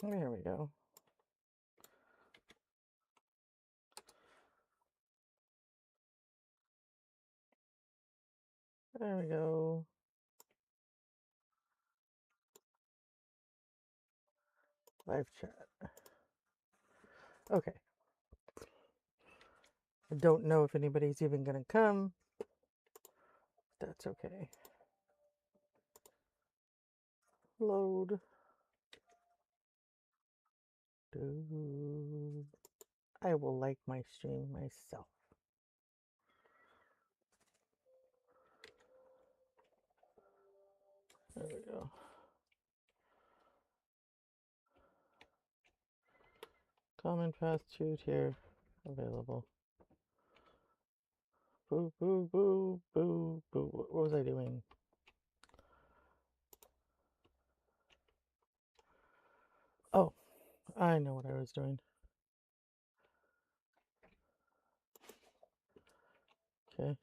There we go. There we go. Live chat. Okay. I don't know if anybody's even gonna come. That's okay. Load. I will like my stream myself. There we go. Common fast food here available. Boo, boo, boo, boo, boo. What was I doing? Oh, I know what I was doing. Okay.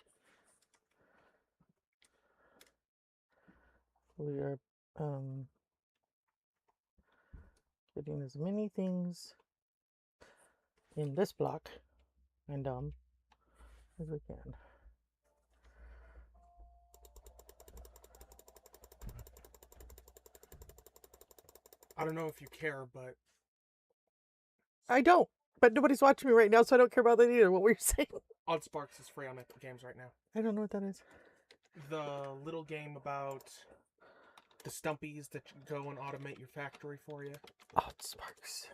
We are getting as many things in this block and as we can. I don't know if you care, but I don't. But nobody's watching me right now, so I don't care about that either. What were you saying? Odd Sparks is free on Epic Games right now. I don't know what that is. The little game about the stumpies that go and automate your factory for you. Odd Sparks.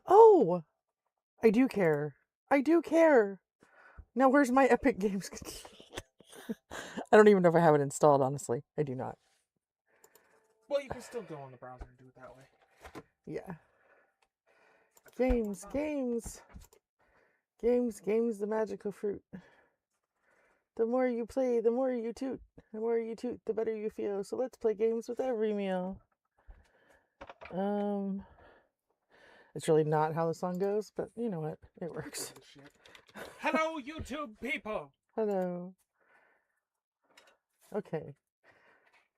Oh! I do care. I do care. Now where's my Epic Games? I don't even know if I have it installed, honestly. I do not. Well, you can still go on the browser and do it that way. Yeah. Games, games. Games, games, the magical fruit. The more you play, the more you toot. The more you toot, the better you feel. So let's play games with every meal. It's really not how the song goes, but you know what? It works. Hello, YouTube people! Hello. Okay.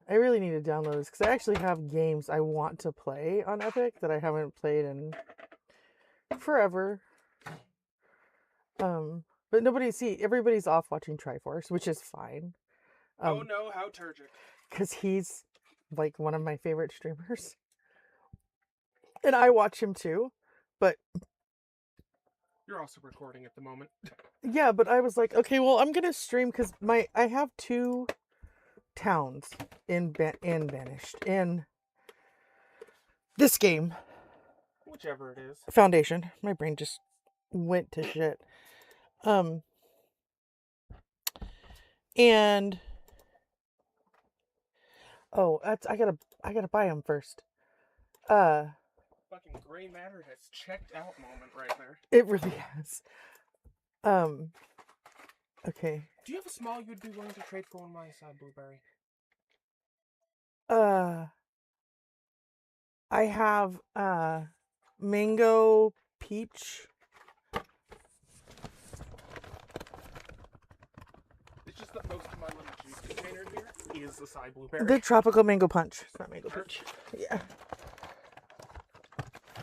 I really need to download this because I actually have games I want to play on Epic that I haven't played in forever. But everybody's off watching Triforce, which is fine. Oh no, how turgic. Because he's like one of my favorite streamers. And I watch him too. But you're also recording at the moment. Yeah, but I was like, okay, well, I'm gonna stream because I have 2 towns in Banished in this game. Whichever it is. Foundation. My brain just went to shit. And I gotta buy them first. Fucking gray matter has checked out moment right there. It really has. Okay. Do you have a small you'd be willing to trade for one my side blueberry? I have mango peach. It's just that most of my little juice container here is the side blueberry. The tropical mango punch. It's not mango peach. Yeah.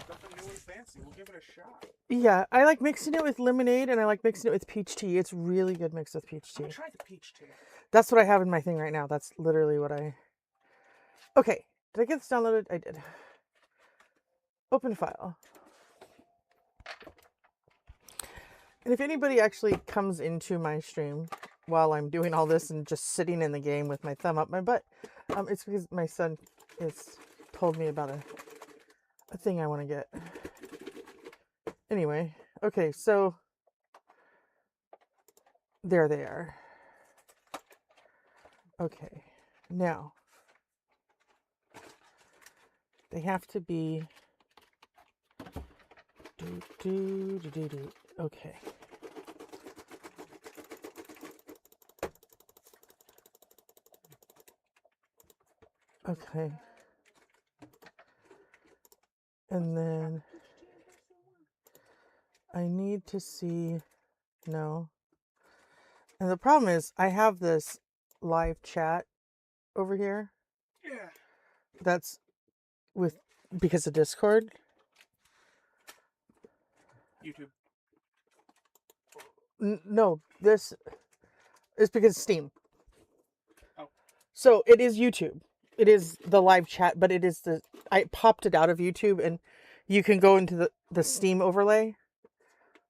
Nothing new and fancy. We'll give it a shot. Yeah, I like mixing it with lemonade and I like mixing it with peach tea. It's really good mixed with peach tea. I'm gonna try the peach tea. That's what I have in my thing right now. That's literally what I... Okay. Did I get this downloaded? I did. Open file. And if anybody actually comes into my stream while I'm doing all this and just sitting in the game with my thumb up my butt, it's because my son has told me about a thing I want to get. Anyway, okay, so there they are. Okay, now they have to be okay. Okay. And then I need to see. No. And the problem is, I have this live chat over here. Yeah. That's because of Discord. YouTube. No, this is because of Steam. Oh. So it is YouTube. It is the live chat, but it is I popped it out of YouTube, and you can go into the Steam overlay.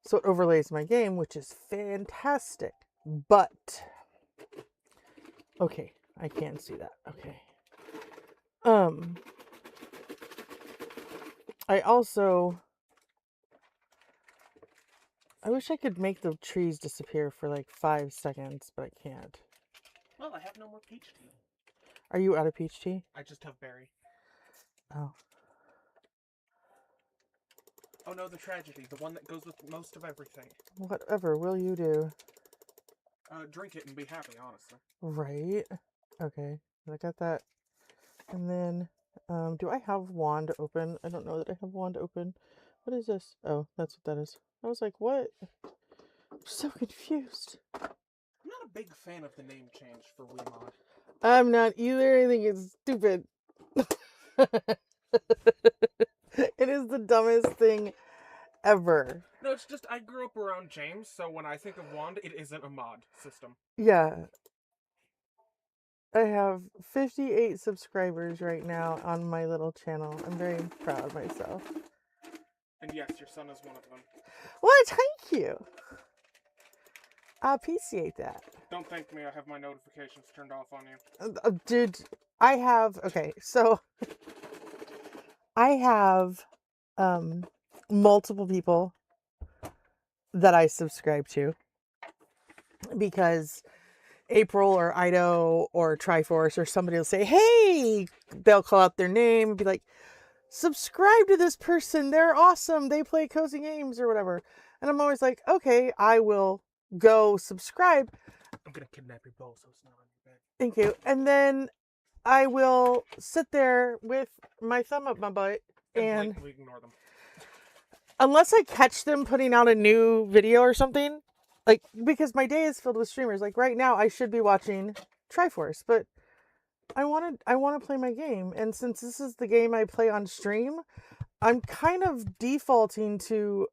So it overlays my game, which is fantastic. But okay, I can see that. Okay. I wish I could make the trees disappear for like 5 seconds, but I can't. Well, I have no more peach tea. Are you out of peach tea? I just have berry. Oh. Oh no, the tragedy. The one that goes with most of everything. Whatever will you do? Drink it and be happy, honestly. Right. Okay. I got that. And then, do I have wand open? I don't know that I have wand open. What is this? Oh, that's what that is. I was like, what? I'm so confused. I'm not a big fan of the name change for Wiimod. I'm not either. I think it's stupid. It is the dumbest thing ever. No, it's just I grew up around James, so when I think of wand, it isn't a mod system. Yeah. I have 58 subscribers right now on my little channel. I'm very proud of myself. And yes, your son is one of them. Well, thank you. I appreciate that. Don't thank me, I have my notifications turned off on you. Dude, I have, okay, so I have multiple people that I subscribe to because April or Ido or Triforce or somebody will say, hey, they'll call out their name and be like, subscribe to this person. They're awesome. They play cozy games or whatever. And I'm always like, okay, I will go subscribe. I'm gonna kidnap your bowl so it's not on your bed. Thank you. And then I will sit there with my thumb up my butt and ignore them. Unless I catch them putting out a new video or something, like, because my day is filled with streamers. Like right now I should be watching Triforce, but I want to play my game, and since this is the game I play on stream, I'm kind of defaulting to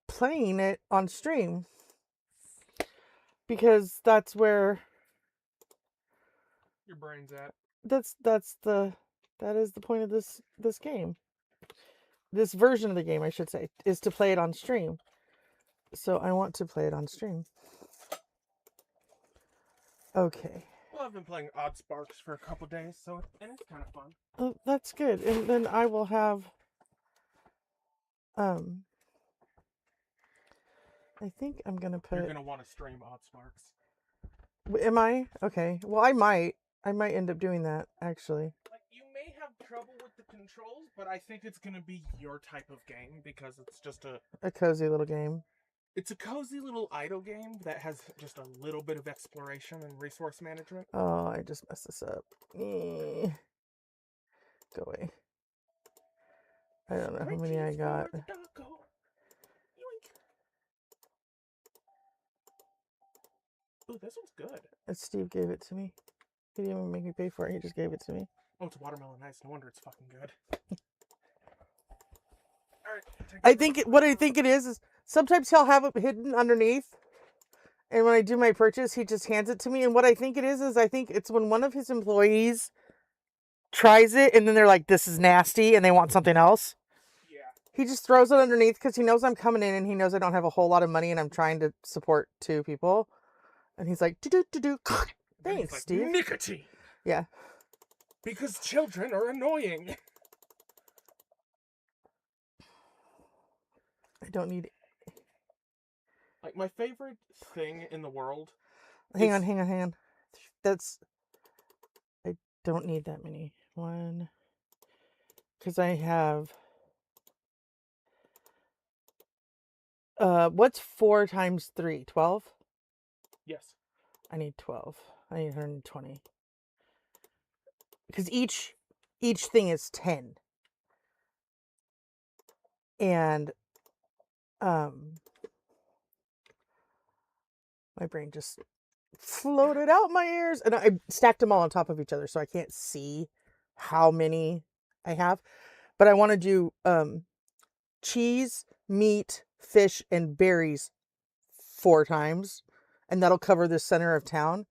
playing it on stream because that's where your brain's at. That is the point of this game. This version of the game, I should say, is to play it on stream. So I want to play it on stream. Okay. Well, I've been playing Odd Sparks for a couple days, and it's kind of fun. Oh, that's good. And then I will have I think I'm gonna put. You're gonna want to stream Odd Sparks. Am I? Okay. Well, I might end up doing that actually. Like, you may have trouble with the controls, but I think it's gonna be your type of game because it's just a cozy little game. It's a cozy little idle game that has just a little bit of exploration and resource management. Oh, I just messed this up. Go away. I don't know how many I got. Ooh, this one's good. Steve gave it to me. He didn't even make me pay for it. He just gave it to me. Oh, it's watermelon ice. No wonder it's fucking good. Alright. I think what I think it is sometimes he'll have it hidden underneath. And when I do my purchase, he just hands it to me. And what I think it is I think it's when one of his employees tries it and then they're like, this is nasty, and they want something else. Yeah. He just throws it underneath because he knows I'm coming in and he knows I don't have a whole lot of money and I'm trying to support 2 people. And he's like, do. Thanks, like, Steve. Nicotine. Yeah. Because children are annoying. I don't need. Like, my favorite thing in the world. Hang on. I don't need that many. 1. Because I have. What's 4 times 3? 12? Yes. I need 12. I need 120. Because each thing is 10. And My brain just floated out my ears, and I stacked them all on top of each other so I can't see how many I have. But I want to do cheese, meat, fish, and berries 4 times, and that'll cover the center of town.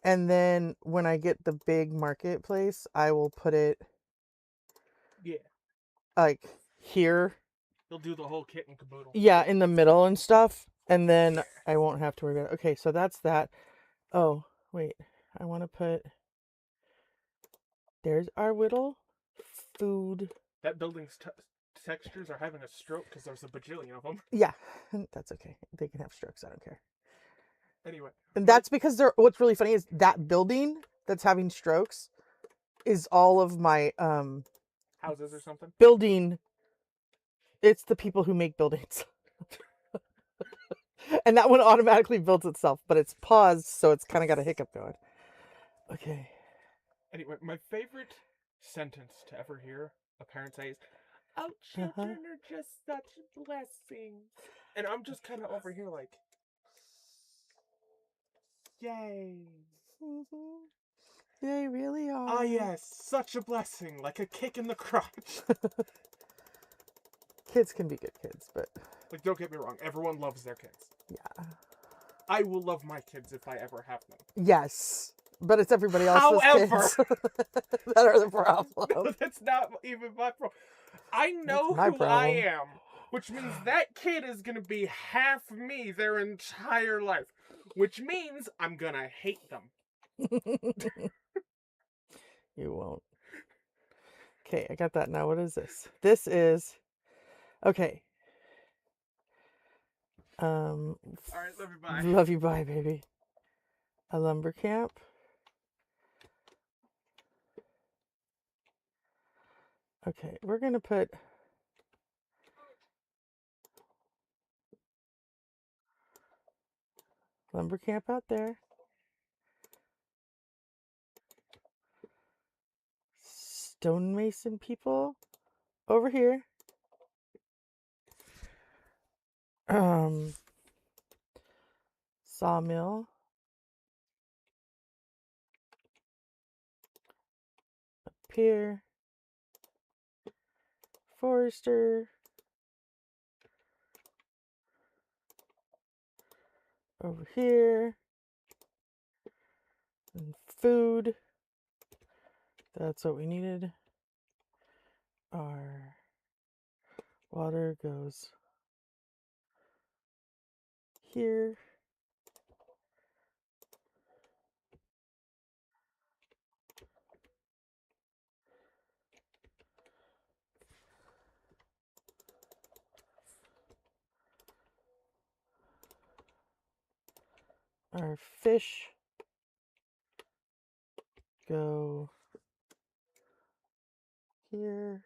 And then when I get the big marketplace, I will put it Yeah. like here. You'll do the whole kit and caboodle. Yeah, in the middle and stuff. And then I won't have to worry about it. Okay, so that's that. Oh, wait. I want to put... There's our little food. That building's textures are having a stroke because there's a bajillion of them. Yeah, that's okay. They can have strokes. I don't care. Anyway. And that's because what's really funny is that building that's having strokes is all of my houses or something? Building. It's the people who make buildings. And that one automatically builds itself, but it's paused, so it's kind of got a hiccup going. Okay. Anyway, my favorite sentence to ever hear a parent say is, "Oh, children are just such blessings." And I'm just kind of over here like, yay. Mm-hmm. They really are. Ah, yes, such a blessing, like a kick in the crotch. Kids can be good kids, but... Like, don't get me wrong, everyone loves their kids. Yeah. I will love my kids if I ever have them. Yes. But it's everybody else's kids that are the problem. No, that's not even my problem. I know who problem. I am, which means that kid is going to be half me their entire life, which means I'm going to hate them. You won't. Okay, I got that. Now, what is this? This is... Okay. All right, love you, bye. Love you, bye, baby. A lumber camp. Okay, we're going to put... lumber camp out there. Stonemason people over here. Sawmill up here. Forester over here. And food. That's what we needed. Our water goes here. Our fish go here.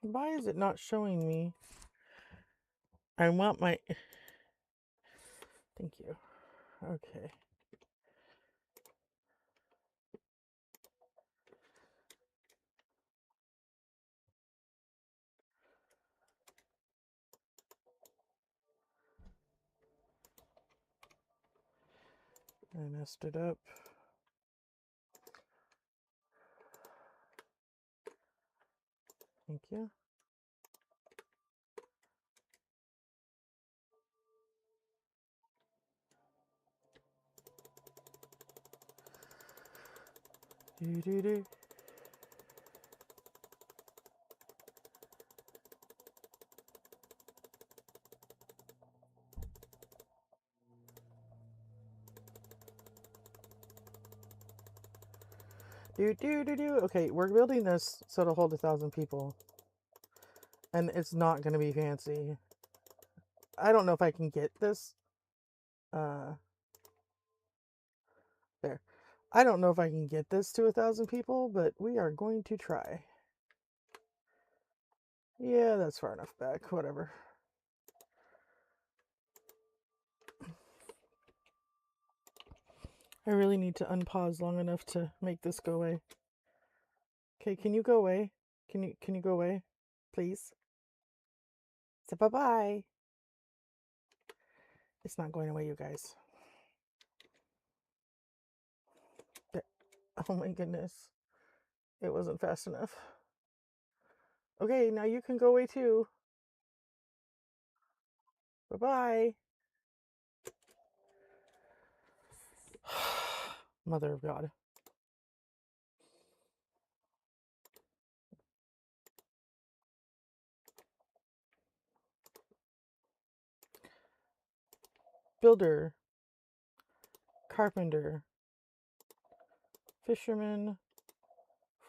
Why is it not showing me? I want my... Thank you. Okay. I messed it up. Thank you. Do. Do. Okay, we're building this so to hold 1,000 people. And it's not going to be fancy. I don't know if I can get this. There. I don't know if I can get this to 1,000 people, but we are going to try. Yeah, that's far enough back. Whatever. I really need to unpause long enough to make this go away. Okay, can you go away? Can you go away? Please? Say bye-bye. It's not going away, you guys. There. Oh my goodness. It wasn't fast enough. Okay, now you can go away too. Bye-bye. Mother of God. Builder. Carpenter. Fisherman.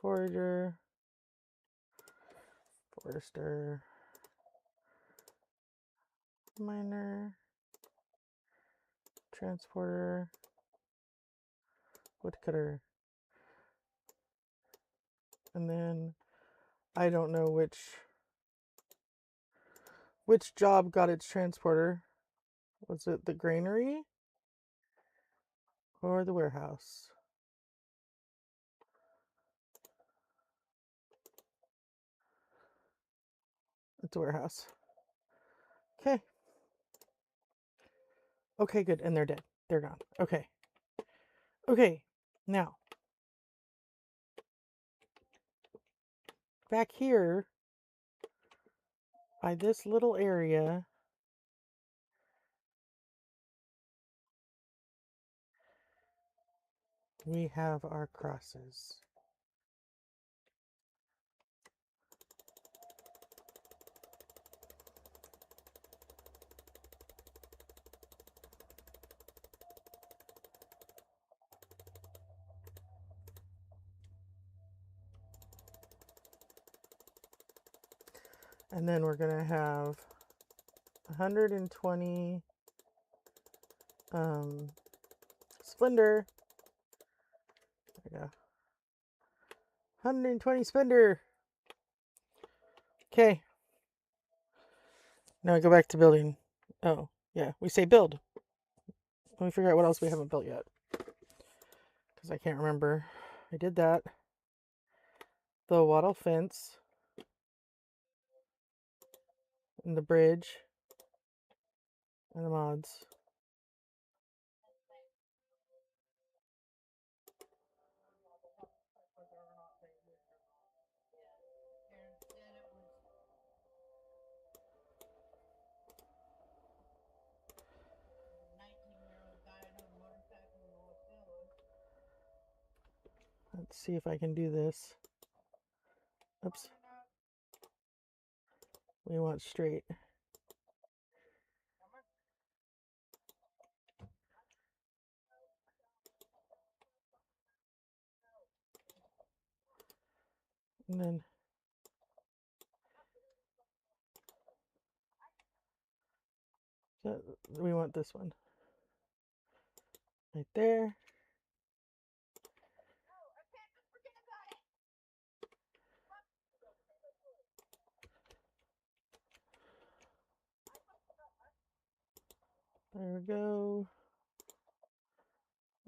Forager. Forester. Miner. Transporter. Woodcutter. And then I don't know which job got its transporter. Was it the granary or the warehouse? It's a warehouse. Okay. Okay, good. And they're dead. They're gone. Okay. Okay. Now, back here by this little area, we have our crosses. And then we're going to have 120 Splendor. There we go. 120 Splendor. Okay. Now I go back to building. Oh, yeah. We say build. Let me figure out what else we haven't built yet. Because I can't remember. I did that. The wattle fence. And the bridge. And the mods. Let's see if I can do this. Oops. We want straight. And then we want this one. Right there. There we go.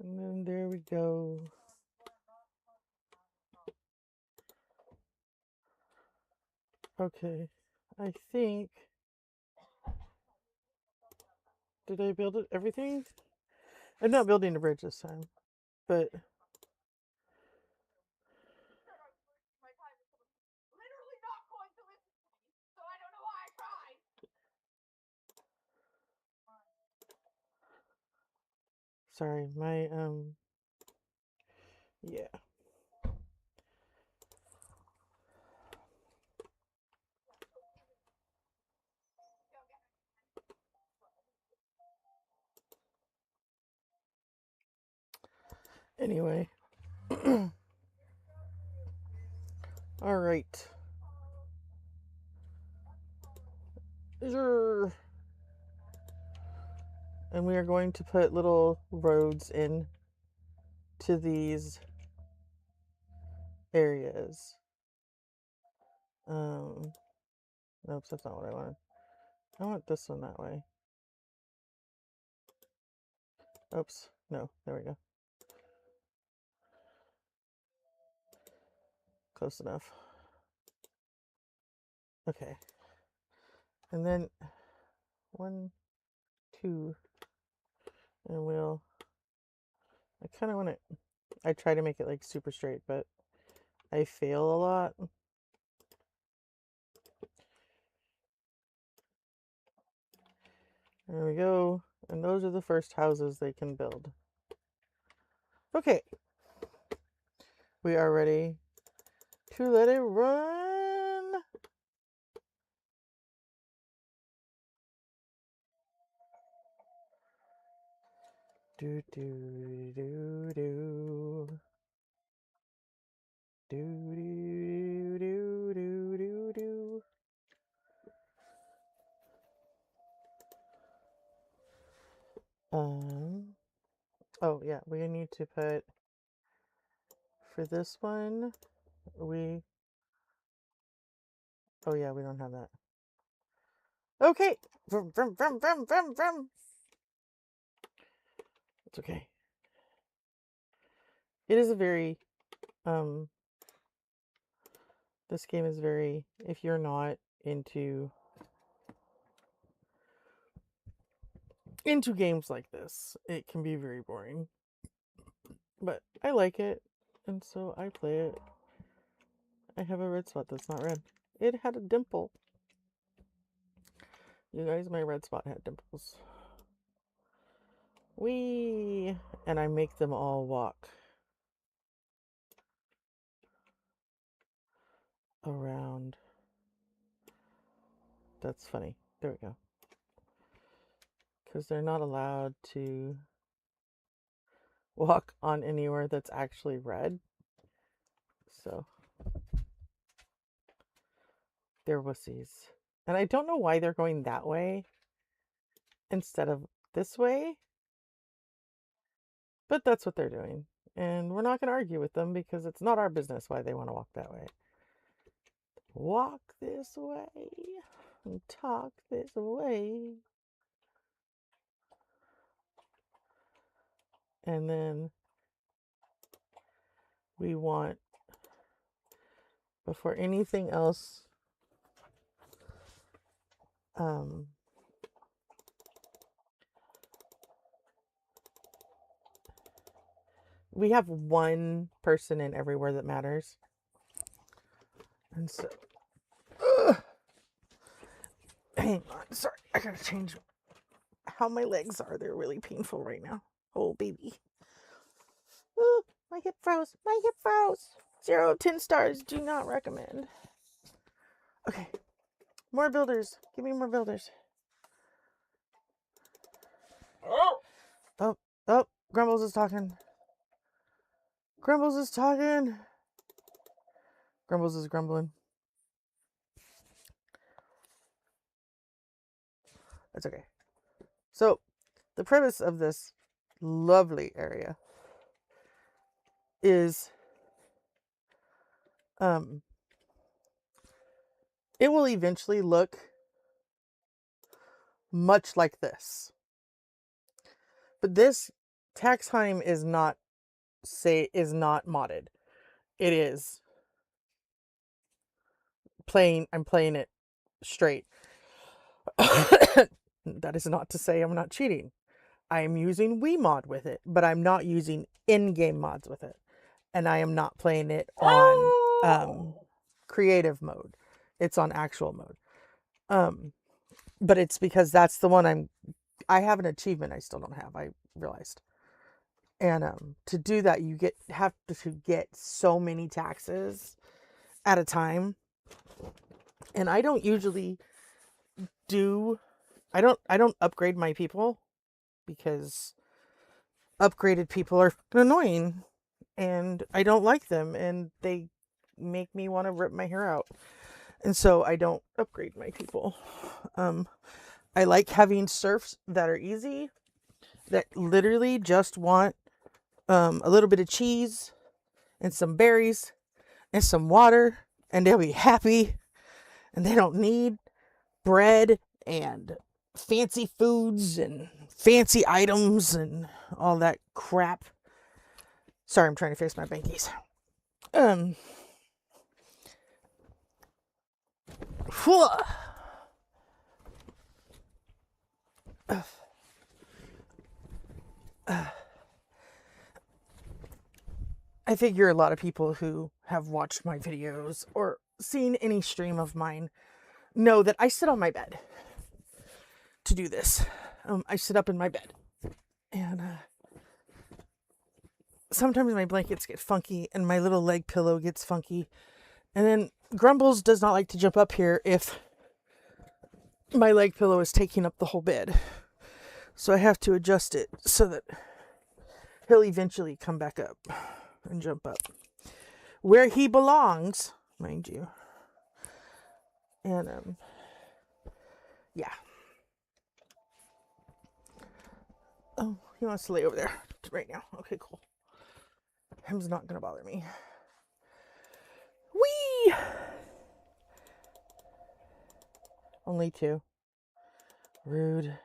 And then there we go. Okay. I think... Did I build it? Everything? I'm not building a bridge this time. But... Sorry, my, yeah. Anyway. All right. And we are going to put little roads in to these areas. Nope, that's not what I wanted. I want this one that way. Oops. No, there we go. Close enough. Okay. And then 1, 2, and we'll, I kind of want it, I try to make it like super straight, but I fail a lot. There we go. And those are the first houses they can build. Okay. We are ready to let it run. Do do do do. Do do do do do do. Oh yeah, we need to put, for this one, oh yeah, we don't have that. Okay. Vroom, vroom, vroom, vroom, vroom, vroom. It's okay. It is a very, this game is very, if you're not into games like this, it can be very boring. But I like it, and so I play it. I have a red spot that's not red. It had a dimple. You guys, my red spot had dimples. Whee! And I make them all walk around. That's funny. There we go. Because they're not allowed to walk on anywhere that's actually red. So they're wussies. And I don't know why they're going that way instead of this way. But that's what they're doing. And we're not going to argue with them because it's not our business why they want to walk that way. Walk this way and talk this way. And then we want, before anything else, we have one person in everywhere that matters. And so, hang on, sorry, I gotta change how my legs are. They're really painful right now. Oh, baby. Ooh, my hip froze. My hip froze. 0 of 10 stars. Do not recommend. Okay. More builders. Give me more builders. Oh, Grumbles is talking. Grumbles is talking. Grumbles is grumbling. That's okay. So, the premise of this lovely area is it will eventually look much like this. But this Taxheim is not modded. It is I'm playing it straight. That is not to say I'm not cheating. I am using Wiimod with it, but I'm not using in-game mods with it. And I am not playing it on creative mode. It's on actual mode. But it's because that's the one I have an achievement I still don't have, I realized. And to do that, you have to get so many taxes at a time. And I don't usually I don't upgrade my people because upgraded people are annoying and I don't like them and they make me want to rip my hair out. And so I don't upgrade my people. I like having serfs that are easy, that literally just want a little bit of cheese and some berries and some water, and they'll be happy, and they don't need bread and fancy foods and fancy items and all that crap. Sorry, I'm trying to fix my bankies. Whew. I figure a lot of people who have watched my videos or seen any stream of mine know that I sit on my bed to do this. I sit up in my bed, and sometimes my blankets get funky and my little leg pillow gets funky. And then Grumbles does not like to jump up here if my leg pillow is taking up the whole bed. So I have to adjust it so that he'll eventually come back up and jump up where he belongs, mind you. And yeah. Oh, he wants to lay over there right now. Okay, cool. Him's not gonna bother me. Whee! Only two. Rude.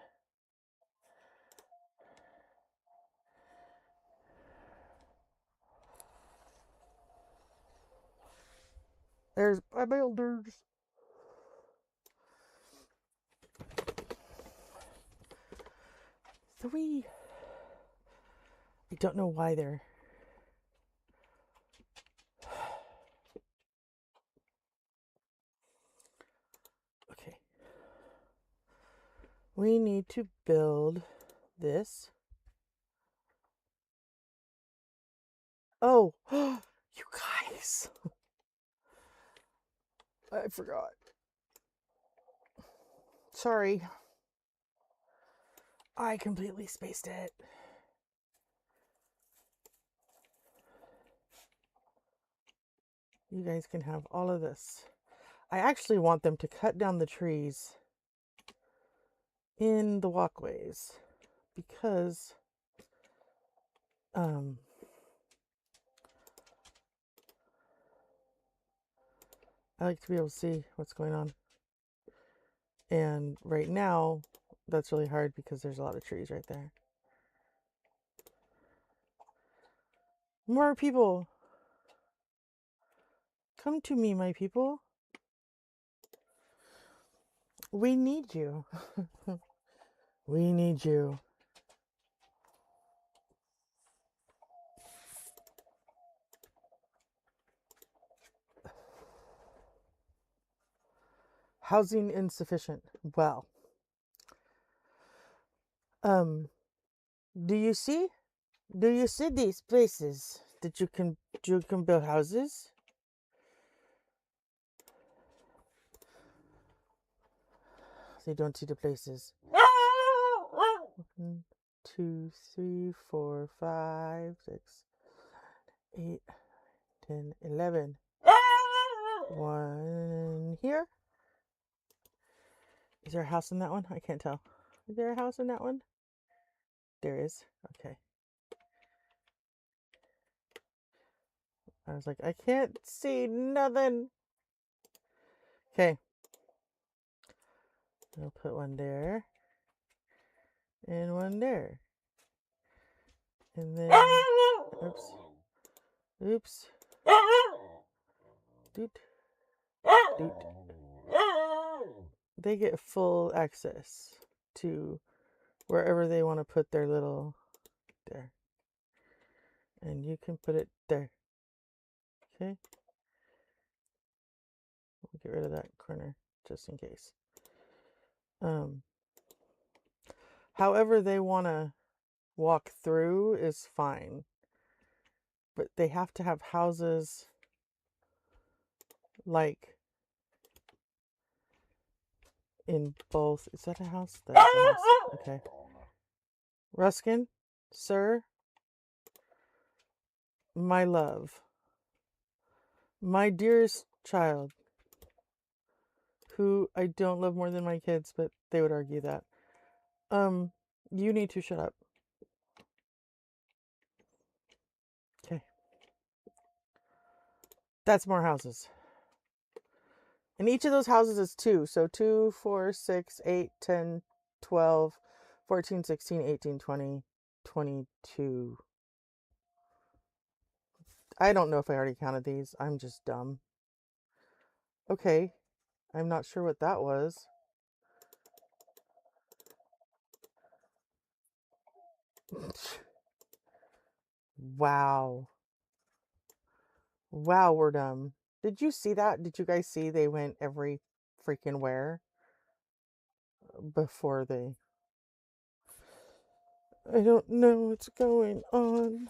There's my builders. Three. I don't know why they're... Okay. We need to build this. Oh, you guys. I forgot. Sorry. I completely spaced it. You guys can have all of this. I actually want them to cut down the trees in the walkways because I like to be able to see what's going on. And right now, that's really hard because there's a lot of trees right there. More people. Come to me, my people. We need you. We need you. Housing insufficient. Well, do you see? Do you see these places that you can build houses? They don't see the places. 1, 2, 3, 4, 5, 6, 8, 10, 11. One here. Is there a house in that one? I can't tell. Is there a house in that one? There is. Okay. I was like, I can't see nothing. Okay. I'll put one there. And one there. And then... Oops. Oops. Doot. Doot. They get full access to wherever they want to put their little... There. And you can put it there. Okay. We'll get rid of that corner just in case. However they want to walk through is fine. But they have to have houses like in both. Is that a house? That's a house. Okay. Ruskin, sir, my love, my dearest child, who I don't love more than my kids, but they would argue that. You need to shut up. Okay. That's more houses. And each of those houses is 2. So 2, 4, 6, 8, 10, 12, 14, 16, 18, 20, 22. I don't know if I already counted these. I'm just dumb. Okay. I'm not sure what that was. Wow. Wow, we're dumb. Did you see that? Did you guys see they went every freaking where before they... I don't know what's going on.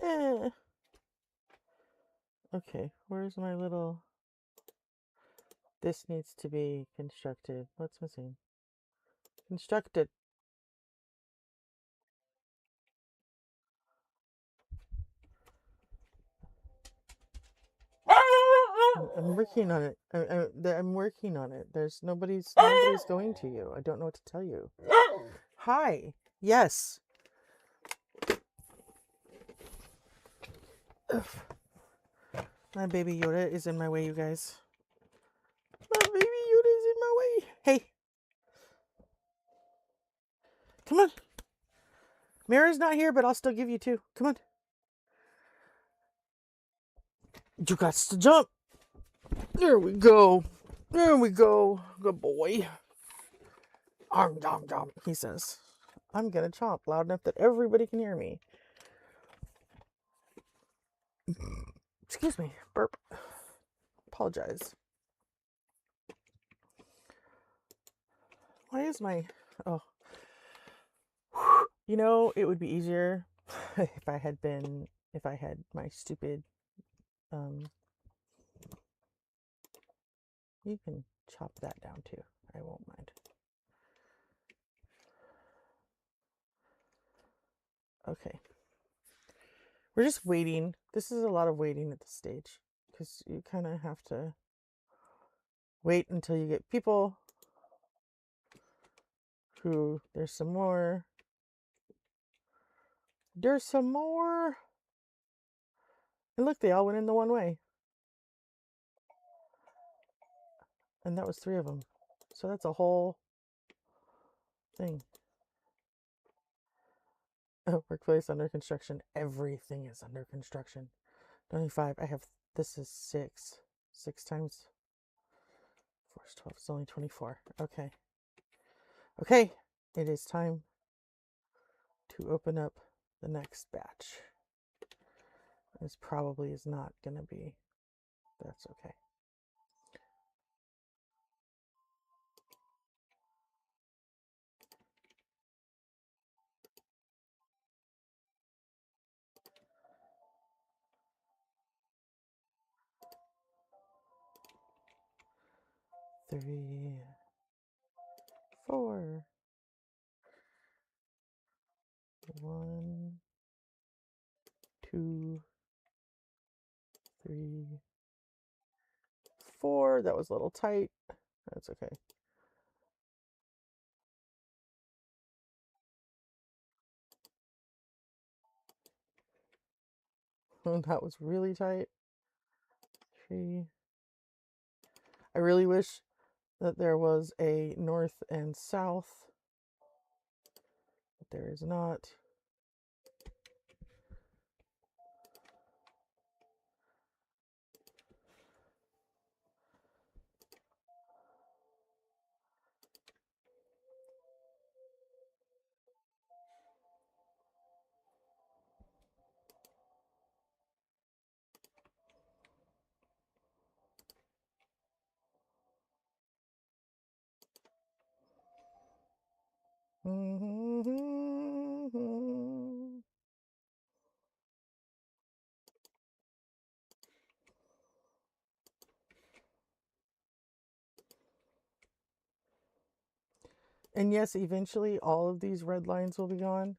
Eh. Okay, where's my little... This needs to be constructed. What's missing? Constructed. I'm working on it. I'm working on it. There's nobody's going to you. I don't know what to tell you. Hi. Yes. Ugh. My baby Yoda is in my way, you guys. My baby Yoda is in my way. Hey. Come on. Mira's not here, but I'll still give you 2. Come on. You got to jump. There we go. There we go. Good boy. Arm, dom, dom, he says. I'm gonna chomp loud enough that everybody can hear me. Excuse me. Burp. Apologize. Why is my... Oh. You know, it would be easier if I had my stupid... You can chop that down too. I won't mind. Okay. We're just waiting. This is a lot of waiting at this stage. Because you kind of have to wait until you get people who... There's some more. There's some more. And look, they all went in the one way. And that was 3 of them. So that's a whole thing. Oh, workplace under construction. Everything is under construction. 25. I have... This is 6. 6 times 4 is 12. It's only 24. Okay. Okay. It is time to open up the next batch. This probably is not going to be... That's okay. Three, 4. 1, 2, 3, 4. That was a little tight. That's okay. That was really tight. 3. I really wish that there was a north and south, but there is not. And yes, eventually all of these red lines will be gone,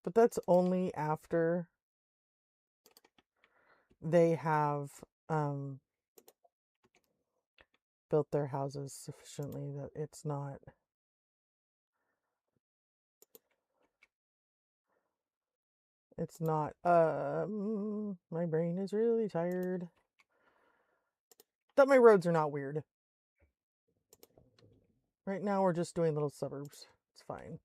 but that's only after they have built their houses sufficiently that it's not... It's not. My brain is really tired. But my roads are not weird. Right now we're just doing little suburbs. It's fine.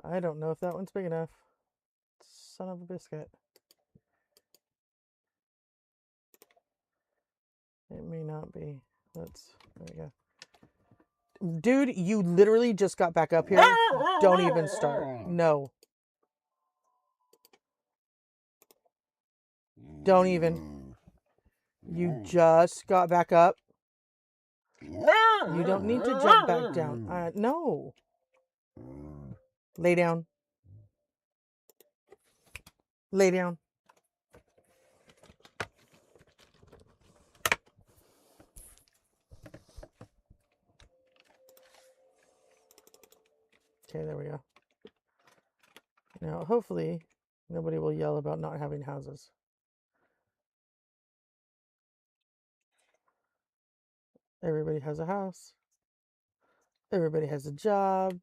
I don't know if that one's big enough. Son of a biscuit. It may not be. There we go. Dude, you literally just got back up here. Don't even start. No. Don't even. You just got back up. You don't need to jump back down. No. Lay down. Lay down. Okay, there we go. Now, hopefully, nobody will yell about not having houses. Everybody has a house. Everybody has a job.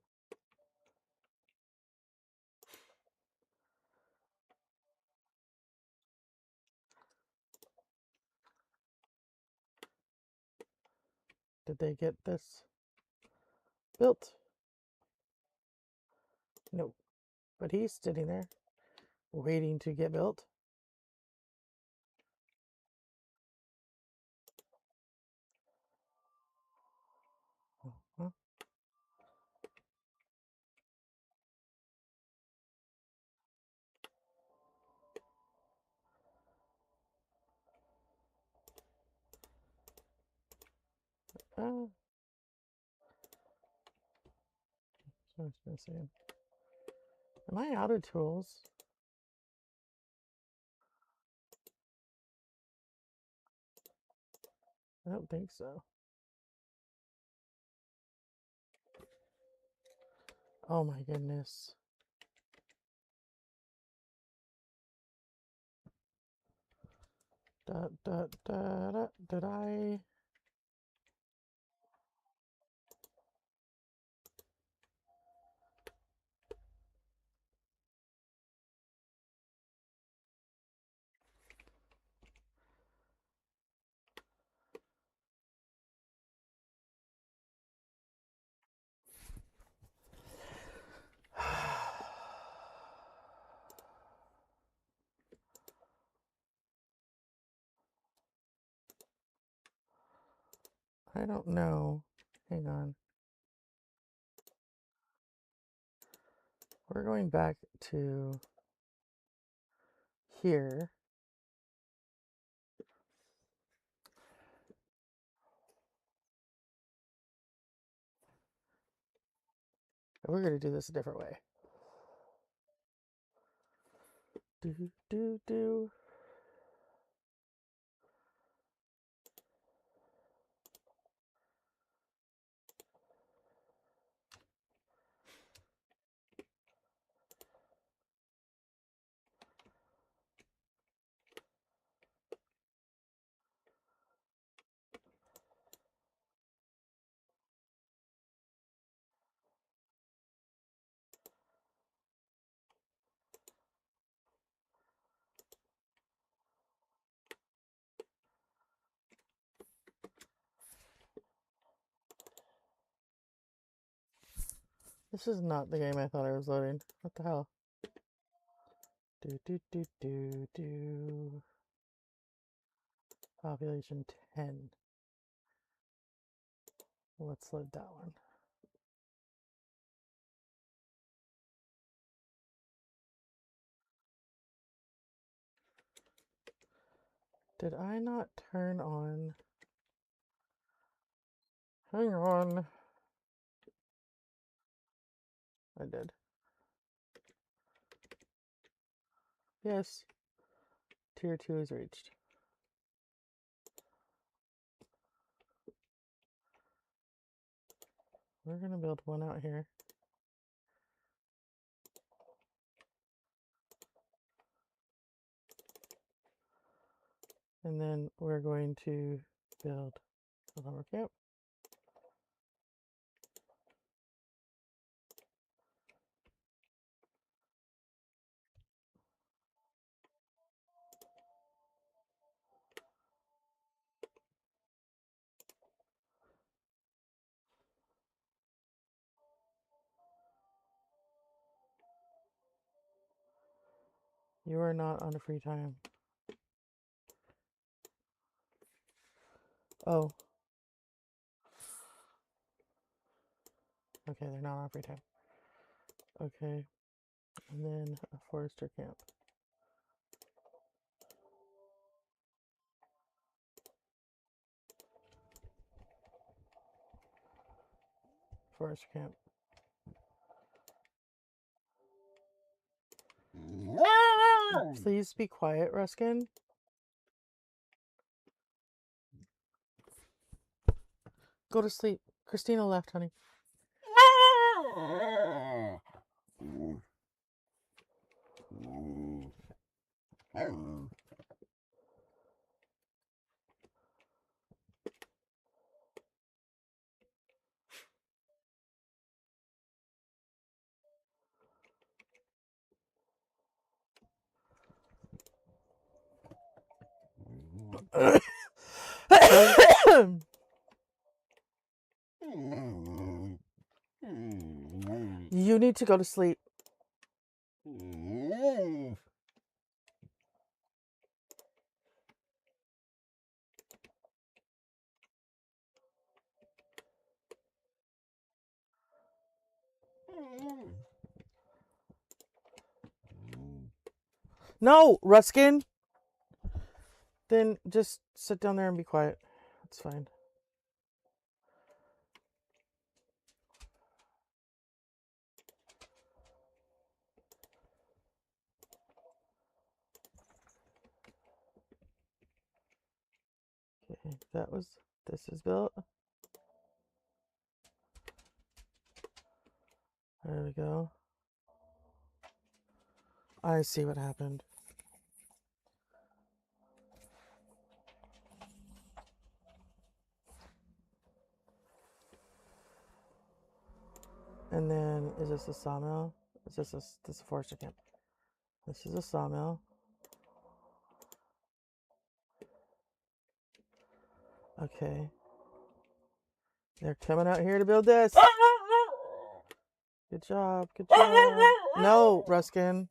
Did they get this built? No. But he's sitting there, waiting to get built. Huh? So it's missing. Am I out of tools? I don't think so. Oh my goodness. Did I? I don't know. Hang on. We're going back to here. We're going to do this a different way. Do. This is not the game I thought I was loading. What the hell? Do. Population 10. Let's load that one. Did I not turn on? Hang on. I did. Yes. Tier 2 is reached. We're going to build one out here. And then we're going to build a lumber camp. You are not on a free time. Oh. Okay, they're not on free time. Okay. And then a forester camp. Forest camp. Please be quiet, Ruskin. Go to sleep. Christina left, honey. You need to go to sleep. No, Ruskin. Then just sit down there and be quiet. It's fine. Okay, this is built. There we go. I see what happened. And then, is this a sawmill? Is this a forester camp? This is a sawmill. Okay. They're coming out here to build this. Good job. Good job. No, Ruskin.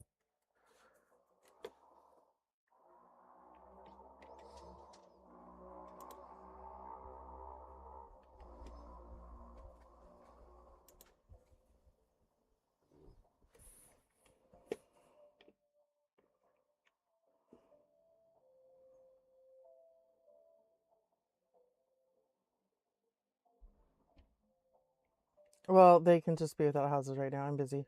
Well, they can just be without houses right now. I'm busy.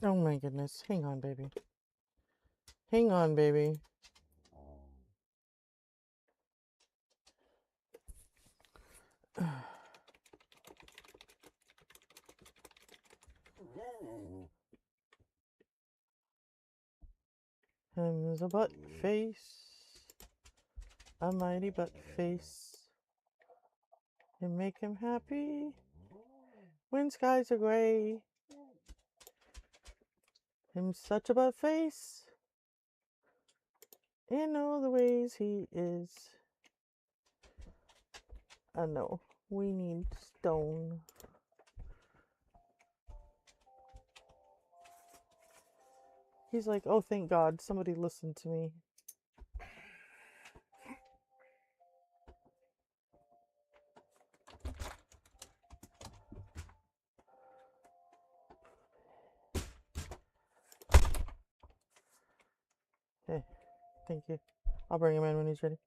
Oh my goodness. Hang on, baby. Hang on, baby. Him's a butt face. A mighty butt face. And make him happy when skies are gray. Him's such a butt face. In all the ways he is. I know. We need stone. He's like, oh, thank God, somebody listened to me. Hey, thank you. I'll bring him in when he's ready.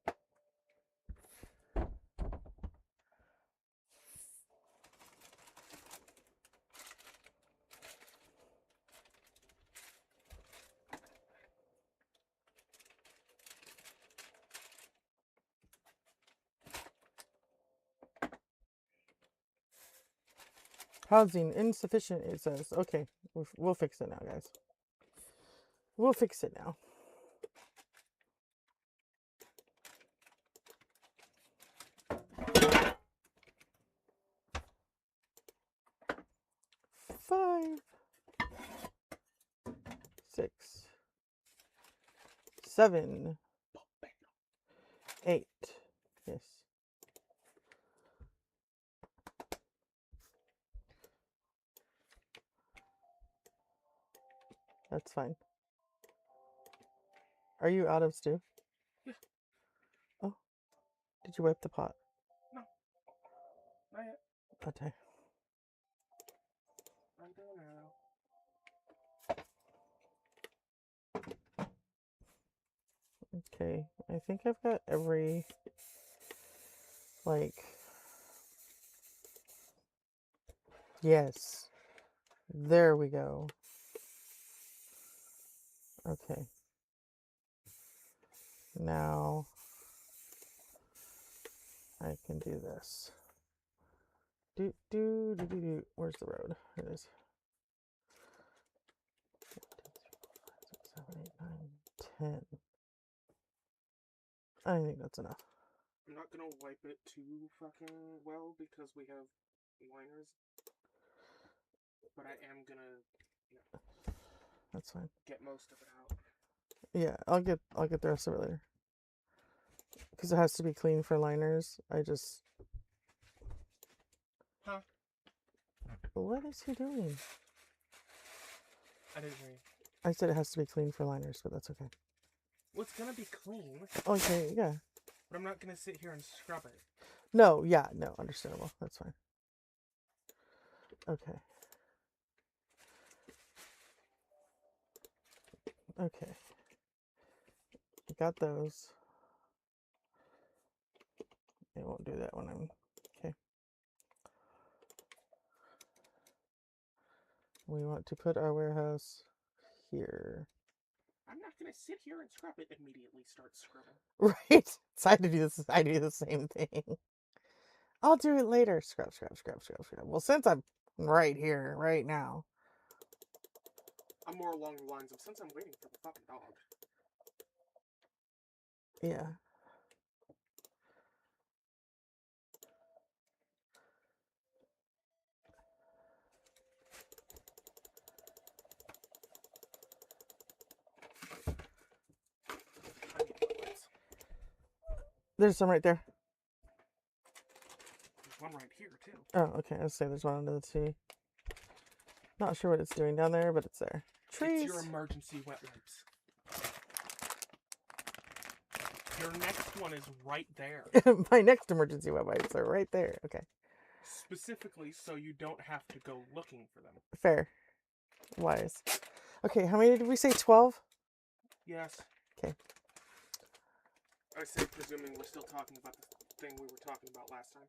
Housing insufficient, it says. Okay, we'll fix it now, guys. We'll fix it now. Five, 6, 7, 8. Yes. That's fine. Are you out of stew? Yeah. Oh. Did you wipe the pot? No. Not yet. Okay. I don't know. Okay. I think I've got every, like... Yes. There we go. Okay. Now I can do this. Where's the road? Here it is. 1, 2, 3, 4, 5, 6, 7, 8, 9, 10. I think that's enough. I'm not gonna wipe it too fucking well because we have liners. But I am gonna, That's fine. get most of it out. Yeah, I'll get the rest of it later. Because it has to be clean for liners. I just... Huh? What is he doing? I didn't hear you. I said it has to be clean for liners, but that's okay. Well, it's gonna be clean. Okay, yeah. But I'm not gonna sit here and scrub it. No, yeah, no, understandable. That's fine. Okay. Okay. Got those. It won't do that when I'm... Okay. We want to put our warehouse here. I'm not gonna sit here and scrub it. Immediately start scrubbing. Right? So I do the same thing. I'll do it later. Scrub. Well, since I'm right here, right now. I'm more along the lines of since I'm waiting for the fucking dog. Yeah. There's some right there. There's one right here, too. Oh, okay. I'll say there's one under the tree. Not sure what it's doing down there, but it's there. Trees. It's your emergency wet wipes. Your next one is right there. My next emergency wet wipes are right there. Okay. Specifically so you don't have to go looking for them. Fair. Wise. Okay, how many did we say? 12? Yes. Okay. I say presuming we're still talking about the thing we were talking about last time.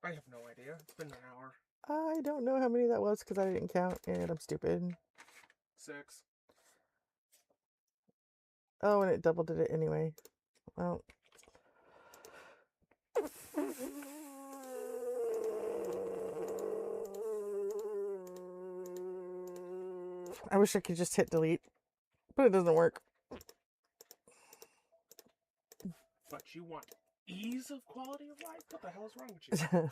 I have no idea. It's been an hour. I don't know how many that was because I didn't count and I'm stupid. 6. Oh, and it double did it anyway. Well. I wish I could just hit delete, but it doesn't work. But you want ease of quality of life? What the hell is wrong with you?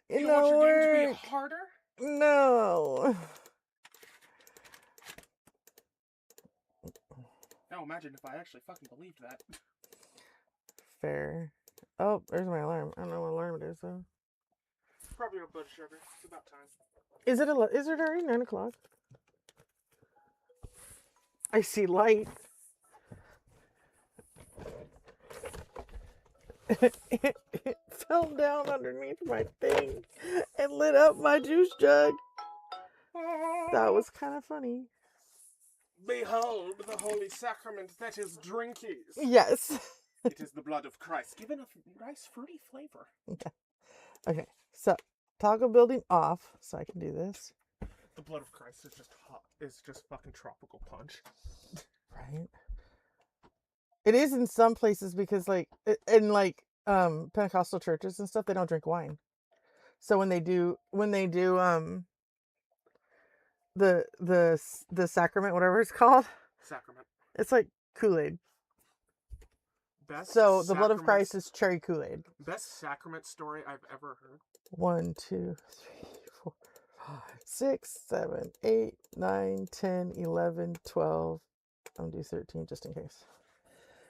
You want your game to be harder? No. Now imagine if I actually fucking believed that. Fair. Oh, there's my alarm. I don't know what alarm it is though. Probably a blood sugar. It's about time. Is it already 9 o'clock? I see light. It fell down underneath my thing and lit up my juice jug. That was kind of funny. Behold the holy sacrament that is drinkies. Yes. It is the blood of Christ, given a nice fruity flavor. Yeah. Okay, so toggle building off, so I can do this. The blood of Christ is just hot. It's just fucking tropical punch. Right. It is in some places because, like, in like Pentecostal churches and stuff, they don't drink wine. So when they do the sacrament, whatever it's called, Sacrament. it's like Kool-Aid. Best So the blood of sacraments- Christ is cherry Kool-Aid. Best sacrament story I've ever heard. 1, 2, 3, 4, 6, 7, 8, 9, 10, 11, 12. I'm gonna do 13 just in case.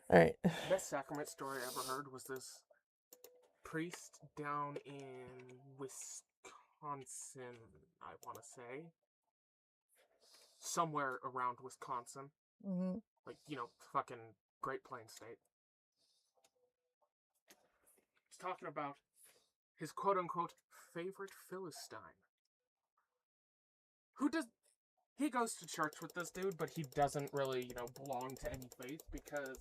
All right. Best sacrament story I ever heard was this priest down in Wisconsin, I want to say. Somewhere around Wisconsin. Mm-hmm. Like, fucking Great Plains State. He's talking about his quote-unquote favorite Philistine. He goes to church with this dude, but he doesn't really, belong to any faith because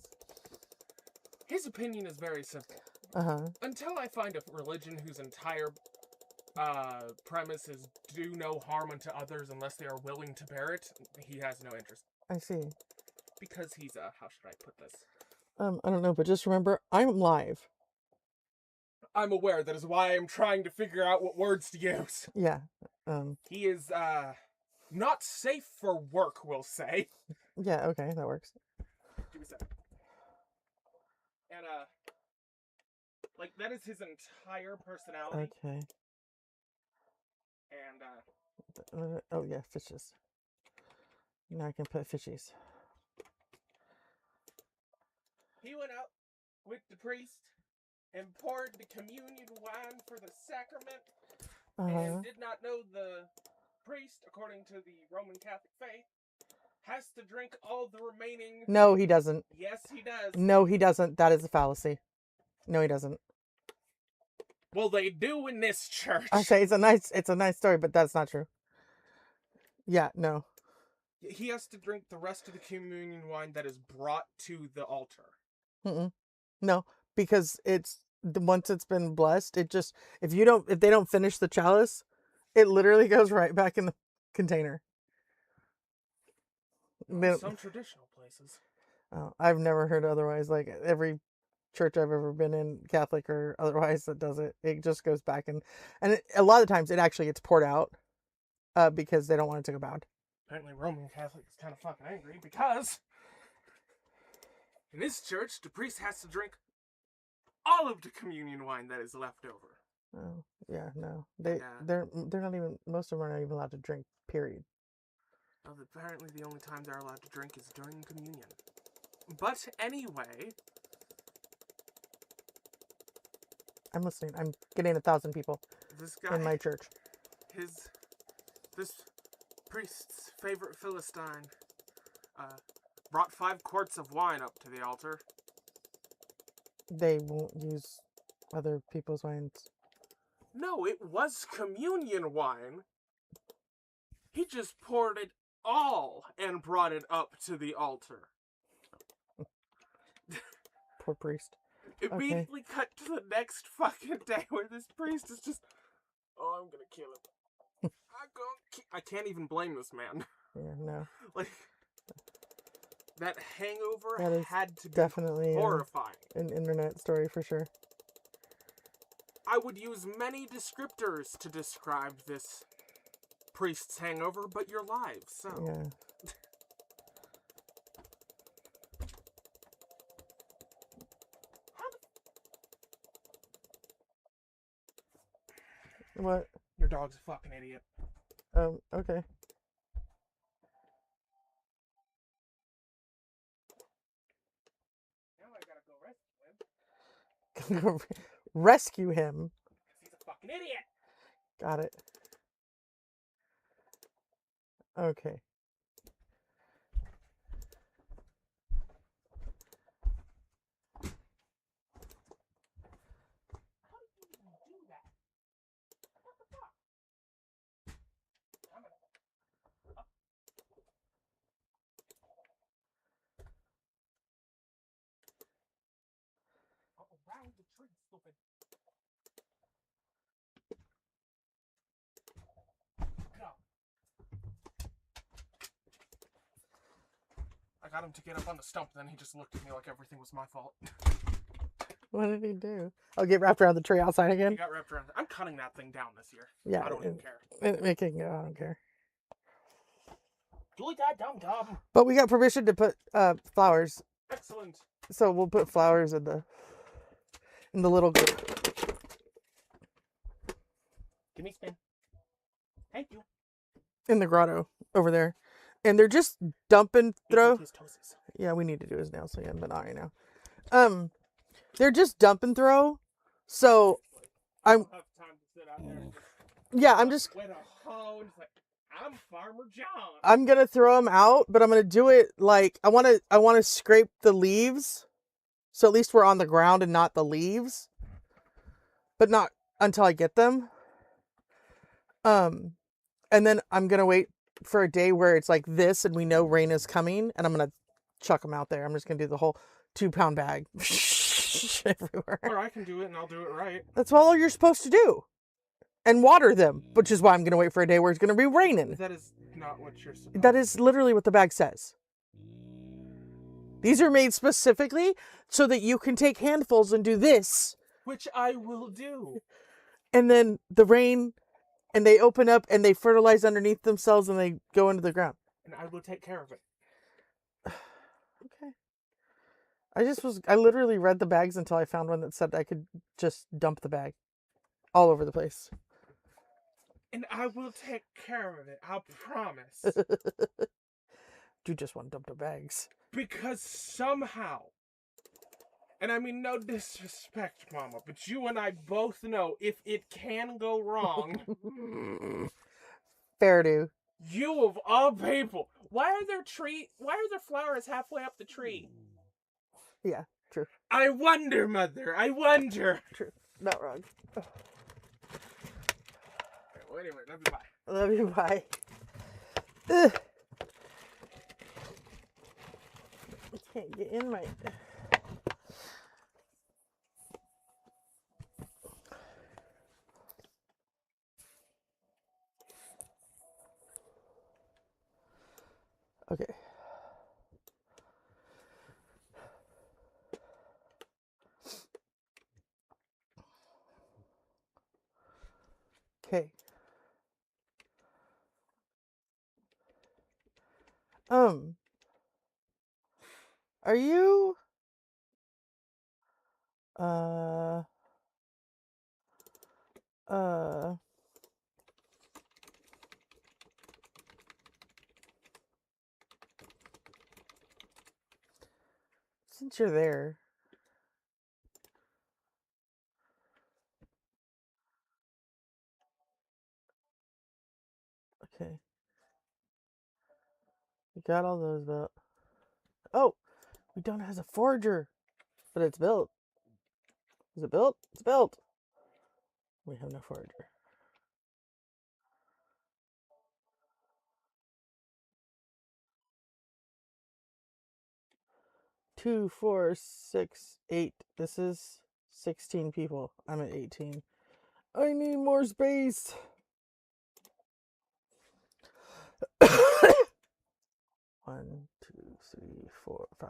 his opinion is very simple. Uh-huh. Until I find a religion whose entire premise is do no harm unto others unless they are willing to bear it, he has no interest. I see. Because he's, how should I put this? I don't know, but just remember, I'm live. I'm aware. That is why I'm trying to figure out what words to use. Yeah. He is, not safe for work, we'll say. Yeah, okay, that works. Give me a second. And, that is his entire personality. Okay. And, oh, yeah, fishes. Now I can put fishies. he went out with the priest and poured the communion wine for the sacrament and did not know the priest, according to the Roman Catholic faith, has to drink all the remaining... No, he doesn't. Yes, he does. No, he doesn't. That is a fallacy. No, he doesn't. Well, they do in this church. Okay, it's a nice story, but that's not true. Yeah, no. He has to drink the rest of the communion wine that is brought to the altar. No, because once it's been blessed, it just if they don't finish the chalice, it literally goes right back in the container. Some traditional places. I've never heard otherwise. Like every church I've ever been in, Catholic or otherwise, that does it. It just goes back a lot of times it actually gets poured out because they don't want it to go bad. Apparently, Roman Catholic is kind of fucking angry because in this church, the priest has to drink all of the communion wine that is left over. Oh, yeah, no. They're not even, most of them are not even allowed to drink, period. Well, apparently the only time they're allowed to drink is during communion. But anyway... I'm listening. I'm getting 1,000 people this guy, in my church. This priest's favorite Philistine brought 5 quarts of wine up to the altar. They won't use other people's wines. No, it was communion wine. He just poured it all and brought it up to the altar. Poor priest. Immediately cut to the next fucking day where this priest is just, oh, I'm gonna kill him. I can't even blame this man. Yeah, no. Like, that hangover had to be definitely horrifying. An internet story for sure. I would use many descriptors to describe this priest's hangover, but you're live, so... Yeah. What? Your dog's a fucking idiot. Okay. Now I gotta go rescue him. Rescue him? He's a fucking idiot! Got it. Okay. How did you even do that? What the fuck? I'm gonna... Up. Around the tree, stupid. Go. I got him to get up on the stump, then he just looked at me like everything was my fault. What did he do? Oh, get wrapped around the tree outside He again? got wrapped around. I'm cutting that thing down this year. Yeah. I don't even care. It can go. I don't care. Do that, dum-dum. But we got permission to put flowers. Excellent. So we'll put flowers in the little... Give me spin. Thank you. In the grotto over there. And they're just dump and throw. His toesies. Yeah, we need to do his nails so he hasn't been on right now. They're just dump and throw. So I'm Have time to sit out there and yeah, I'm just with a hoe and it's like, I'm Farmer John. I'm gonna throw them out, but I'm gonna do it like I wanna scrape the leaves. So at least we're on the ground and not the leaves. But not until I get them. And then I'm gonna wait for a day where it's like this and we know rain is coming, and I'm gonna chuck them out there. I'm just gonna do the whole 2-pound bag everywhere. Or I can do it and I'll do it right. That's all you're supposed to do. And water them, which is why I'm gonna wait for a day where it's gonna be raining. That is not what you're supposed to do. That is literally what the bag says. These are made specifically so that you can take handfuls and do this. Which I will do. And then the rain, and they open up and they fertilize underneath themselves and they go into the ground. And I will take care of it. Okay. I literally read the bags until I found one that said I could just dump the bag all over the place. And I will take care of it. I'll promise. Do just want to dump the bags. Because somehow, and I mean no disrespect, Mama, but you and I both know if it can go wrong. Fair do. You of all people. Why are there flowers halfway up the tree? Yeah, true. I wonder, Mother. I wonder. True. Not wrong. Well, anyway, love you, bye. Love you, bye. Ugh. I can't get in my... Okay. Okay. Are you since you're there, okay, we got all those built. Oh, we don't have a forager, but it's built. Is it built? It's built. We have no forager. Two, 4, 6, 8. This is 16 people. I'm at 18. I need more space. 1, 2, 3, 4, 5,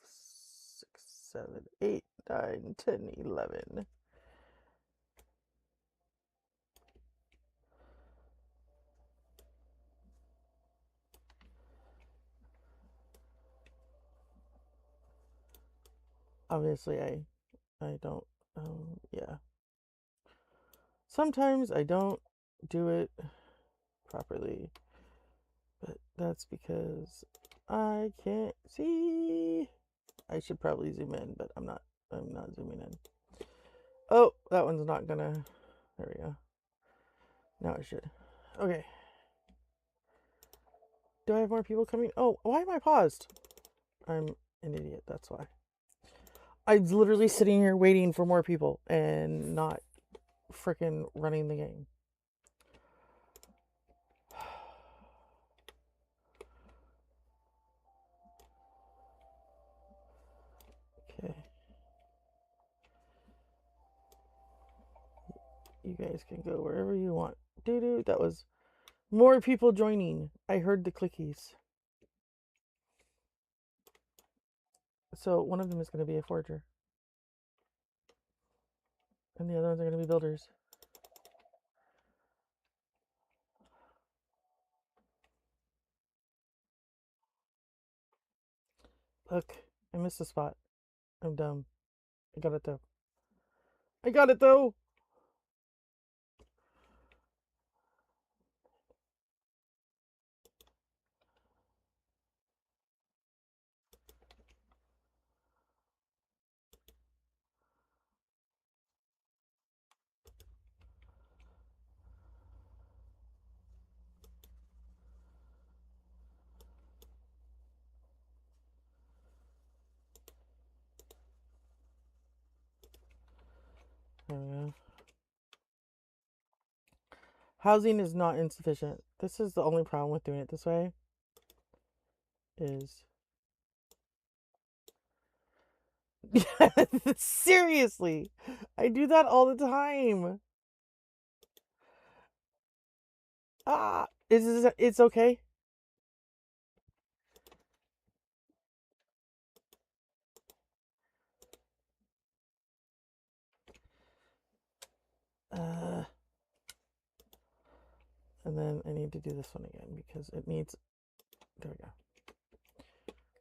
6, 7, 8, 9, 10, 11. Obviously, I don't, yeah. Sometimes I don't do it properly, but that's because I can't see. I should probably zoom in, but I'm not zooming in. Oh, that one's not gonna, there we go. Now it should. Okay. Do I have more people coming? Oh, why am I paused? I'm an idiot, that's why. I'm literally sitting here waiting for more people and not freaking running the game. Okay. You guys can go wherever you want. Doo-doo, that was more people joining. I heard the clickies. So one of them is going to be a forger. And the other ones are going to be builders. Look, I missed a spot. I'm dumb. I got it though. I got it though! There we go. Housing is not insufficient. This is the only problem with doing it this way. Is seriously, I do that all the time. It's okay. And then I need to do this one again because it needs. There we go.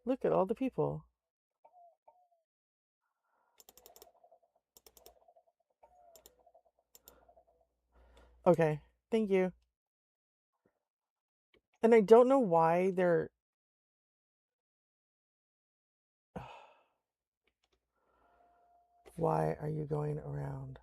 Look at all the people. Okay, thank you. And I don't know why they're. Why are you going around?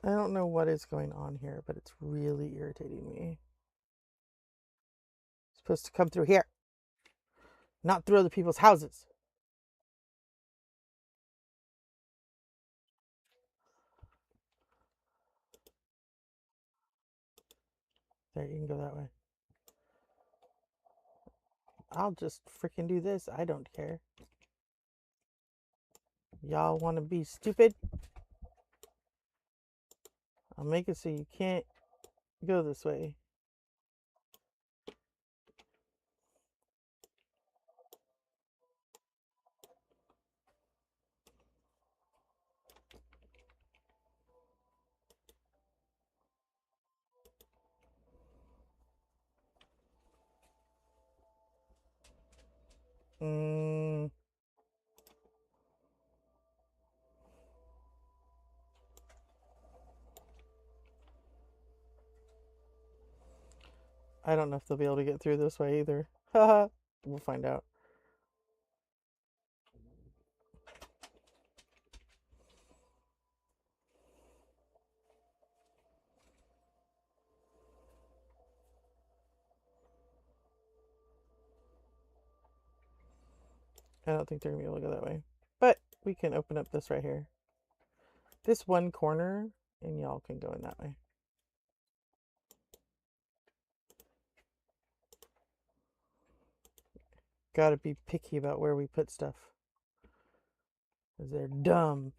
I don't know what is going on here, but it's really irritating me. It's supposed to come through here, not through other people's houses. There, you can go that way. I'll just freaking do this. I don't care. Y'all want to be stupid? I'll make it so you can't go this way. I don't know if they'll be able to get through this way either. Haha. We'll find out. I don't think they're going to be able to go that way. But we can open up this right here. This one corner, and y'all can go in that way. Gotta be picky about where we put stuff. Because they're dumb.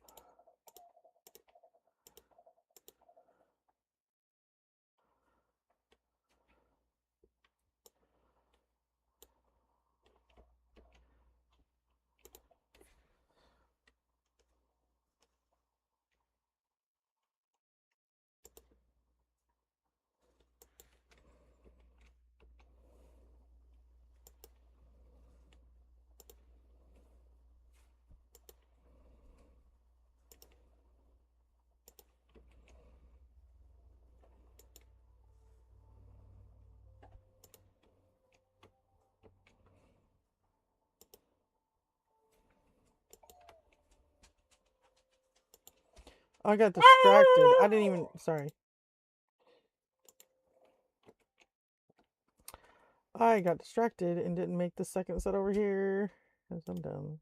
I got distracted. I didn't even. Sorry. I got distracted and didn't make the second set over here. Because I'm dumb.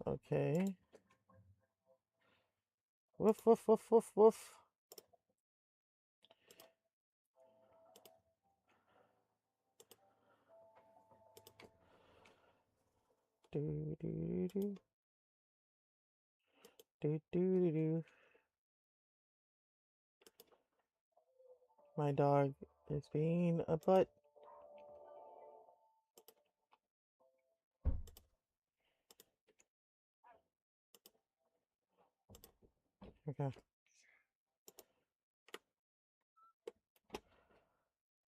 Okay. Woof, woof, woof, woof, woof. Do do do do do do. My dog is being a butt. Okay.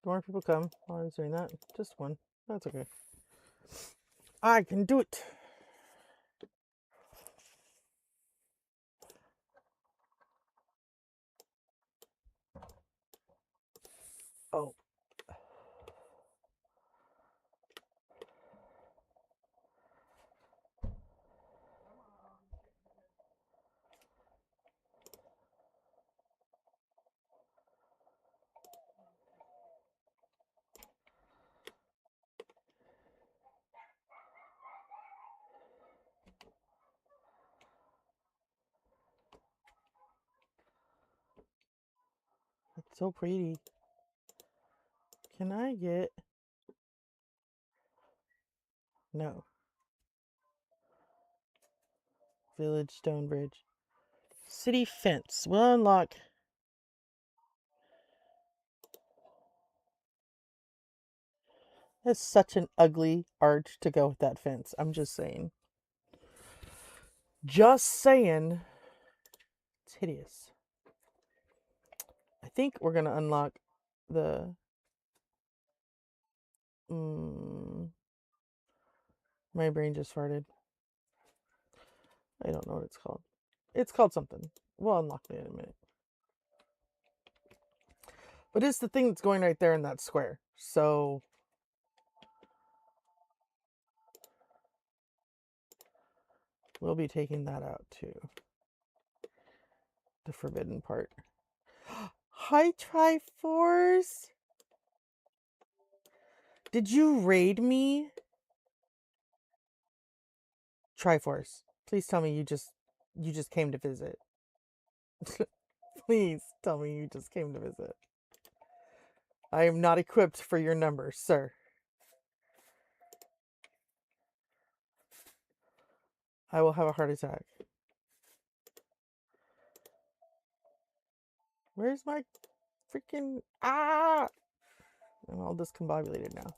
More people come while I was doing that. Just one. That's okay. I can do it. Oh. It's so pretty. Can I get... No. Village Stonebridge. City fence. We'll unlock... That's such an ugly arch to go with that fence. I'm just saying. Just saying. It's hideous. I think we're going to unlock the... My brain just farted. I don't know what it's called. It's called something. We'll unlock it in a minute. But it's the thing that's going right there in that square. So... we'll be taking that out too. The forbidden part. Hi, Triforce! Did you raid me? Triforce, please tell me you just came to visit. Please tell me you just came to visit. I am not equipped for your number, sir. I will have a heart attack. Where's my freaking... Ah! I'm all discombobulated now.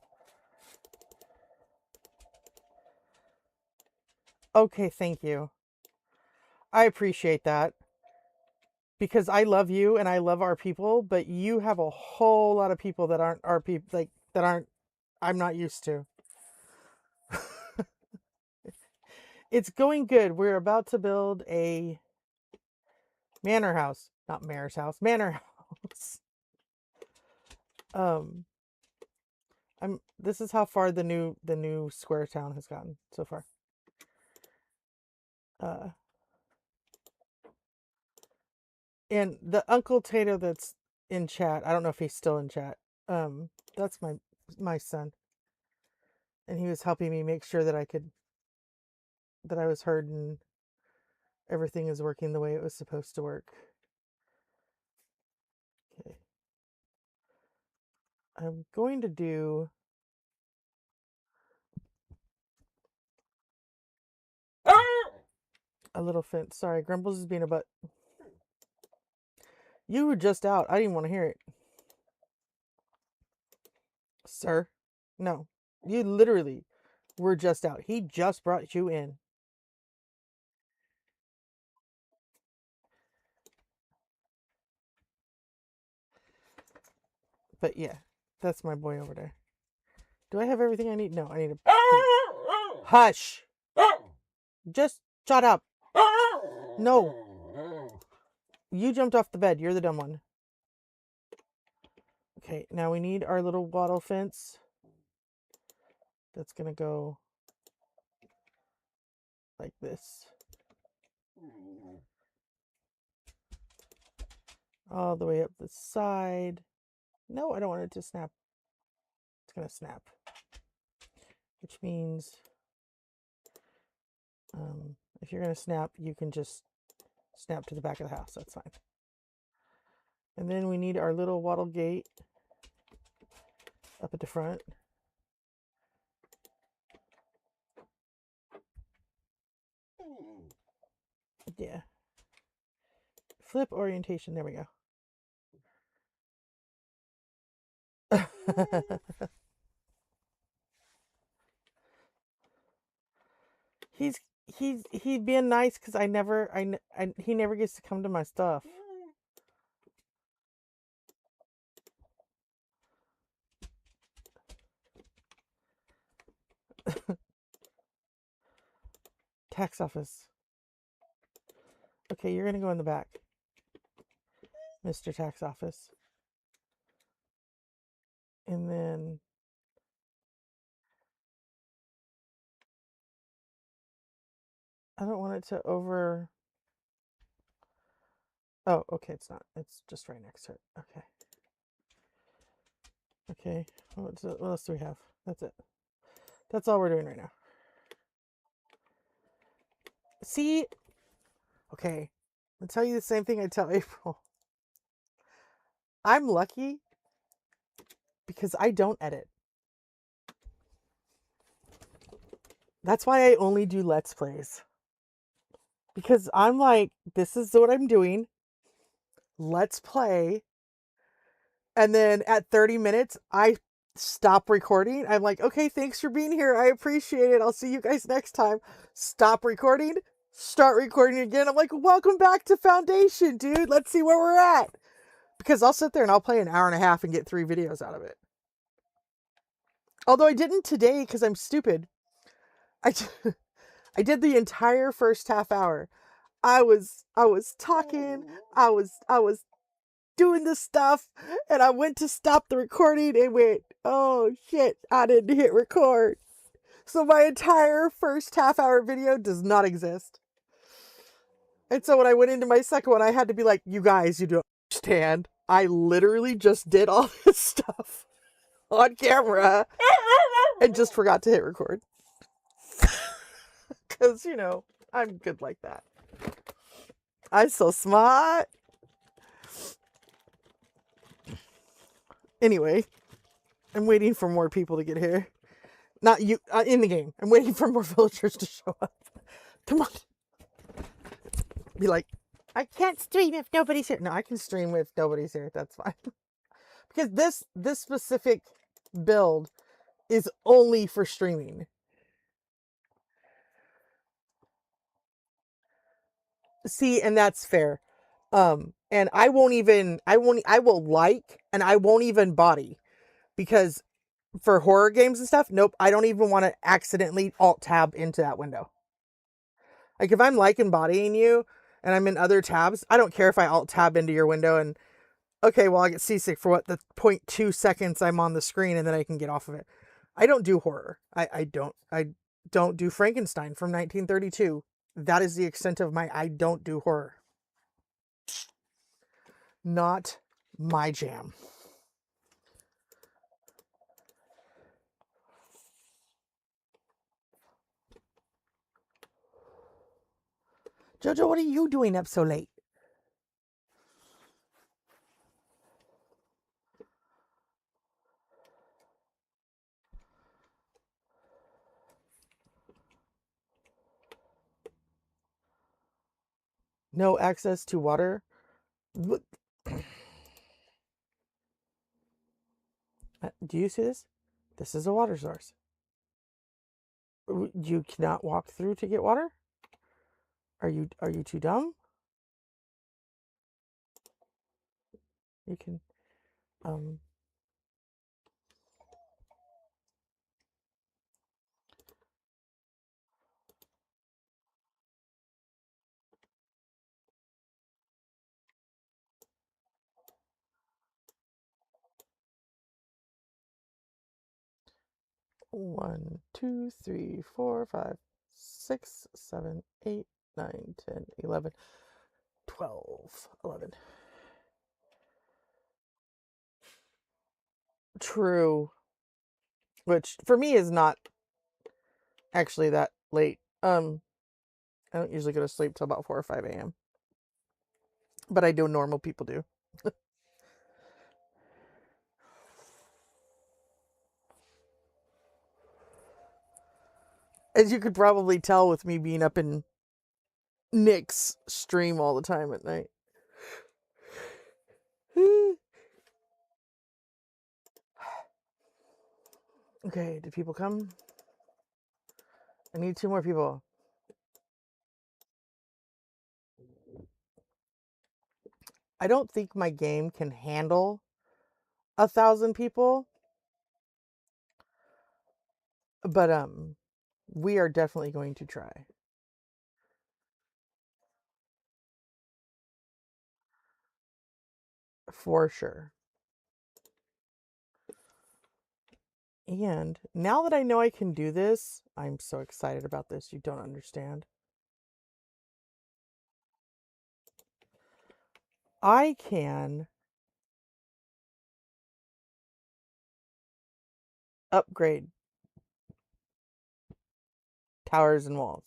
Okay, thank you. I appreciate that. Because I love you and I love our people, but you have a whole lot of people that aren't our people, like, that aren't... I'm not used to. It's going good. We're about to build a manor house. Not mayor's house. Manor house. This is how far the new square town has gotten so far. And the Uncle Tato that's in chat, I don't know if he's still in chat. That's my son. And he was helping me make sure that I was heard and everything is working the way it was supposed to work. Okay. I'm going to do a little fence. Sorry, Grumbles is being a butt. You were just out. I didn't want to hear it. Sir? No. You literally were just out. He just brought you in. But yeah, that's my boy over there. Do I have everything I need? No, I need a... Hush! Just shut up. No. You jumped off the bed. You're the dumb one. Okay, now we need our little wattle fence. That's going to go like this. All the way up the side. No, I don't want it to snap. It's going to snap. Which means if you're going to snap, you can just snap to the back of the house. That's fine. And then we need our little wattle gate up at the front. Yeah. Flip orientation. There we go. he's being nice because he never gets to come to my stuff. Tax office. Okay, you're gonna go in the back, Mr. Tax Office, and then I don't want it to over. Oh, okay, it's not. It's just right next to it. Okay. Okay. What else do we have? That's it. That's all we're doing right now. See? Okay. I'll tell you the same thing I tell April. I'm lucky because I don't edit. That's why I only do Let's Plays. Because I'm like, this is what I'm doing. Let's play. And then at 30 minutes, I stop recording. I'm like, okay, thanks for being here. I appreciate it. I'll see you guys next time. Stop recording. Start recording again. I'm like, welcome back to Foundation, dude. Let's see where we're at. Because I'll sit there and I'll play an hour and a half and get 3 videos out of it. Although I didn't today because I'm stupid. I did the entire first half hour. I was talking. I was doing this stuff, and I went to stop the recording and went, oh shit, I didn't hit record. So my entire first half hour video does not exist. And so when I went into my second one, I had to be like, you guys, you don't understand. I literally just did all this stuff on camera and just forgot to hit record. Because, I'm good like that. I'm so smart. Anyway, I'm waiting for more people to get here. Not you, in the game. I'm waiting for more villagers to show up. Come on. Be like, I can't stream if nobody's here. No, I can stream if nobody's here. That's fine. Because this specific build is only for streaming. See, and that's fair. And I will like, and I won't even body. Because for horror games and stuff, nope, I don't even want to accidentally alt tab into that window. Like if I'm like embodying you and I'm in other tabs, I don't care if I alt tab into your window and okay, well I get seasick for what the 0.2 seconds I'm on the screen and then I can get off of it. I don't do horror. I don't do Frankenstein from 1932. That is the extent of I don't do horror. Not my jam. Jojo, what are you doing up so late? No access to water? What? Do you see this? This is a water source. You cannot walk through to get water? Are you too dumb? You can 1, 2, 3, 4, 5, 6, 7, 8, 9, 10, 11, 12, 11. True. Which for me is not actually that late. I don't usually go to sleep till about 4 or 5 a.m. But I do, normal people do. As you could probably tell with me being up in Nick's stream all the time at night. Okay, did people come? I need 2 more people. I don't think my game can handle 1,000 people. But we are definitely going to try. For sure. And now that I know I can do this, I'm so excited about this. You don't understand. I can upgrade towers and walls.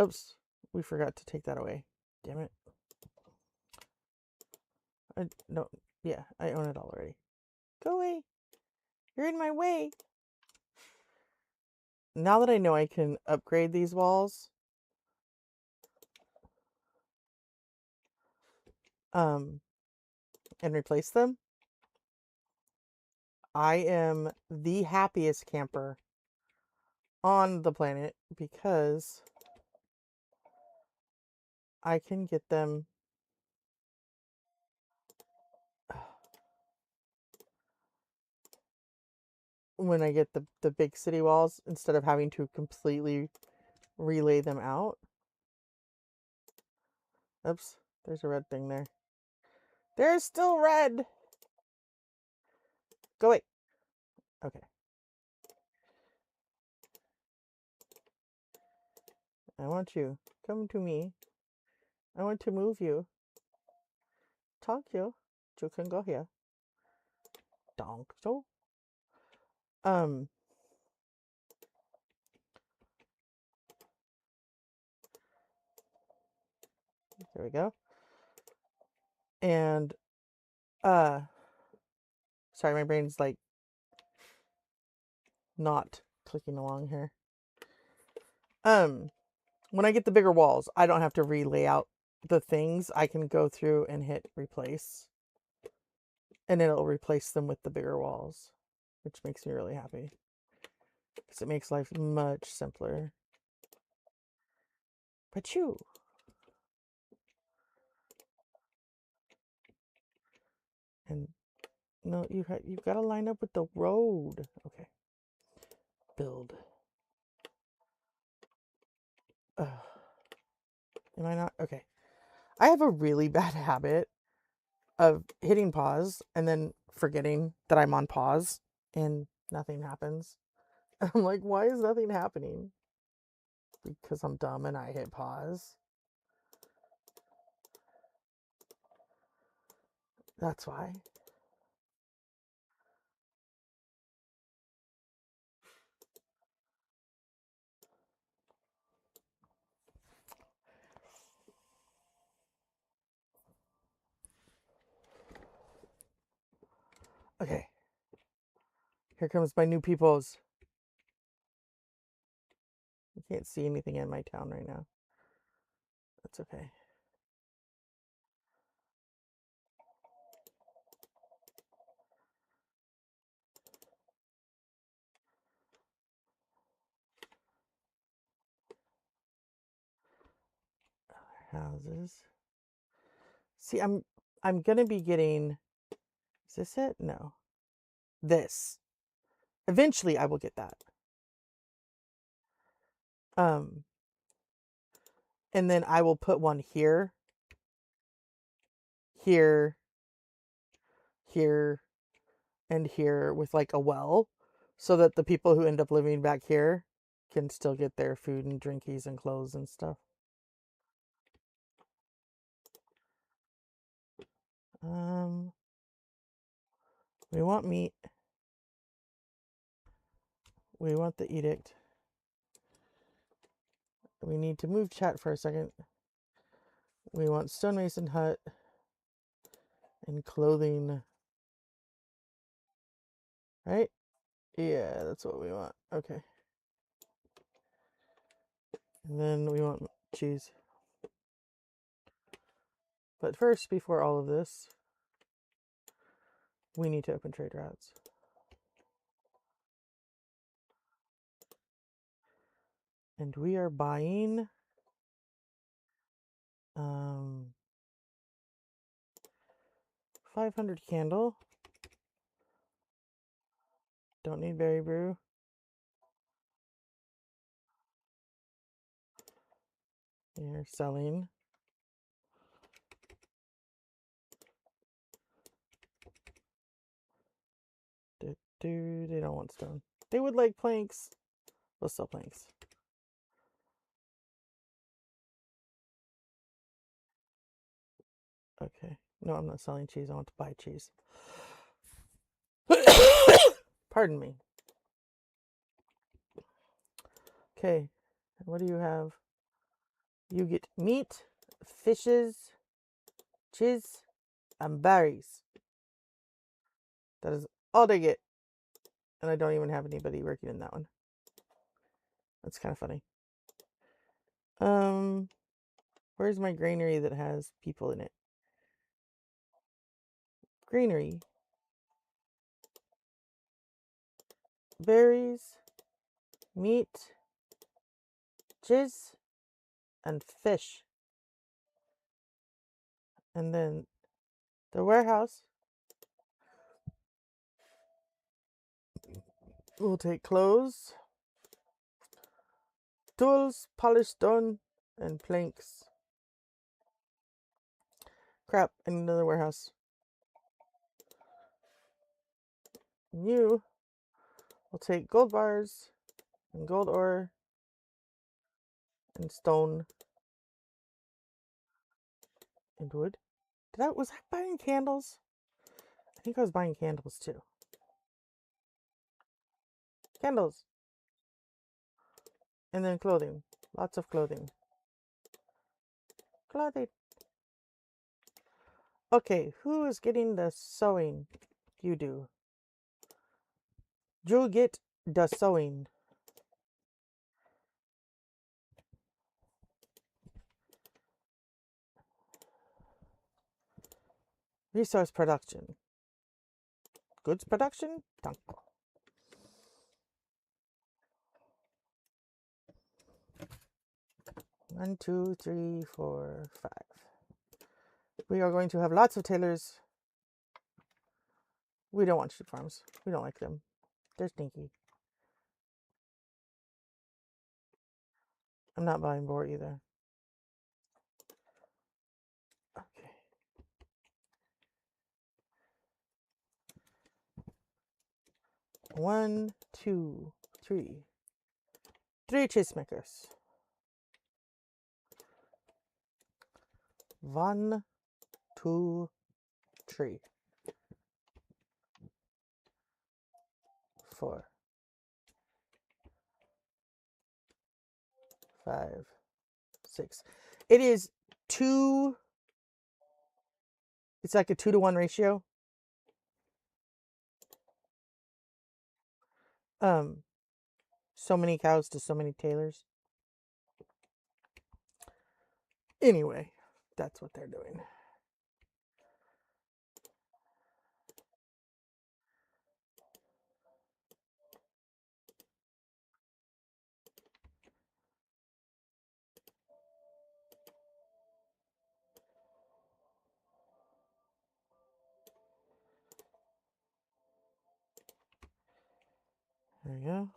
Oops, we forgot to take that away. Damn it. No, yeah, I own it already. Go away. You're in my way. Now that I know I can upgrade these walls, and replace them, I am the happiest camper on the planet because I can get them when I get the big city walls instead of having to completely relay them out. Oops, there's a red thing there. There's still red! Go away. Okay. I want you. Come to me. I want to move you. Talk you. You can go here. Donk so. There we go. And sorry, my brain's like not clicking along here. When I get the bigger walls, I don't have to relay out the things. I can go through and hit replace, and it'll replace them with the bigger walls, which makes me really happy because it makes life much simpler. But you, and no, you've got to line up with the road. Okay, build. Am I not okay? I have a really bad habit of hitting pause and then forgetting that I'm on pause and nothing happens. I'm like, why is nothing happening? Because I'm dumb and I hit pause. That's why. Okay. Here comes my new peoples. I can't see anything in my town right now. That's okay. Houses. See, I'm gonna be getting. Is this it? No. This. Eventually, I will get that. And then I will put one here, here, here, and here with like a well, so that the people who end up living back here can still get their food and drinkies and clothes and stuff. We want meat. We want the edict. We need to move chat for a second. We want stonemason hut. And clothing. Right? Yeah, that's what we want. Okay. And then we want cheese. But first, before all of this, we need to open trade routes. And we are buying 500 candle. Don't need berry brew. You're selling. They don't want stone. They would like planks. We'll sell planks. Okay. No, I'm not selling cheese. I want to buy cheese. Pardon me. Okay. What do you have? You get meat, fishes, cheese, and berries. That is all they get. And I don't even have anybody working in that one. That's kind of funny. Where's my granary that has people in it? Granary. Berries, meat, cheese, and fish. And then the warehouse will take clothes, tools, polished stone, and planks. Crap, I need another warehouse. You will take gold bars and gold ore and stone and wood. Was I buying candles? I think I was buying candles too. Candles. And then clothing. Lots of clothing. Clothing. Okay, who is getting the sewing? You do. You get the sewing. Resource production. Goods production? Danko. One, two, three, four, 5. We are going to have lots of tailors. We don't want sheep farms. We don't like them. They're stinky. I'm not buying boar either. Okay. One, two, three. 3 cheesemakers. 1, 2, 3. 4, 5, 6. It is 2. It's like a 2-to-1 ratio. So many cows to so many tailors. Anyway, that's what they're doing. There we go.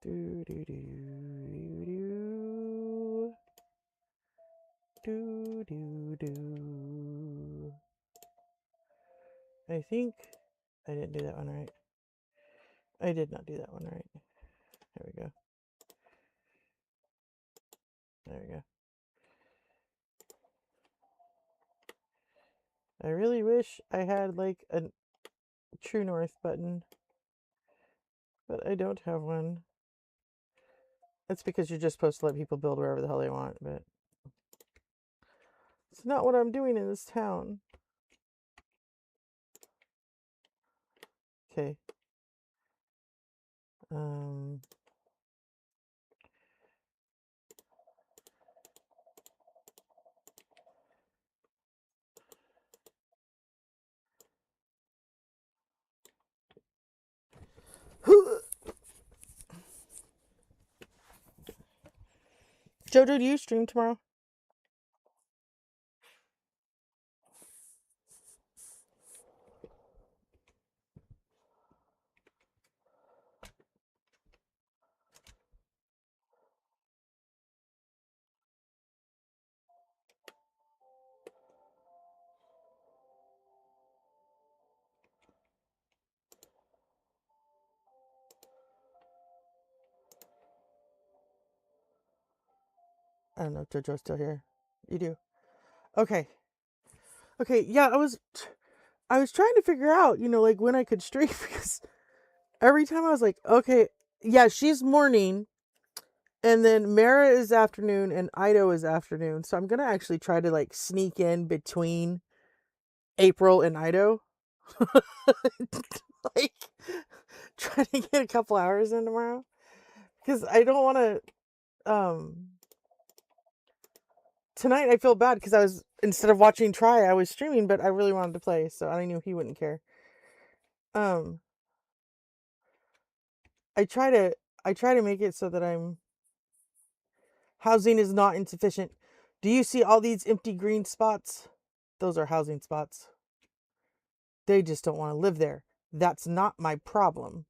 Do do do do do do do. I think I didn't do that one right. I did not do that one right. There we go. There we go. I really wish I had like a true north button, but I don't have one. That's because you're just supposed to let people build wherever the hell they want, but it's not what I'm doing in this town. Okay. Jojo, do you stream tomorrow? I don't know if Jojo's still here. You do. Okay. Okay, yeah, I was trying to figure out, like when I could stream because every time I was like, okay, yeah, she's morning and then Mara is afternoon and Ido is afternoon. So I'm going to actually try to like sneak in between April and Ido. Like try to get a couple hours in tomorrow because I don't want to tonight I feel bad because I was, instead of watching Try, I was streaming, but I really wanted to play, so I knew he wouldn't care. I try to make it so that housing is not insufficient. Do you see all these empty green spots? Those are housing spots. They just don't want to live there. That's not my problem.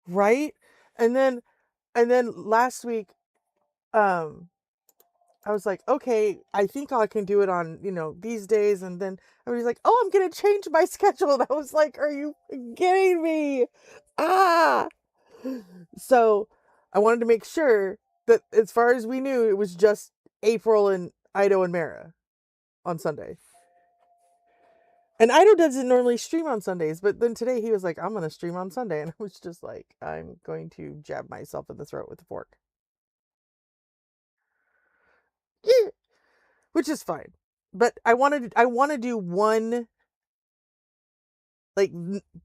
Right? And then last week, I was like, okay, I think I can do it on, these days. And then everybody's like, oh, I'm going to change my schedule. And I was like, are you kidding me? Ah! So I wanted to make sure that as far as we knew, it was just April and Ido and Mara on Sunday. And Ido doesn't normally stream on Sundays, but then today he was like, I'm going to stream on Sunday. And I was just like, I'm going to jab myself in the throat with a fork. Which is fine. But I want to do one, like,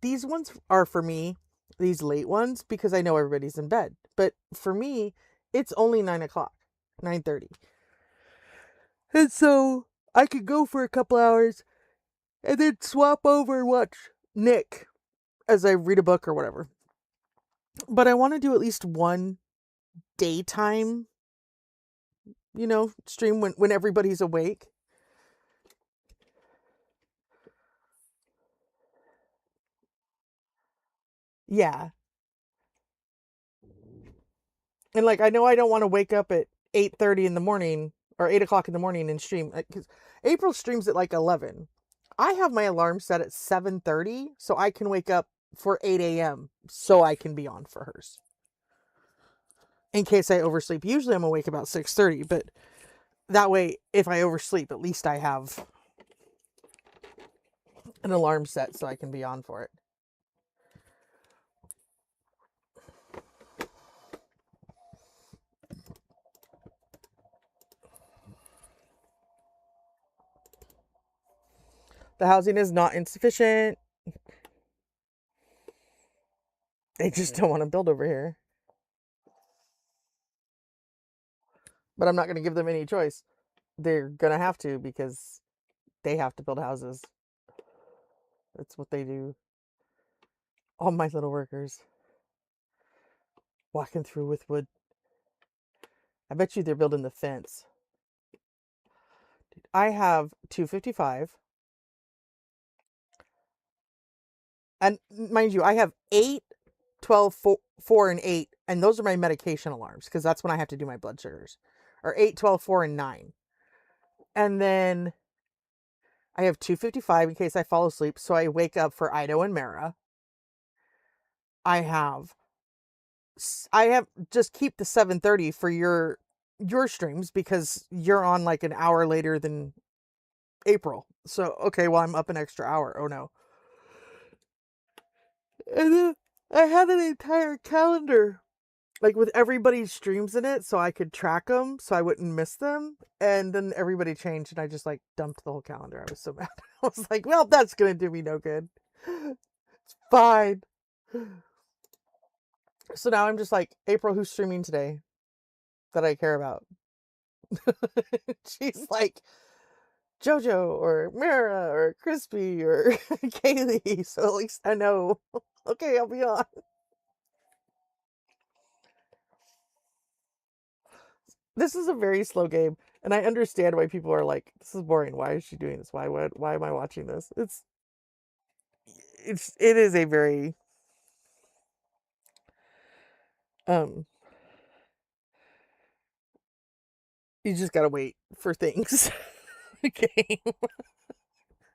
these ones are for me, these late ones, because I know everybody's in bed. But for me, it's only 9 o'clock, 9:30. And so I could go for a couple hours and then swap over and watch Nick as I read a book or whatever. But I want to do at least one daytime, stream when everybody's awake. Yeah. And like, I know I don't want to wake up at 8:30 in the morning or 8 o'clock in the morning and stream, because April streams at like 11. I have my alarm set at 7:30 so I can wake up for 8 a.m. so I can be on for hers. In case I oversleep. Usually I'm awake about 6:30, but that way, if I oversleep, at least I have an alarm set so I can be on for it. The housing is not insufficient. They just don't want to build over here. But I'm not going to give them any choice. They're going to have to, because they have to build houses. That's what they do. All my little workers. Walking through with wood. I bet you they're building the fence. Dude, I have 255. And mind you, I have 8, 12, 4, and 8. And those are my medication alarms, because that's when I have to do my blood sugars. Or 8, 12, 4, and 9. And then I have 255 in case I fall asleep, so I wake up for Ido and Mara. I have just keep the 7:30 for your your streams because you're on like an hour later than April. So, okay, well, I'm up an extra hour. Oh no. And then I had an entire calendar, like with everybody's streams in it, so I could track them so I wouldn't miss them. And then everybody changed and I just like dumped the whole calendar. I was so mad. I was like, well, that's going to do me no good. It's fine. So now I'm just like, April, who's streaming today that I care about? She's like, JoJo or Mara or Crispy or Kaylee. So at least I know, okay, I'll be on. This is a very slow game, and I understand why people are like, this is boring. Why is she doing this? Why am I watching this? It is a very you just gotta wait for things. Game.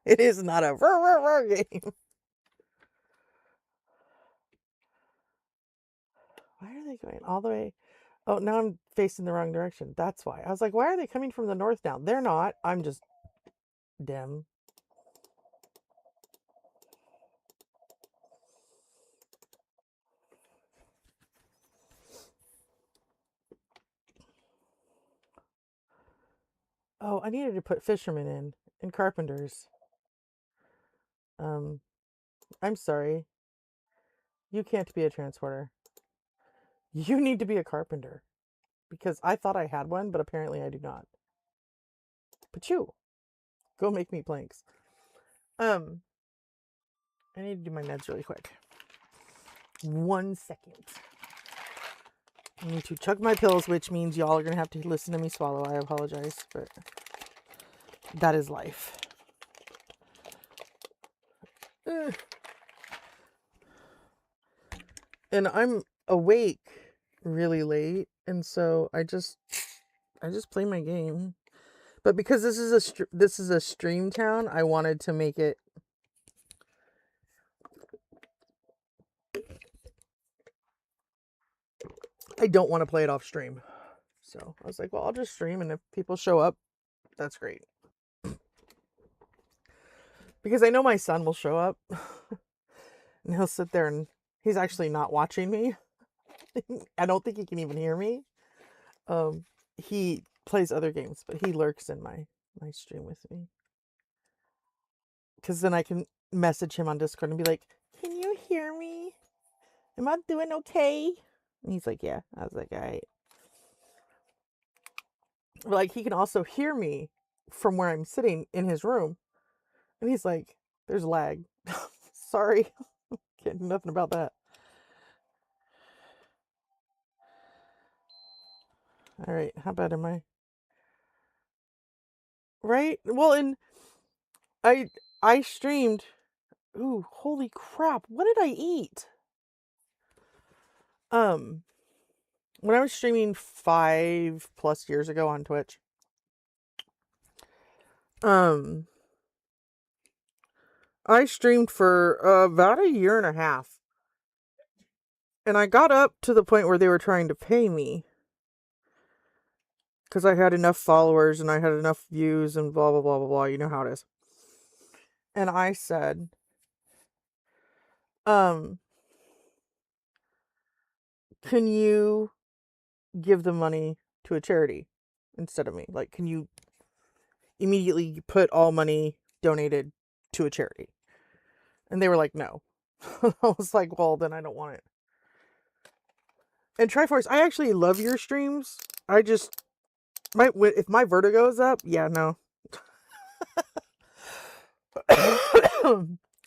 It is not a game. Why are they going all the way? Oh, now I'm facing the wrong direction. That's why. I was like, why are they coming from the north now? They're not. I'm just dim. Oh, I needed to put fishermen in and carpenters. I'm sorry. You can't be a transporter. You need to be a carpenter. Because I thought I had one, but apparently I do not. But you, go make me planks. I need to do my meds really quick. 1 second. I need to chug my pills, which means y'all are going to have to listen to me swallow. I apologize, but that is life. And I'm awake really late, and so I just play my game. But because this is a stream town, I wanted to make it I don't want to play it off stream. So I was like, well, I'll just stream, and if people show up, that's great. Because I know my son will show up, and he'll sit there, and he's actually not watching me. I don't think he can even hear me. He plays other games, but he lurks in my stream with me. Because then I can message him on Discord and be like, can you hear me? Am I doing okay? And he's like, yeah. I was like, all right. But like, he can also hear me from where I'm sitting in his room. And he's like, there's lag. Sorry. Can't do nothing about that. All right. How bad am I? Right? Well, and I streamed. Ooh, holy crap. What did I eat? When I was streaming 5+ years ago on Twitch, I streamed for about a year and a half. And I got up to the point where they were trying to pay me. Because I had enough followers and I had enough views and blah, blah, blah, blah, blah. You know how it is. And I said, can you give the money to a charity instead of me? Like, can you immediately put all money donated to a charity? And they were like, no. I was like, well, then I don't want it. And Triforce, I actually love your streams. I just, if my vertigo is up, yeah, no.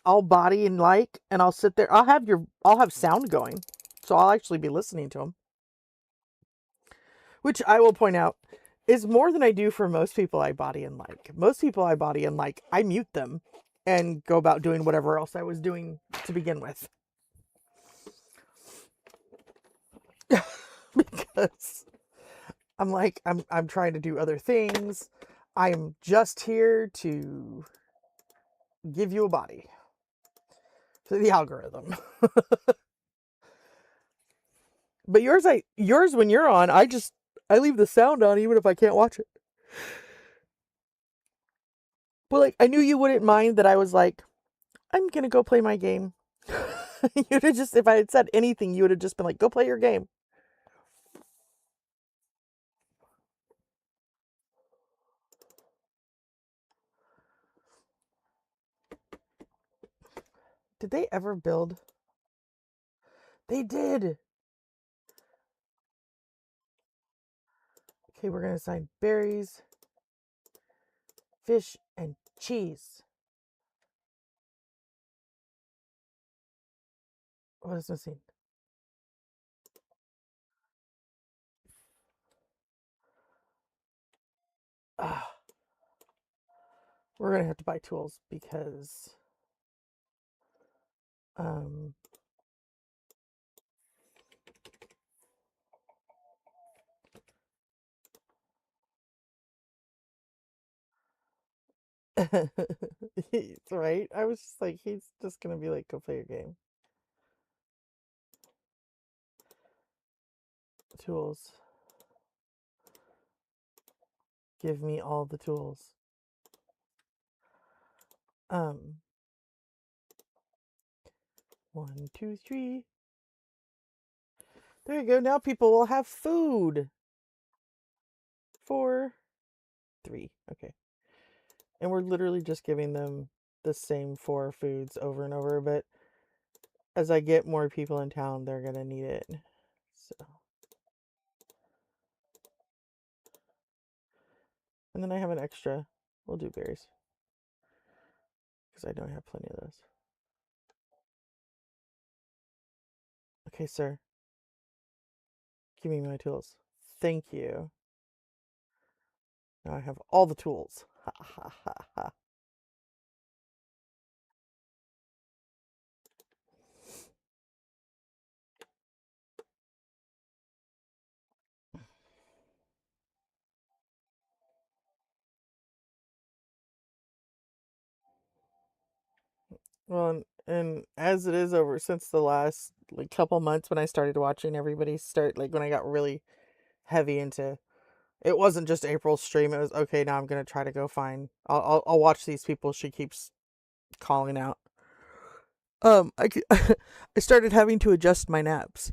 I'll body and like, and I'll sit there. I'll have sound going. So I'll actually be listening to them. Which I will point out is more than I do for most people I body and like. Most people I body and like, I mute them and go about doing whatever else I was doing to begin with. Because I'm like, I'm trying to do other things. I'm just here to give you a body for the algorithm. But yours when you're on, I just I leave the sound on even if I can't watch it. But like, I knew you wouldn't mind that I was like, I'm gonna go play my game. You'd have just, if I had said anything, you would have just been like, go play your game. Did they ever build? They did. Okay, we're gonna assign berries, fish, and cheese. What is missing? Ah, we're gonna have to buy tools because he's right. I was just like, he's just gonna be like, go play your game. Tools. Give me all the tools. 1, 2, 3. There you go. Now people will have food. 4, 3. Okay. And we're literally just giving them the same 4 foods over and over, but as I get more people in town, they're gonna need it. So, and then I have an extra. We'll do berries because I don't have plenty of those. Okay, sir. Give me my tools. Thank you. Now I have all the tools. Ha ha ha ha. Well, and as it is over since the last like couple months when I started watching everybody start, like when I got really heavy into, it wasn't just April's stream. It was okay. Now I'm gonna try to go find. I'll watch these people she keeps calling out. I started having to adjust my naps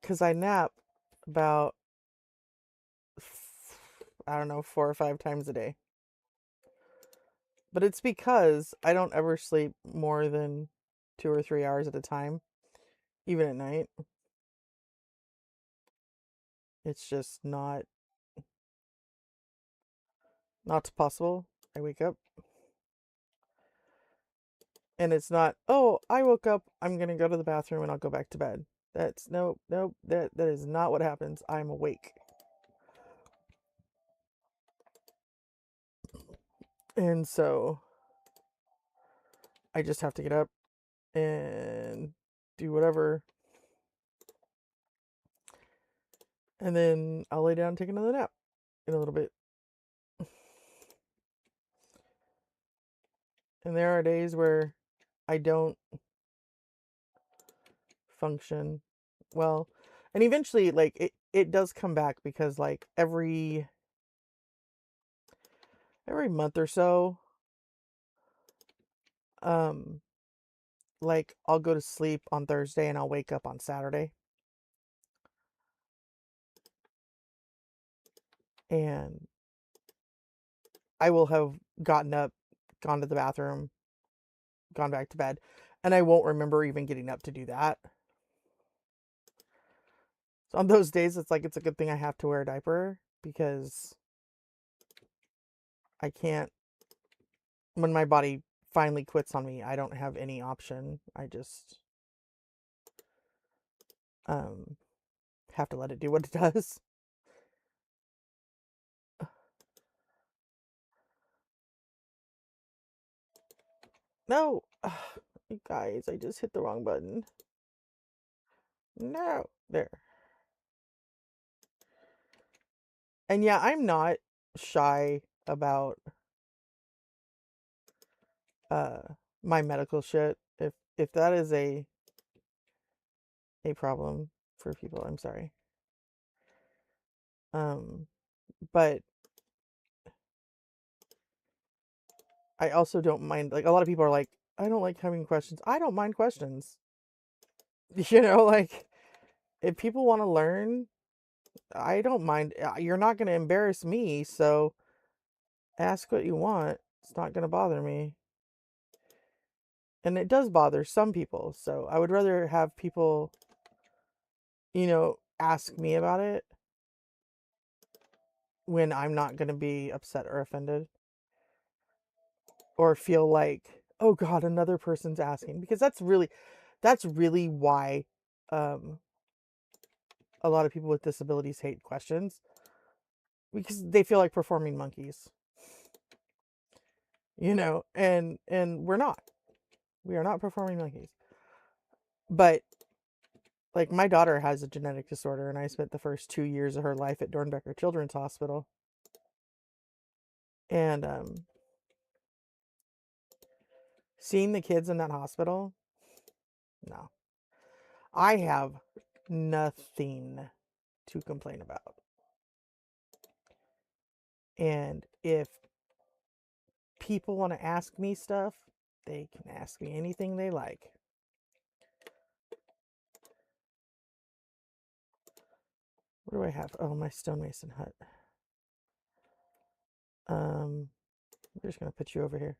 because I nap about, I don't know, 4 or 5 times a day. But it's because I don't ever sleep more than 2 or 3 hours at a time, even at night. It's just not possible. I wake up and it's not, oh, I woke up, I'm gonna go to the bathroom and I'll go back to bed. That's nope, that is not what happens. I'm awake. And so I just have to get up and do whatever. And then I'll lay down and take another nap in a little bit. And there are days where I don't function well. And eventually like it does come back because like every month or so, like I'll go to sleep on Thursday and I'll wake up on Saturday. And I will have gotten up, gone to the bathroom, gone back to bed, and I won't remember even getting up to do that. So on those days, it's like, it's a good thing I have to wear a diaper because I can't, when my body finally quits on me, I don't have any option. I just have to let it do what it does. No, you guys, I just hit the wrong button. No, there. And yeah, I'm not shy about my medical shit. If that is a a problem for people. I'm sorry. But I also don't mind, like, a lot of people are like, I don't like having questions. I don't mind questions. Like, if people want to learn, I don't mind. You're not going to embarrass me, so ask what you want. It's not going to bother me. And it does bother some people, so I would rather have people, ask me about it when I'm not going to be upset or offended or feel like, oh God, another person's asking, because that's really why a lot of people with disabilities hate questions, because they feel like performing monkeys, and we are not performing monkeys. But like, my daughter has a genetic disorder, and I spent the first 2 years of her life at Dornbecker Children's Hospital. And seeing the kids in that hospital, no. I have nothing to complain about. And if people want to ask me stuff, they can ask me anything they like. What do I have? Oh, my stonemason hut. We're just going to put you over here.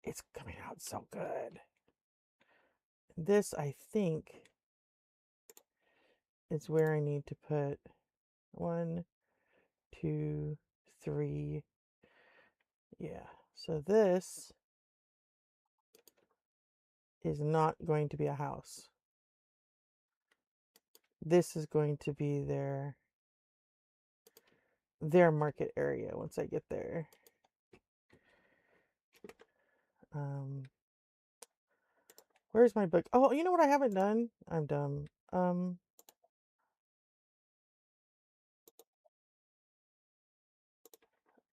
It's coming out so good. This, I think, is where I need to put 1, 2, 3. Yeah. So this is not going to be a house. This is going to be their market area once I get there. Where's my book? Oh, you know what I haven't done? I'm dumb.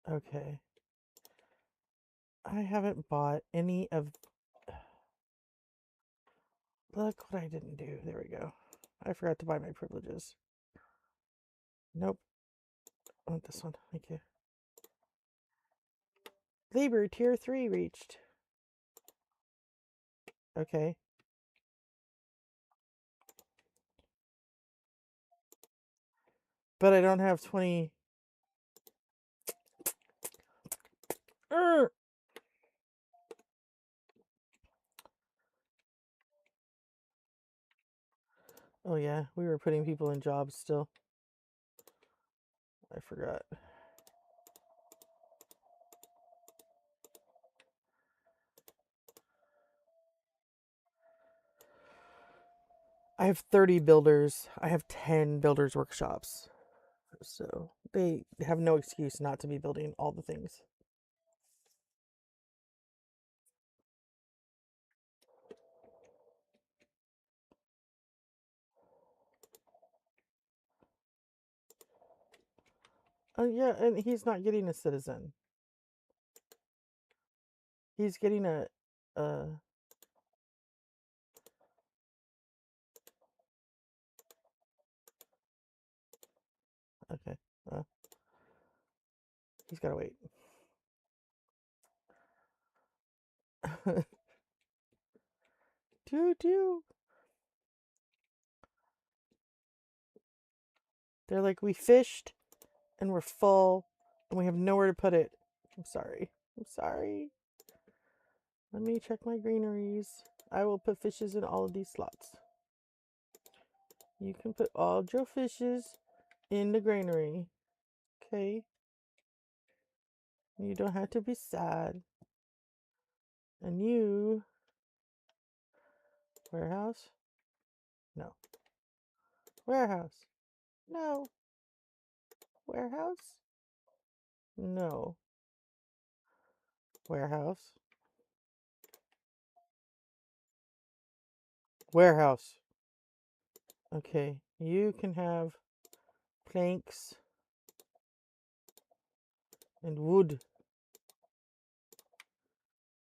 Okay. I haven't bought any of... Look what I didn't do. There we go. I forgot to buy my privileges. Nope. I want this one. Thank you. Labor Tier 3 reached. Okay. But I don't have 20... Oh yeah, we were putting people in jobs still. I forgot. I have 30 builders. I have 10 builders workshops. So they have no excuse not to be building all the things. Yeah, and he's not getting a citizen. He's getting a okay. He's gotta wait. Doo. They're like, we fished and we're full and we have nowhere to put it. I'm sorry. Let me check my greeneries. I will put fishes in all of these slots. You can put all your fishes in the granary. Okay? You don't have to be sad. And you... Warehouse? No. Warehouse? No. Warehouse? No. Warehouse? Warehouse. Okay, you can have planks, and wood.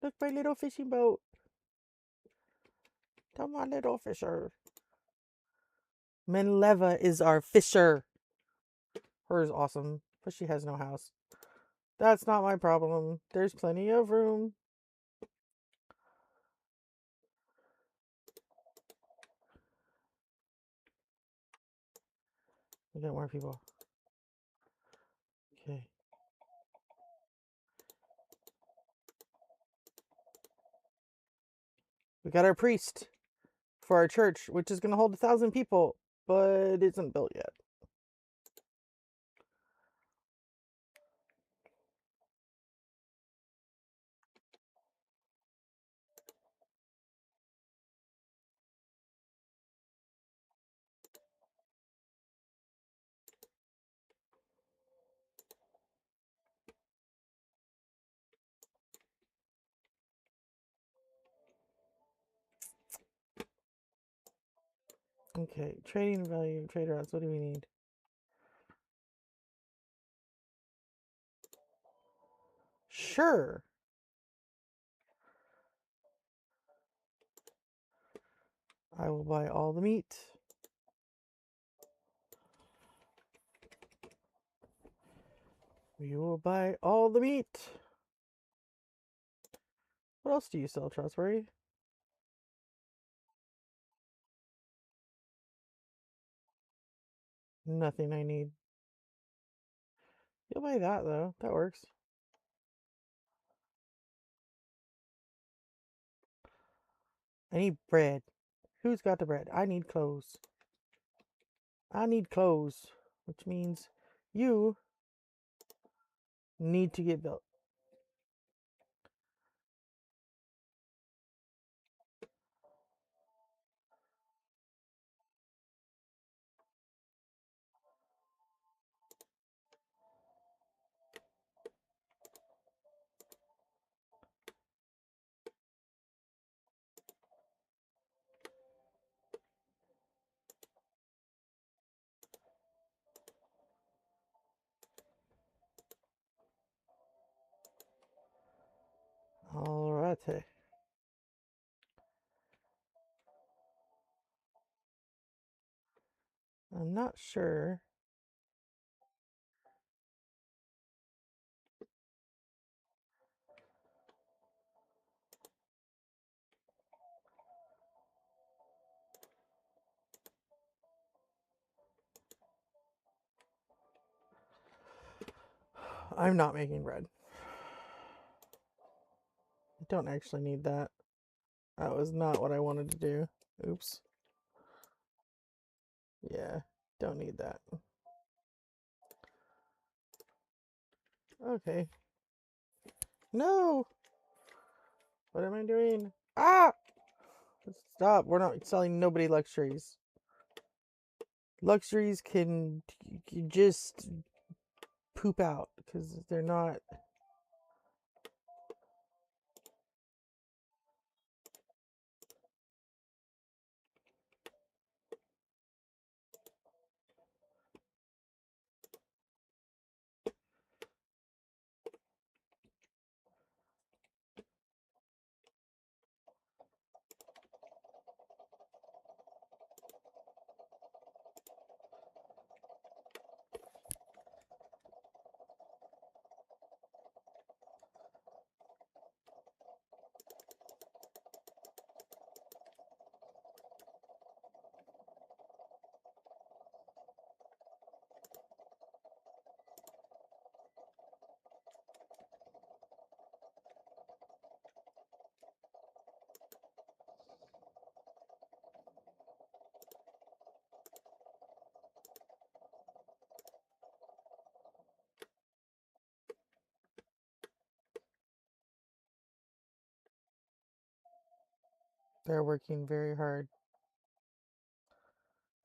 Look, my little fishing boat. Come on, little fisher. Menleva is our fisher. Her is awesome, but she has no house. That's not my problem. There's plenty of room. We got more people. Okay. We got our priest for our church, which is going to hold 1,000 people, but isn't built yet. Okay, trading value, trade routes, what do we need? Sure. I will buy all the meat. We will buy all the meat. What else do you sell, Trustworthy? Nothing I need. You'll buy that, though. That works. I need bread. Who's got the bread? I need clothes. I need clothes, which means you need to get built. Alrighty. I'm not sure. I'm not making bread. I don't actually need that. That was not what I wanted to do. Oops. Yeah, don't need that. Okay. No! What am I doing? Ah! Stop. We're not selling nobody luxuries. Luxuries can just poop out because they're not. They're working very hard.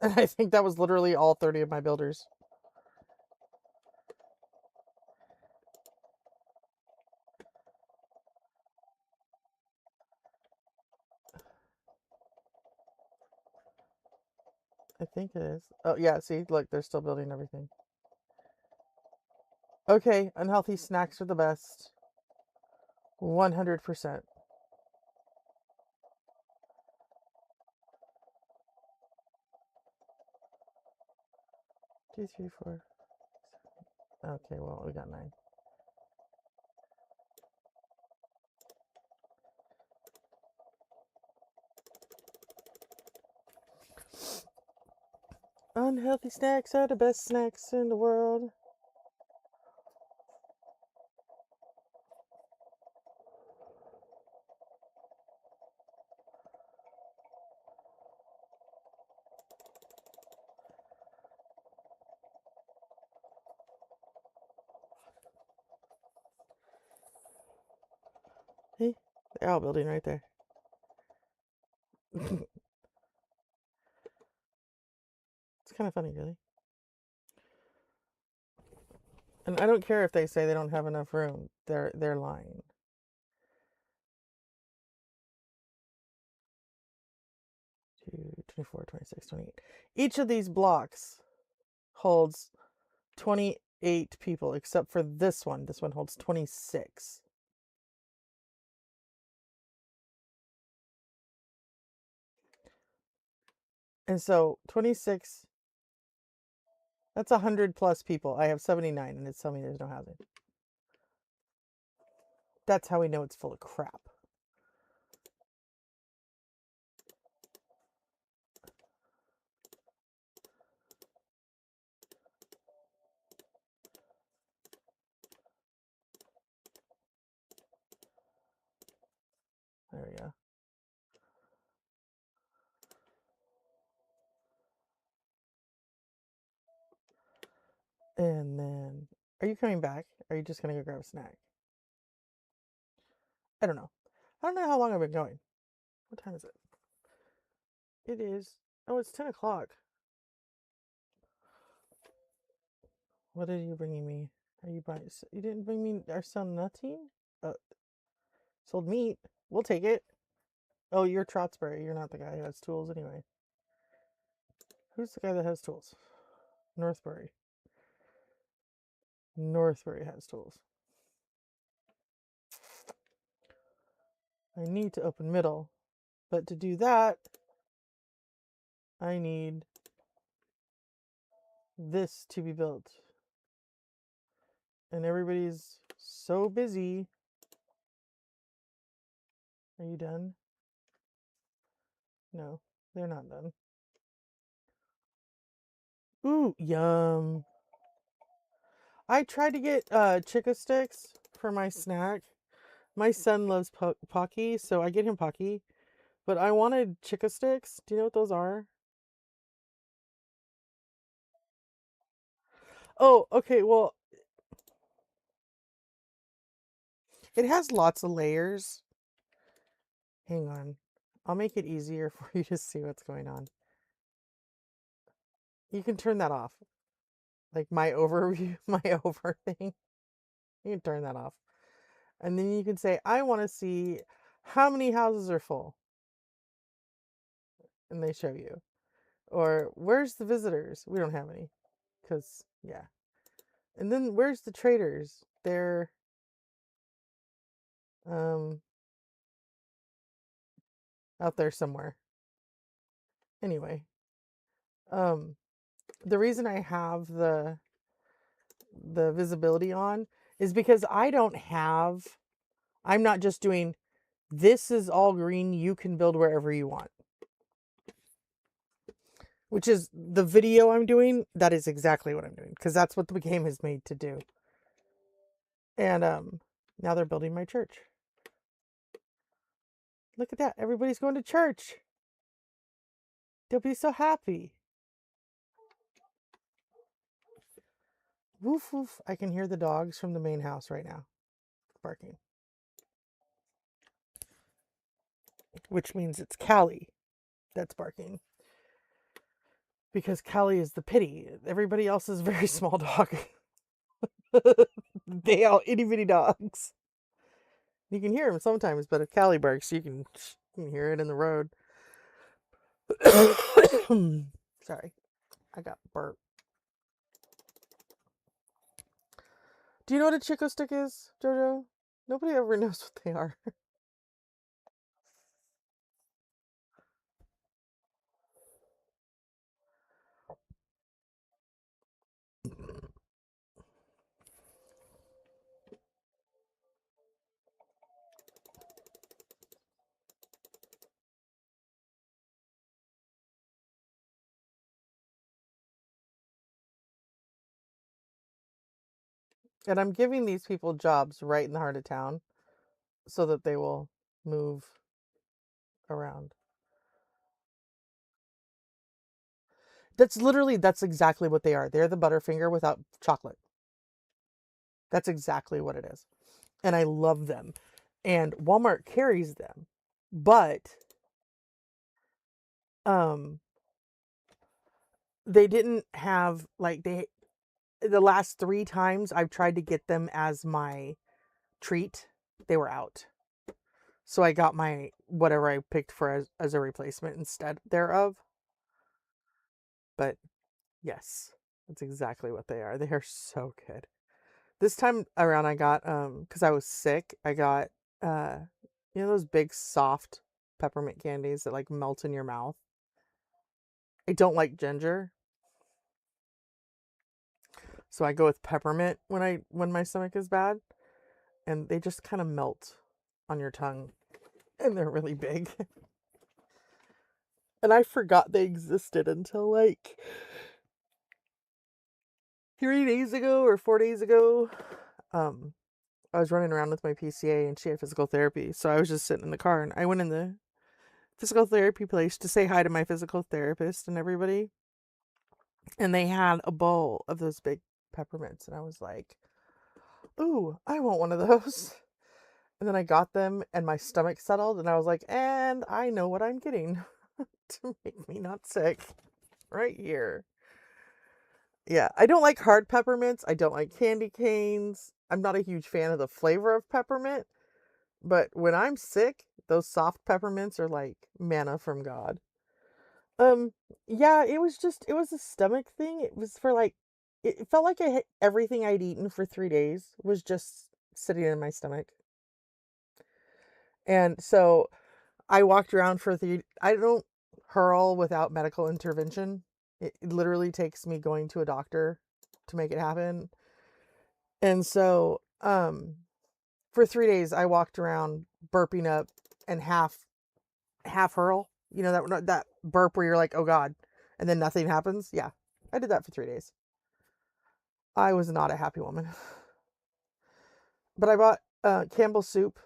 And I think that was literally all 30 of my builders. I think it is. Oh, yeah, see, look, they're still building everything. Okay, unhealthy snacks are the best. 100%. Two, three, four. Okay, well, we got 9. Unhealthy snacks are the best snacks in the world. Hey, they're all building right there. It's kind of funny, really. And I don't care if they say they don't have enough room. They're lying. Two, 24, 26, 28. Each of these blocks holds 28 people, except for this one. This one holds 26. And so 26, that's 100 plus people. I have 79, and it's telling me there's no housing. That's how we know it's full of crap. There we go. And then, are you coming back? Or are you just going to go grab a snack? I don't know. I don't know how long I've been going. What time is it? It is. Oh, it's 10 o'clock. What are you bringing me? Are you buying? You didn't bring me our son nothing? Sold meat. We'll take it. Oh, you're Trotsbury. You're not the guy who has tools anyway. Who's the guy that has tools? Northbury. Northbury has tools. I need to open middle. But to do that, I need this to be built. And everybody's so busy. Are you done? No, they're not done. Ooh, yum. I tried to get chicken sticks for my snack. My son loves Pocky, so I get him Pocky. But I wanted chicken sticks. Do you know what those are? Oh, okay, well, it has lots of layers. Hang on. I'll make it easier for you to see what's going on. You can turn that off. Like my overview, my over thing. You can turn that off. And then you can say, I want to see how many houses are full. And they show you. Or where's the visitors? We don't have any. Because, yeah. And then where's the traders? They're out there somewhere. Anyway. The reason I have the visibility on is because I'm not just doing this is all green, you can build wherever you want. Which is the video I'm doing, that is exactly what I'm doing. Because that's what the game is made to do. And now they're building my church. Look at that. Everybody's going to church. They'll be so happy. Woof woof. I can hear the dogs from the main house right now barking. Which means it's Callie that's barking. Because Callie is the pity. Everybody else is a very small dog. They all itty bitty dogs. You can hear them sometimes, but if Callie barks, you can hear it in the road. Sorry, I got burp. Do you know what a Chico stick is, Jojo? Nobody ever knows what they are. And I'm giving these people jobs right in the heart of town so that they will move around. That's exactly what they are. They're the Butterfinger without chocolate. That's exactly what it is. And I love them. And Walmart carries them. But they didn't have the last 3 times I've tried to get them as my treat, they were out. So I got my whatever I picked for as a replacement instead thereof. But yes, that's exactly what they are. They are so good. This time around I got because I was sick, I got uh you know those big soft peppermint candies that like melt in your mouth. I don't like ginger. So I go with peppermint when my stomach is bad, and they just kind of melt on your tongue and they're really big. And I forgot they existed until like 3 days ago or 4 days ago. I was running around with my PCA and she had physical therapy. So I was just sitting in the car and I went in the physical therapy place to say hi to my physical therapist and everybody. And they had a bowl of those big peppermints. And I was like, ooh, I want one of those. And then I got them and my stomach settled and I was like, and I know what I'm getting to make me not sick right here. Yeah, I don't like hard peppermints. I don't like candy canes. I'm not a huge fan of the flavor of peppermint. But when I'm sick, those soft peppermints are like manna from God. Um, yeah, it was a stomach thing. It was for like, it felt like everything I'd eaten for 3 days was just sitting in my stomach. And so I walked around for I don't hurl without medical intervention. It literally takes me going to a doctor to make it happen. And so, for 3 days I walked around burping up and half hurl. You know that burp where you're like, oh God, and then nothing happens. Yeah, I did that for 3 days. I was not a happy woman. But I bought Campbell's soup.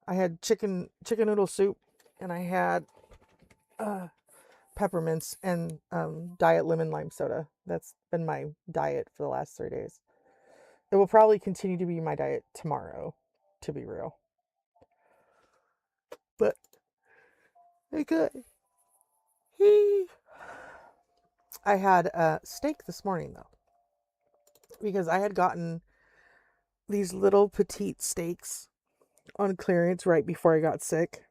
I had chicken noodle soup, and I had peppermints and diet lemon lime soda. That's been my diet for the last 3 days. It will probably continue to be my diet tomorrow, to be real. But I got I had steak this morning though, because I had gotten these little petite steaks on clearance right before I got sick.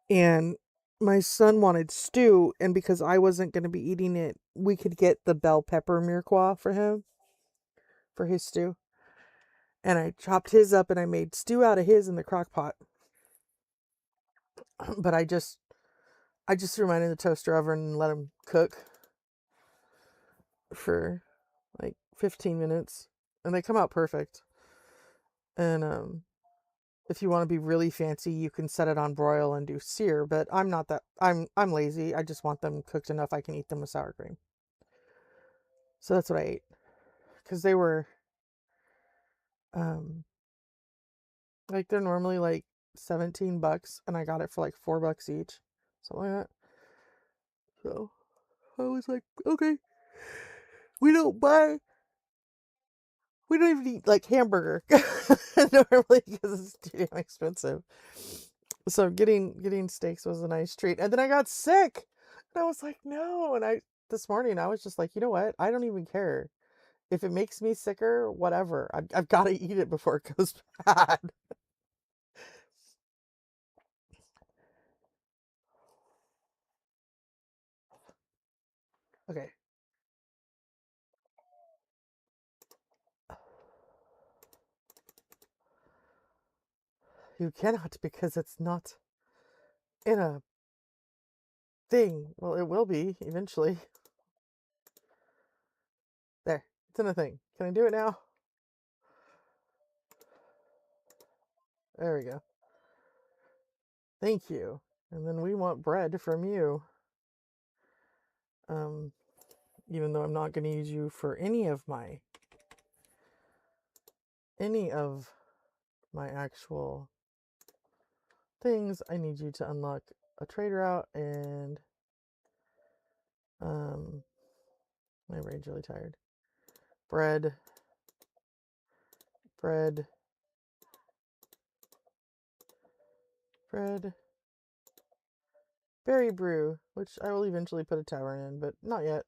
And my son wanted stew, and because I wasn't going to be eating it, we could get the bell pepper mirepoix for him for his stew. And I chopped his up and I made stew out of his in the crock pot. But I just threw mine in the toaster oven and let him cook for like 15 minutes, and they come out perfect. And if you want to be really fancy, you can set it on broil and do sear, but I'm not that I'm lazy. I just want them cooked enough I can eat them with sour cream. So that's what I ate. Cuz they were like they're normally like $17 and I got it for like $4 each. Something like that. So I was like, okay. We don't buy We don't even eat like hamburger normally because it's too damn expensive. So getting steaks was a nice treat. And then I got sick. And I was like, no. And this morning I was just like, you know what? I don't even care. If it makes me sicker, whatever. I've got to eat it before it goes bad. Okay. You cannot because it's not in a thing. Well, it will be eventually. There. It's in a thing. Can I do it now? There we go. Thank you. And then we want bread from you. Even though I'm not going to use you for any of my actual things, I need you to unlock a trade route and my brain's really tired. Bread. Berry brew, which I will eventually put a tavern in, but not yet.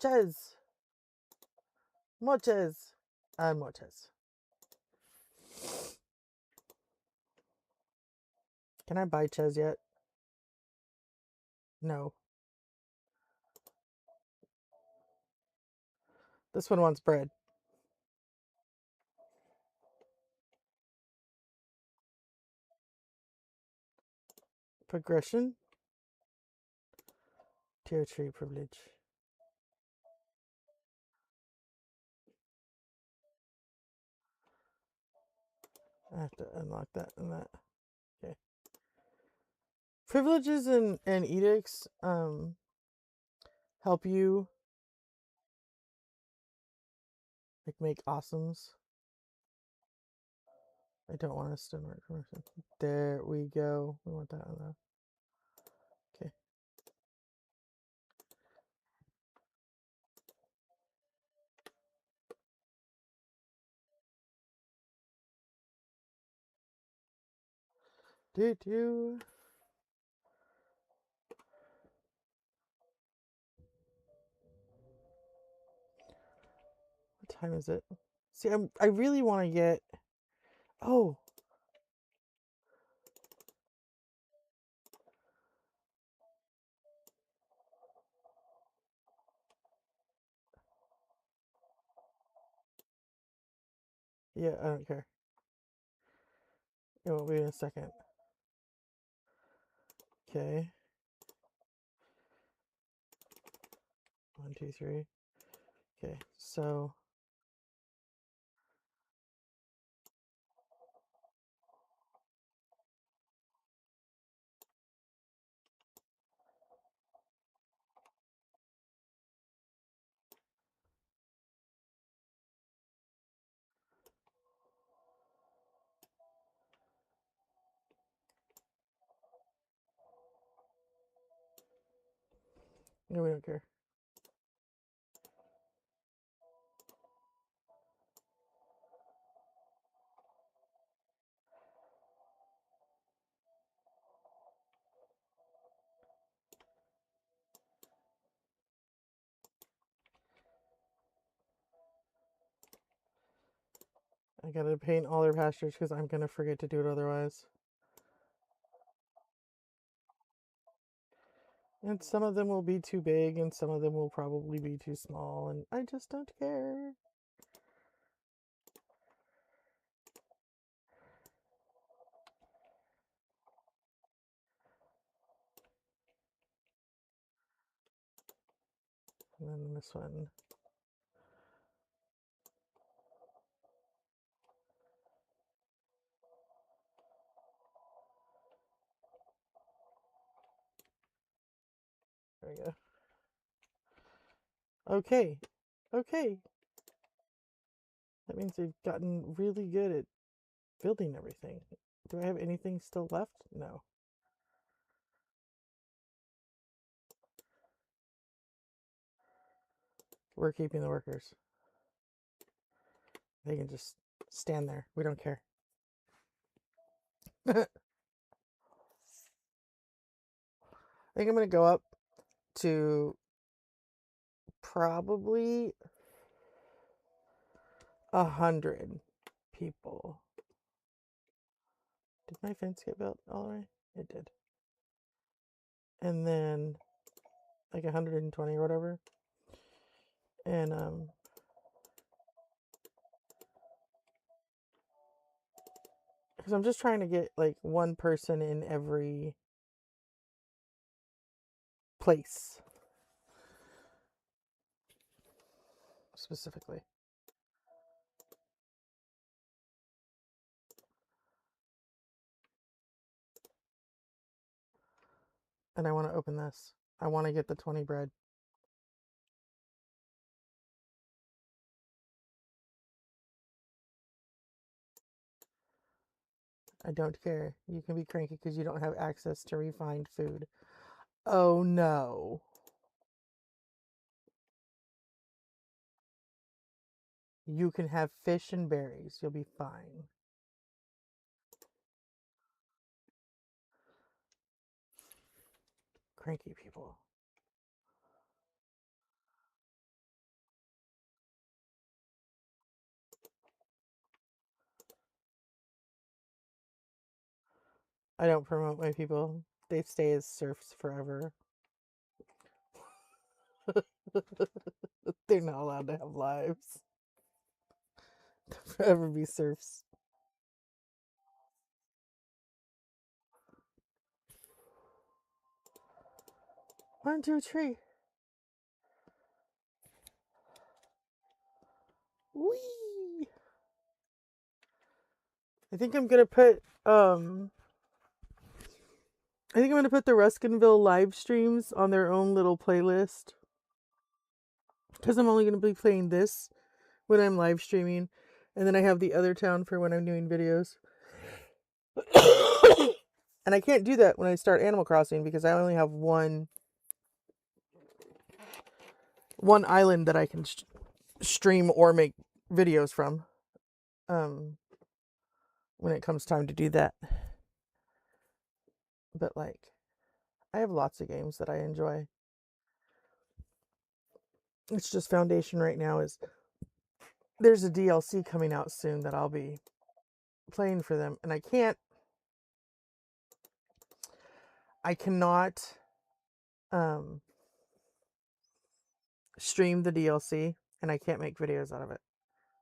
Ches. More ches. And more ches. Can I buy ches yet? No. This one wants bread. Progression. Territory privilege. I have to unlock that and that. Okay. Privileges and edicts help you like make awesomes. I don't want a stonework commercial. There we go. We want that on that. Okay. Do. What time is it? See, I really want to get. Oh. Yeah, I don't care. It won't be in a second. Okay. 1, 2, 3. Okay, so no, we don't care. I gotta paint all their pastures because I'm gonna forget to do it otherwise. And some of them will be too big and some of them will probably be too small, and I just don't care. And then this one. There we go. Okay. Okay. That means they've gotten really good at building everything. Do I have anything still left? No. We're keeping the workers. They can just stand there. We don't care. I think I'm going to go up to probably 100 people. Did my fence get built all the way? It did. And then like 120 or whatever. And because I'm just trying to get like one person in every place specifically. And I want to open this. I want to get the 20 bread. I don't care. You can be cranky because you don't have access to refined food. Oh no. You can have fish and berries. You'll be fine. Cranky people. I don't promote my people. They stay as serfs forever. They're not allowed to have lives. They'll forever be serfs. One, two, three. Whee! I think I'm gonna put the Ruskenville live streams on their own little playlist. Because I'm only gonna be playing this when I'm live streaming, and then I have the other town for when I'm doing videos. And I can't do that when I start Animal Crossing because I only have one island that I can stream or make videos from. When it comes time to do that. But like, I have lots of games that I enjoy. It's just Foundation right now is there's a DLC coming out soon that I'll be playing for them, and I cannot stream the DLC, and I can't make videos out of it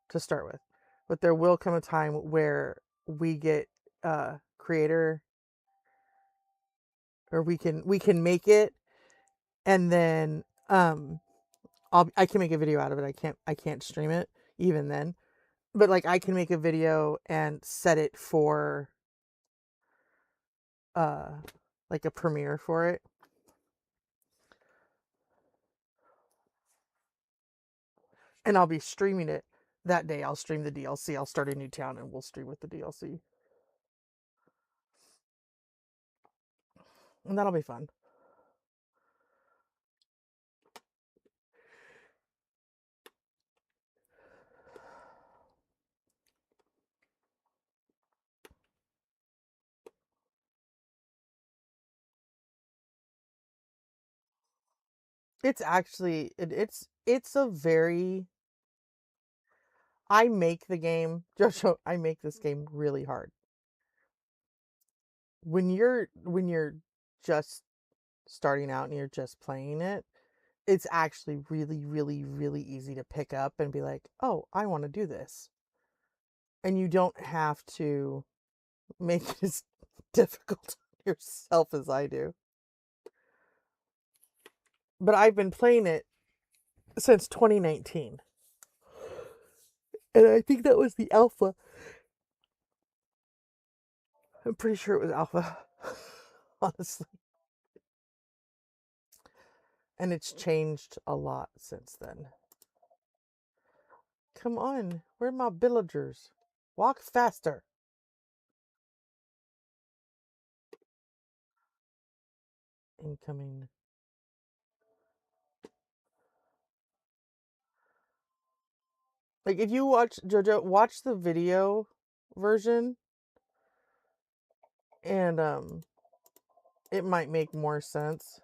to start with. But there will come a time where we get creator, or we can make it, and then I can make a video out of it. I can't stream it even then. But like I can make a video and set it for like a premiere for it. And I'll be streaming it that day. I'll stream the DLC. I'll start a new town and we'll stream with the DLC. And that'll be fun. It's actually it's a very I make the game, Joshua, I make this game really hard. When you're just starting out and you're just playing it, it's actually really, really, really easy to pick up and be like, oh, I want to do this. And you don't have to make it as difficult on yourself as I do. But I've been playing it since 2019. And I think that was the alpha. I'm pretty sure it was alpha. Honestly. And it's changed a lot since then. Come on, where are my villagers? Walk faster. Incoming. Like if you watch JoJo, watch the video version, and it might make more sense.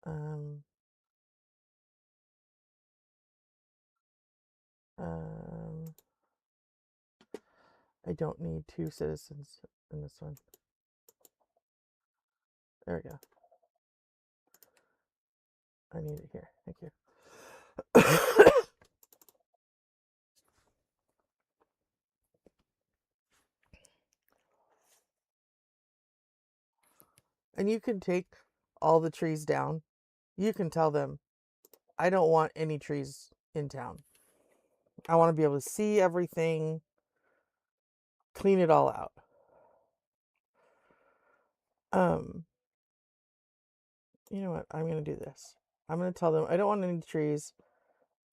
Um I don't need 2 citizens in this one. There we go. I need it here. Thank you. And you can take all the trees down. You can tell them, I don't want any trees in town. I want to be able to see everything, clean it all out. You know what? I'm going to do this. I'm going to tell them I don't want any trees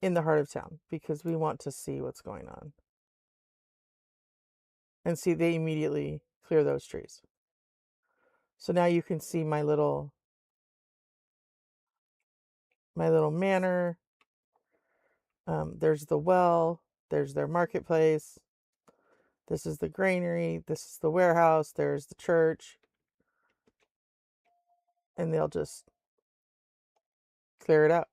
in the heart of town because we want to see what's going on. And see, they immediately clear those trees. So now you can see my little manor. There's the well. There's their marketplace. This is the granary. This is the warehouse. There's the church. And they'll just clear it out.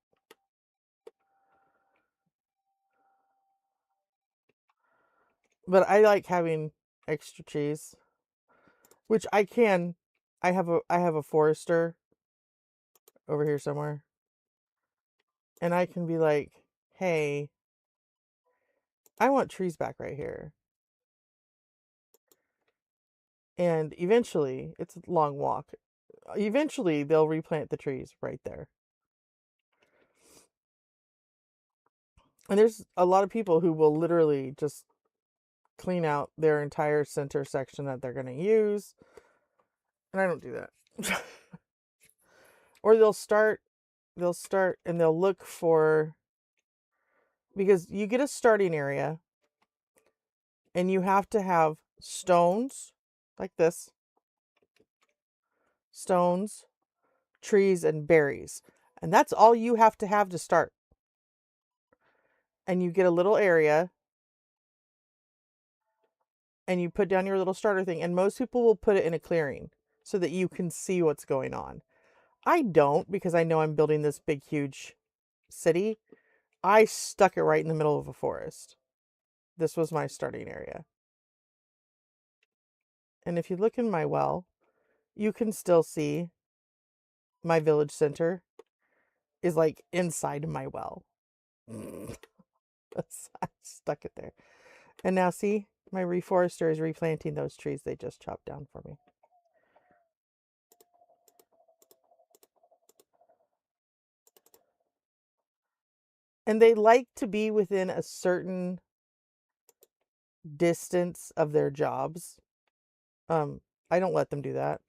But I like having extra trees, which I can. I have a forester over here somewhere, and I can be like, hey, I want trees back right here. And eventually, it's a long walk. Eventually, they'll replant the trees right there. And there's a lot of people who will literally just clean out their entire center section that they're going to use. And I don't do that. Or they'll start and they'll look for, because you get a starting area and you have to have stones like this, stones, trees, and berries. And that's all you have to start. And you get a little area and you put down your little starter thing. And most people will put it in a clearing so that you can see what's going on. I don't, because I know I'm building this big, huge city. I stuck it right in the middle of a forest. This was my starting area. And if you look in my well, you can still see my village center is like inside my well. I stuck it there. And now see, my reforester is replanting those trees they just chopped down for me. And they like to be within a certain distance of their jobs. I don't let them do that.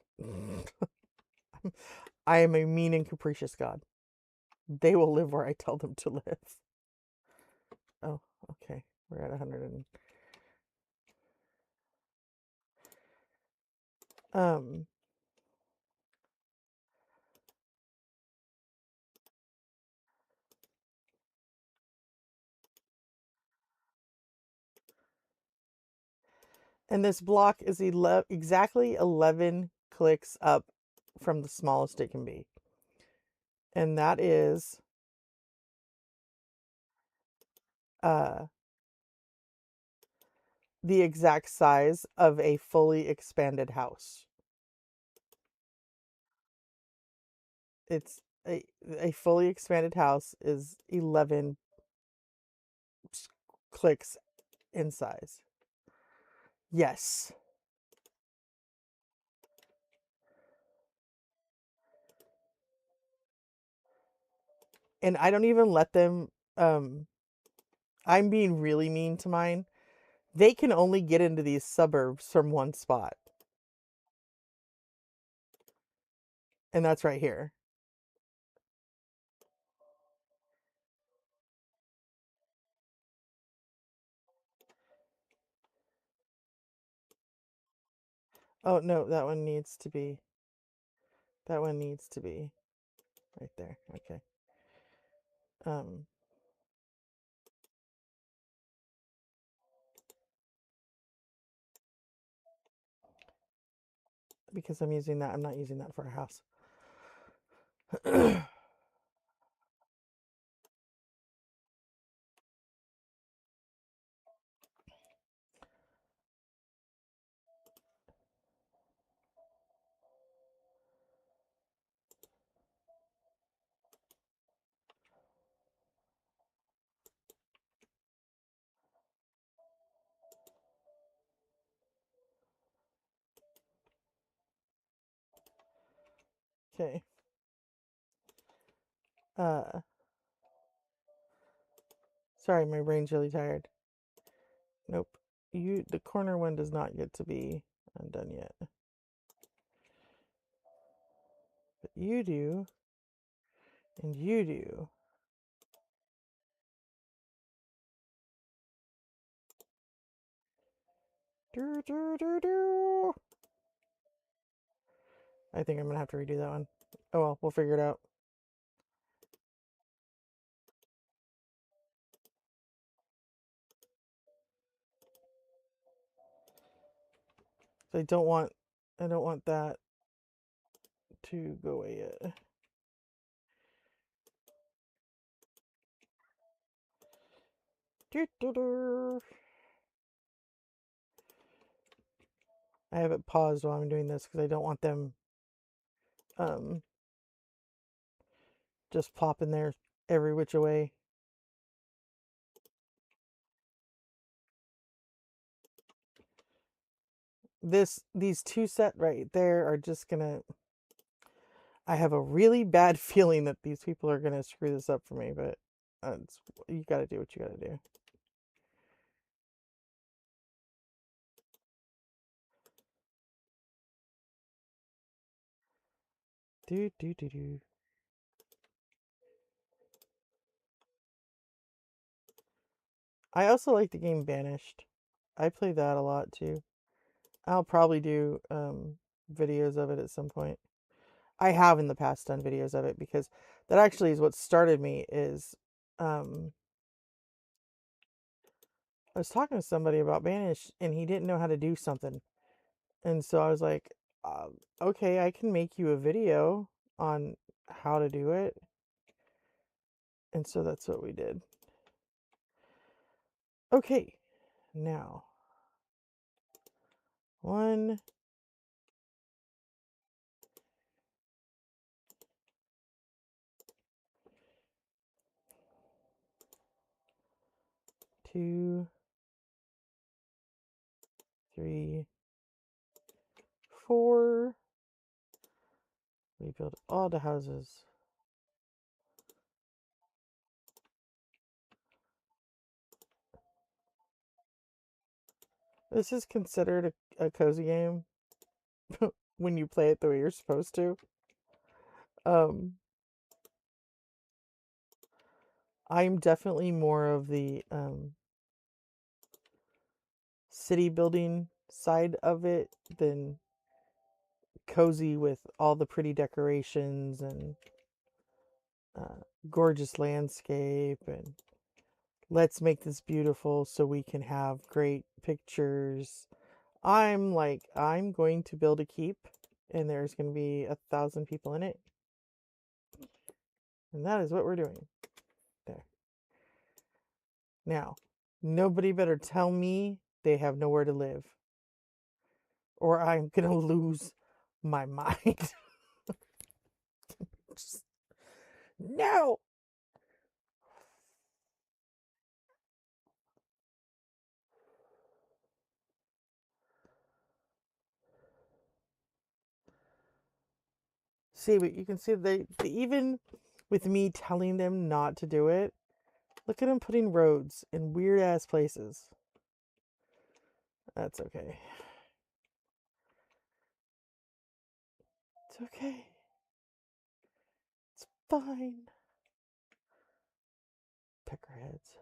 I am a mean and capricious God. They will live where I tell them to live. Oh, okay. We're at 100 and... And this block is exactly 11 clicks up from the smallest it can be. And that is the exact size of a fully expanded house. It's a fully expanded house is 11 clicks in size. Yes. And I don't even let them, I'm being really mean to mine. They can only get into these suburbs from one spot. And that's right here. Oh, no, that one needs to be right there. Okay. Because I'm using that, I'm not using that for a house. Okay. Sorry, my brain's really tired. Nope. The corner one does not get to be undone yet. But you do. And you do. Do. I think I'm gonna have to redo that one. Oh well, we'll figure it out. I don't want that to go away yet. I have it paused while I'm doing this because I don't want them just plopping there every which way. These two set right there are just gonna. I have a really bad feeling that these people are gonna screw this up for me, but you gotta do what you gotta do. Do. I also like the game Banished. I play that a lot too. I'll probably do videos of it at some point. I have in the past done videos of it because that actually is what started me. Is I was talking to somebody about Banished and he didn't know how to do something, and so I was like, okay, I can make you a video on how to do it, and so that's what we did. Okay, now 1, 2, 3, 4. We build all the houses. This is considered a cozy game when you play it the way you're supposed to. I'm definitely more of the city building side of it than cozy with all the pretty decorations and gorgeous landscape and let's make this beautiful so we can have great pictures. I'm going to build a keep and there's going to be 1,000 people in it. And that is what we're doing. There. Now, nobody better tell me they have nowhere to live or I'm going to lose my mind. Just, no! See, but you can see they even with me telling them not to do it, look at them putting roads in weird ass places. That's okay. It's okay. It's fine. Peckerheads.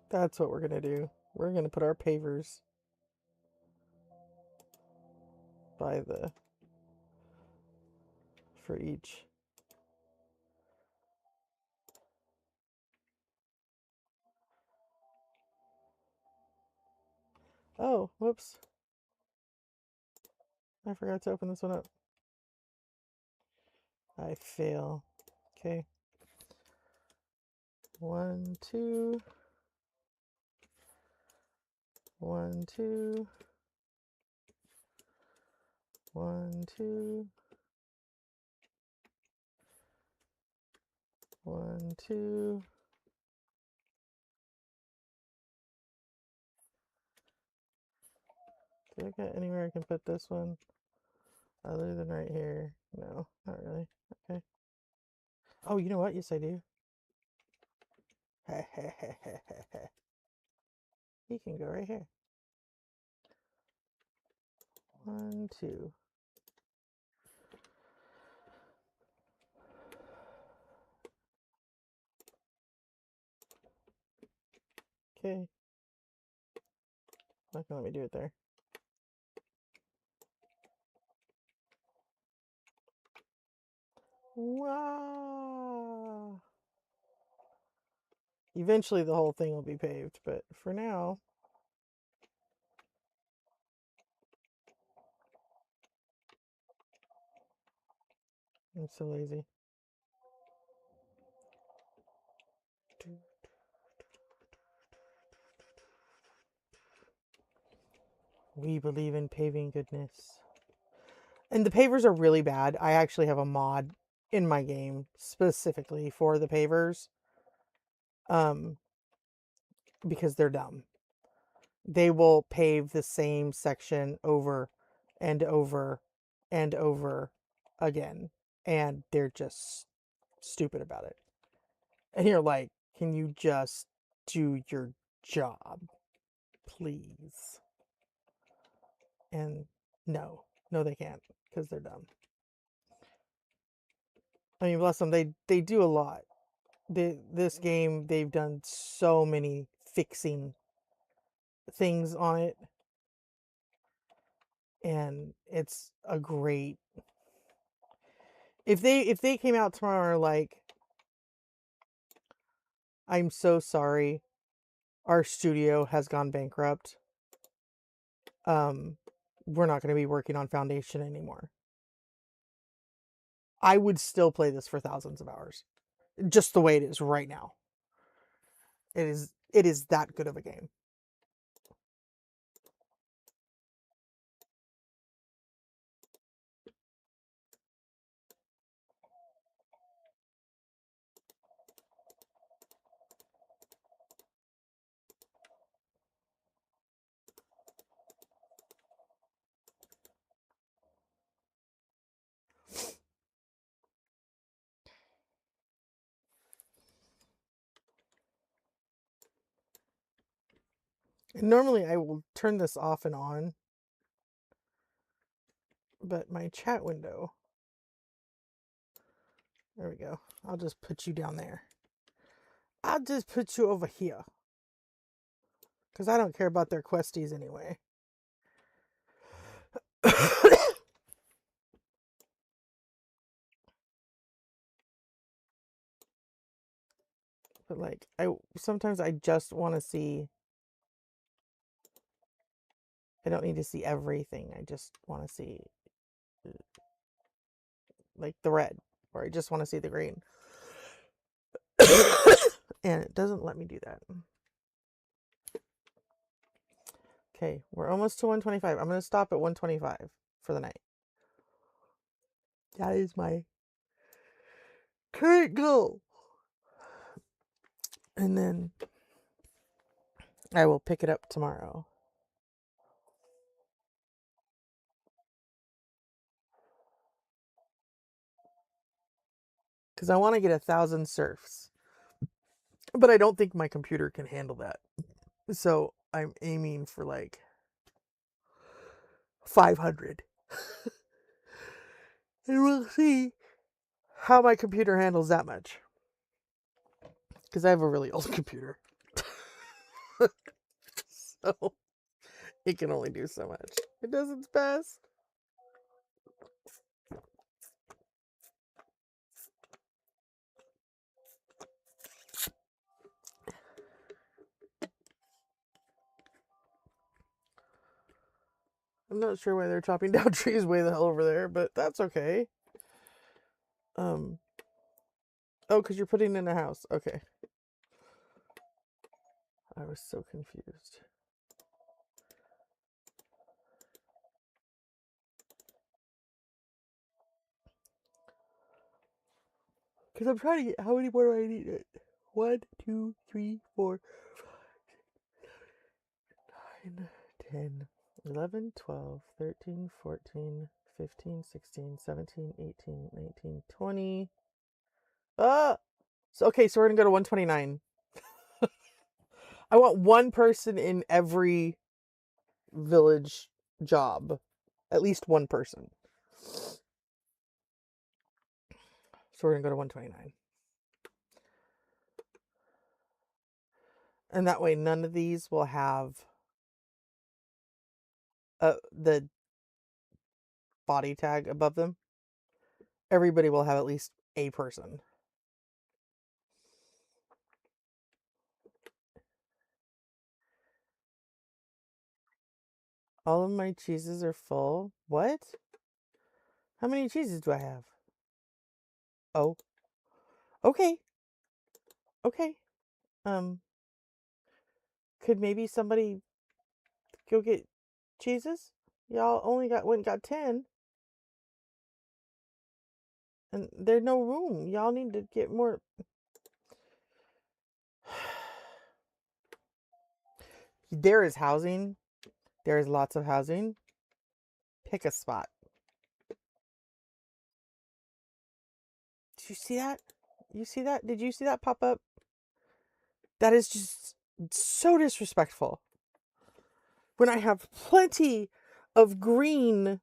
That's what we're gonna do. We're gonna put our pavers by the for each. Oh, whoops. I forgot to open this one up. I fail. Okay. 1, 2. 1, 2. 1, 2. 1, 2. Do I got anywhere I can put this one other than right here? No, not really. Okay. Oh, you know what? Yes, I do. He can go right here. 1, 2. Okay. Not gonna let me do it there. Wow. Eventually the whole thing will be paved, but for now, I'm so lazy. We believe in paving goodness. And the pavers are really bad. I actually have a mod in my game specifically for the pavers. Because they're dumb. They will pave the same section over and over and over again. And they're just stupid about it. And you're like, can you just do your job, please? And no, they can't because they're dumb. I mean, bless them. They do a lot. This game, they've done so many fixing things on it, and it's a great. If they came out tomorrow and are like, I'm so sorry, our studio has gone bankrupt. We're not going to be working on Foundation anymore. I would still play this for thousands of hours, just the way it is right now. It is that good of a game. And normally I will turn this off and on, but my chat window. There we go. I'll just put you down there. I'll just put you over here. Because I don't care about their questies anyway. But like, sometimes I just want to see. I don't need to see everything. I just want to see like the red, or I just want to see the green. And it doesn't let me do that. Okay, we're almost to 125. I'm going to stop at 125 for the night. That is my current goal. And then I will pick it up tomorrow. Because I want to get 1,000 surfs. But I don't think my computer can handle that. So I'm aiming for like 500. And we'll see how my computer handles that much. Because I have a really old computer. So it can only do so much. It does its best. I'm not sure why they're chopping down trees way the hell over there, but that's okay. Oh, because you're putting in a house. Okay. I was so confused. Because I'm trying to get, how many more do I need? 1, 2, 3, 4, 9, 10, 11, 12, 13, 14, 15, 16, 17, 18, 19, 20. Ah! So, okay, so we're going to go to 129. I want one person in every village job. At least one person. So we're going to go to 129. And that way none of these will have the body tag above them. Everybody will have at least a person. All of my cheeses are full. What? How many cheeses do I have? Oh. Okay. Okay. Could maybe somebody go get cheeses? Y'all only got 10. And there's no room. Y'all need to get more. There is housing. There is lots of housing. Pick a spot. Did you see that? You see that? Did you see that pop up? That is just so disrespectful. When I have plenty of green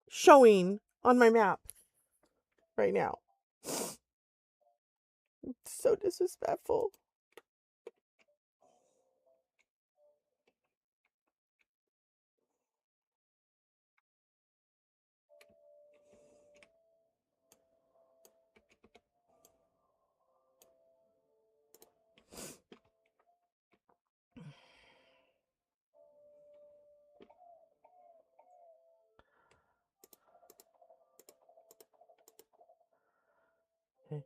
showing on my map right now. It's so disrespectful. Okay.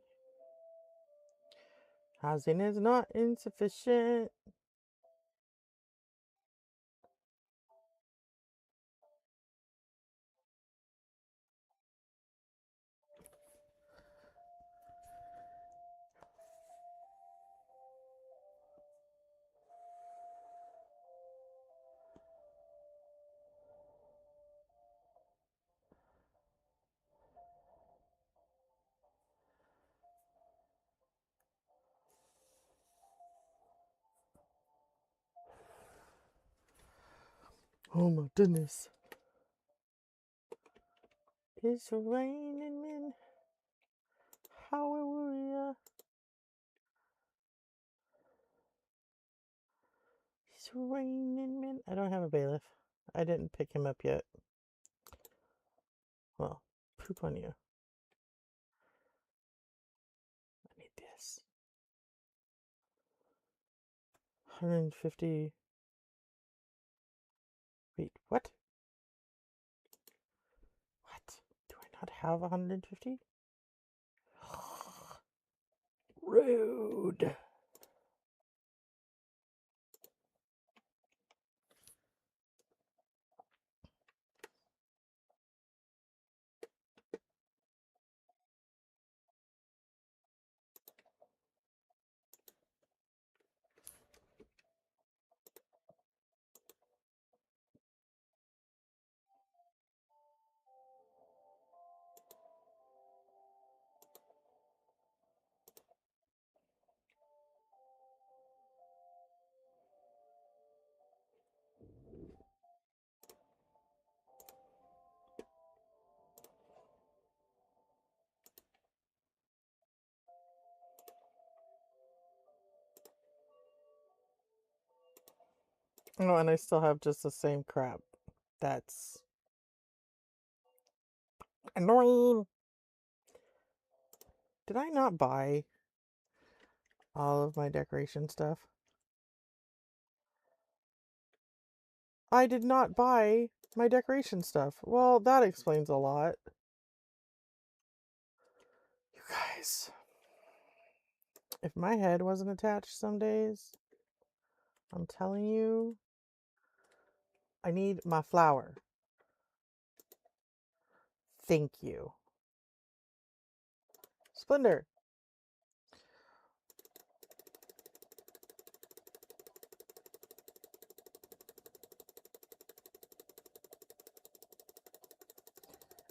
Housing is not insufficient. Oh my goodness. It's raining men. Hallelujah. It's raining men. I don't have a bailiff. I didn't pick him up yet. Well, poop on you. I need this. 150. Wait, what? What? Do I not have 150? Rude. Oh, and I still have just the same crap. That's annoying. Did I not buy all of my decoration stuff? I did not buy my decoration stuff. Well, that explains a lot. guys, if my head wasn't attached some days, I'm telling you, I need my flower. Thank you. Splendor.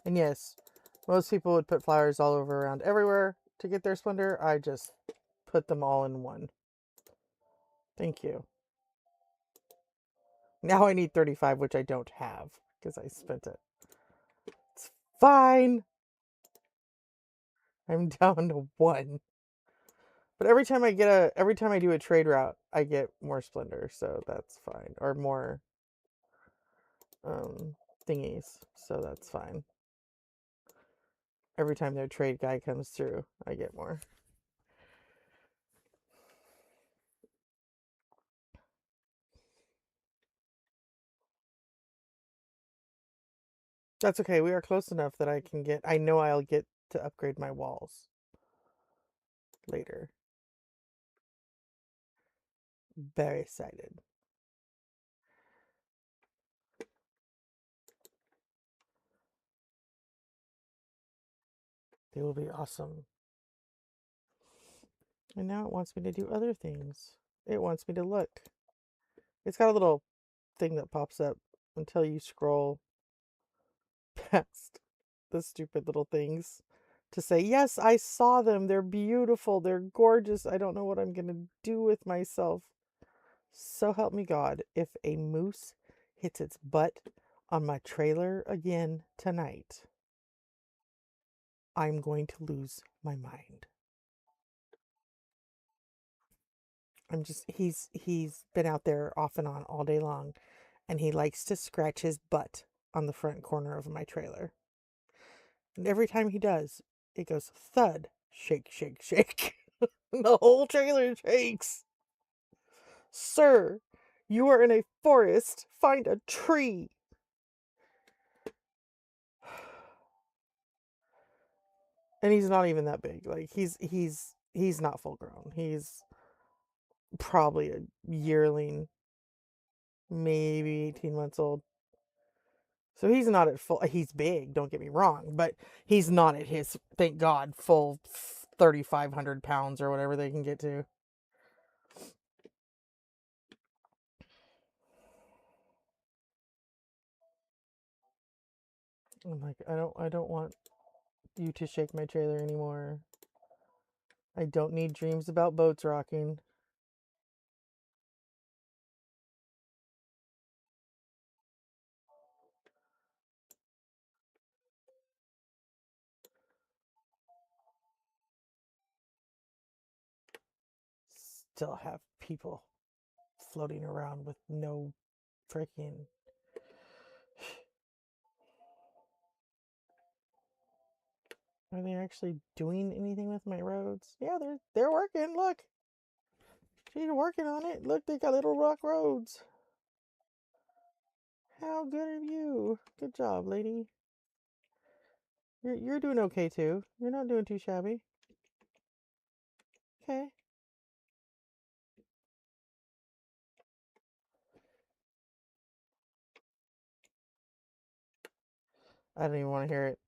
And yes, most people would put flowers all over around everywhere to get their splendor. I just put them all in one. Thank you. Now I need 35, which I don't have because I spent it. It's fine. I'm down to 1. But every time I do a trade route, I get more splendor, so that's fine. Or more thingies, so that's fine. Every time their trade guy comes through, I get more. That's okay. We are close enough that I know I'll get to upgrade my walls later. Very excited. They will be awesome. And now it wants me to do other things. It wants me to look. It's got a little thing that pops up until you scroll past the stupid little things to say, yes, I saw them. They're beautiful. They're gorgeous. I don't know what I'm going to do with myself. So help me God, if a moose hits its butt on my trailer again tonight, I'm going to lose my mind. He's been out there off and on all day long, and he likes to scratch his butt on the front corner of my trailer. And every time he does, it goes thud, shake, shake, shake. The whole trailer shakes. Sir, you are in a forest. Find a tree. And he's not even that big. Like he's not full grown. He's probably a yearling, maybe 18 months old. So he's not at full. He's big, don't get me wrong, but he's not at his, thank God, full 3,500 pounds or whatever they can get to. I'm like, I don't want you to shake my trailer anymore. I don't need dreams about boats rocking. Still have people floating around with no freaking. Are they actually doing anything with my roads? Yeah, they're working. Look, she's working on it. Look, they got little rock roads. How good of you? Good job, lady. You're doing okay too. You're not doing too shabby. Okay. I don't even want to hear it.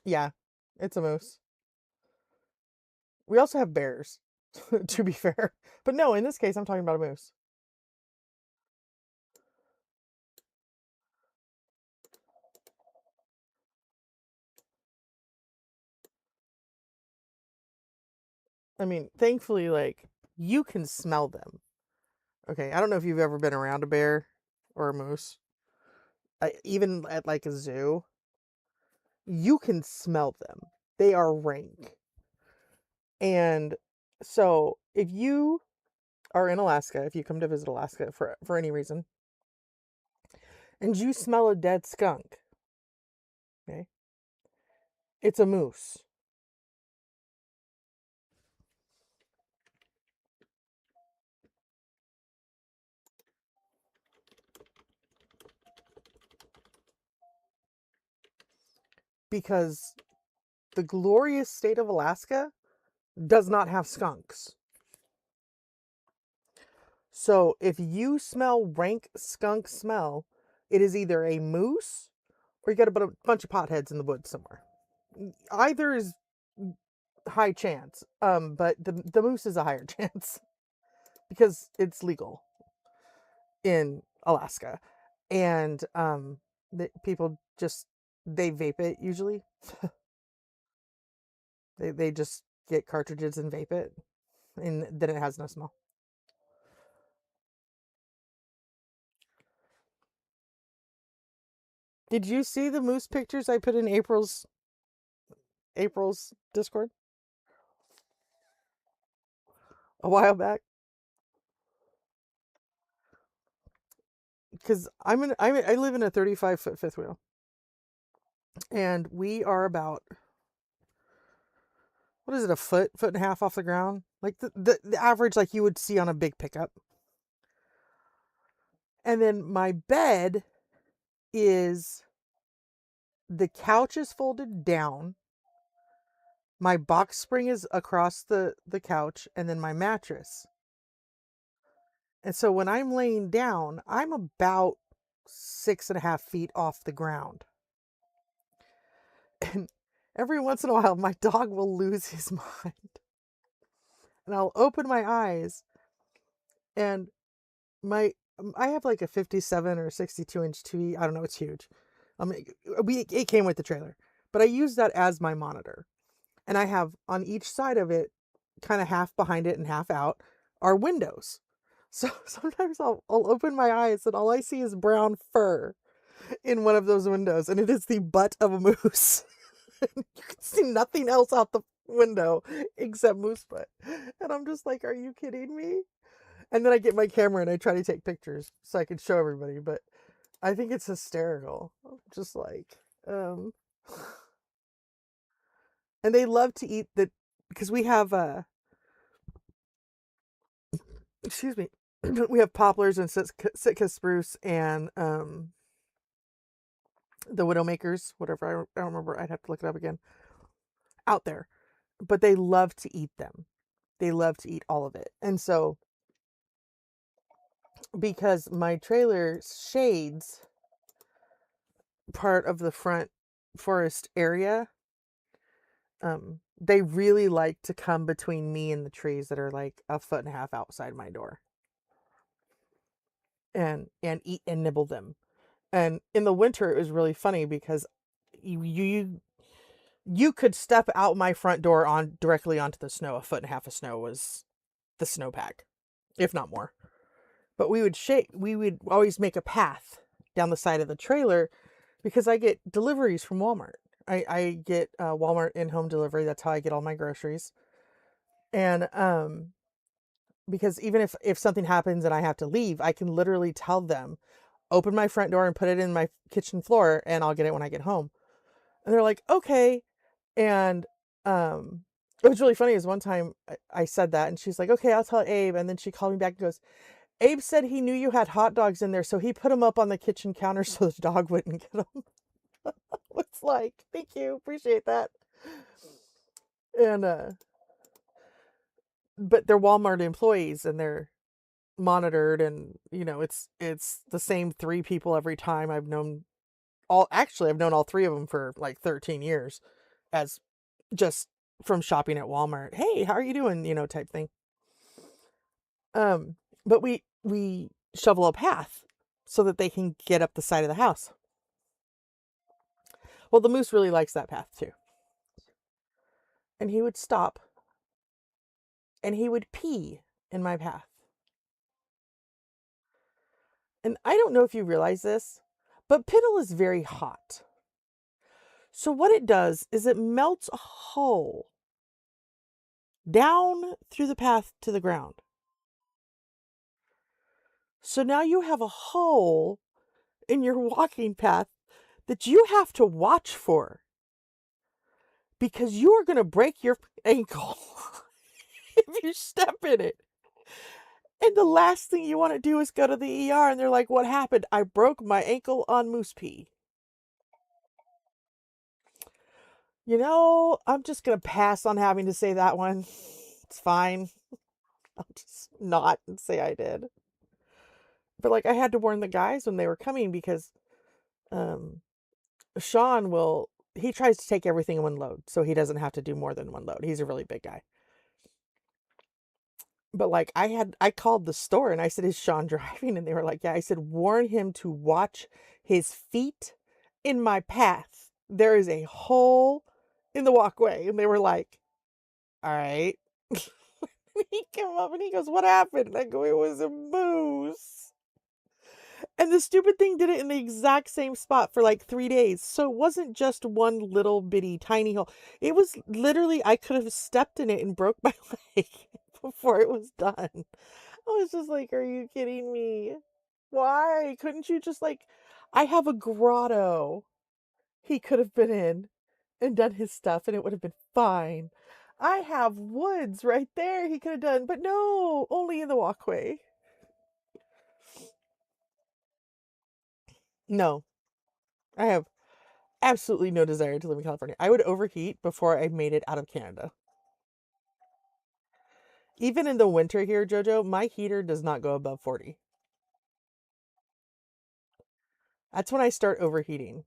Yeah, it's a moose. We also have bears, to be fair. But no, in this case, I'm talking about a moose. I mean, thankfully, like, you can smell them. Okay, I don't know if you've ever been around a bear or a moose. Even at like a zoo, you can smell them. They are rank. And so if you are in Alaska, if you come to visit Alaska for any reason, and you smell a dead skunk, okay, it's a moose. Because the glorious state of Alaska does not have skunks. So if you smell rank skunk smell, it is either a moose or you got a bunch of potheads in the woods somewhere. Either is high chance, but the moose is a higher chance because it's legal in Alaska, and people just they vape it usually. They just get cartridges and vape it, and then it has no smell. Did you see the moose pictures I put in April's Discord a while back? Because I live in a 35-foot fifth wheel, and we are about, what is it, a foot and a half off the ground, like the average like you would see on a big pickup. And then my bed is, the couch is folded down, my box spring is across the couch, and then my mattress. And so when I'm laying down, I'm about 6.5 feet off the ground. And every once in a while, my dog will lose his mind. And I'll open my eyes, and I have like a 57 or 62-inch TV. I don't know, it's huge. It came with the trailer, but I use that as my monitor. And I have on each side of it, kind of half behind it and half out, are windows. So sometimes I'll open my eyes and all I see is brown fur in one of those windows, and it is the butt of a moose. You can see nothing else out the window except moose butt. And I'm just like, are you kidding me? And then I get my camera and I try to take pictures so I can show everybody, but I think it's hysterical. Just like, and they love to eat because we have excuse me, we have poplars and Sitka spruce and the widowmakers, whatever, I don't remember, I'd have to look it up again, out there. But they love to eat them. They love to eat all of it. And so, because my trailer shades part of the front forest area, they really like to come between me and the trees that are like a foot and a half outside my door, and eat and nibble them. And in the winter, it was really funny because you could step out my front door on directly onto the snow. A foot and a half of snow was the snowpack, if not more. But we would always make a path down the side of the trailer because I get deliveries from Walmart. I get Walmart in-home delivery. That's how I get all my groceries. And because even if something happens and I have to leave, I can literally tell them, open my front door and put it in my kitchen floor, and I'll get it when I get home. And they're like, okay. And it was really funny is one time I said that, and she's like, okay, I'll tell Abe. And then she called me back and goes, Abe said he knew you had hot dogs in there, so he put them up on the kitchen counter so the dog wouldn't get them. It's like, thank you, appreciate that. And but they're Walmart employees and they're monitored, and it's the same 3 people every time. I've known all three of them for like 13 years, as just from shopping at Walmart. Hey, how are you doing? Type thing. But we shovel a path so that they can get up the side of the house. Well, the moose really likes that path too. And he would stop and he would pee in my path. And I don't know if you realize this, but piddle is very hot. So what it does is it melts a hole down through the path to the ground. So now you have a hole in your walking path that you have to watch for, because you are going to break your ankle if you step in it. And the last thing you want to do is go to the ER and they're like, what happened? I broke my ankle on moose pee. You know, I'm just going to pass on having to say that one. It's fine. I'll just not say I did. But like I had to warn the guys when they were coming because um Sean he tries to take everything in one load so he doesn't have to do more than one load. He's a really big guy. But like I called the store and I said, "Is Sean driving?" And they were like, "Yeah." I said, "Warn him to watch his feet in my path. There is a hole in the walkway." And they were like, "All right." He came up and he goes, "What happened?" And I go, "It was a moose." And the stupid thing did it in the exact same spot for like 3 days. So it wasn't just one little bitty tiny hole. It was literally, I could have stepped in it and broke my leg before it was done. I was just like, are you kidding me? Why? Couldn't you just like, I have a grotto he could have been in and done his stuff and it would have been fine. I have woods right there he could have done, but no, only in the walkway. No, I have absolutely no desire to live in California. I would overheat before I made it out of Canada. Even in the winter here, Jojo, my heater does not go above 40. That's when I start overheating.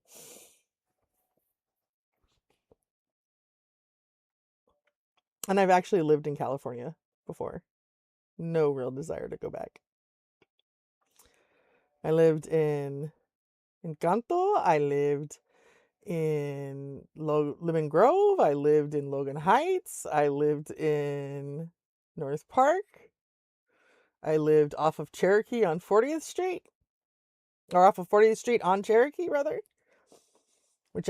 And I've actually lived in California before. No real desire to go back. I lived in Encanto. I lived in Lemon Grove. I lived in Logan Heights. I lived in North Park. I lived off of Cherokee on 40th Street. Or off of 40th Street on Cherokee, rather. Which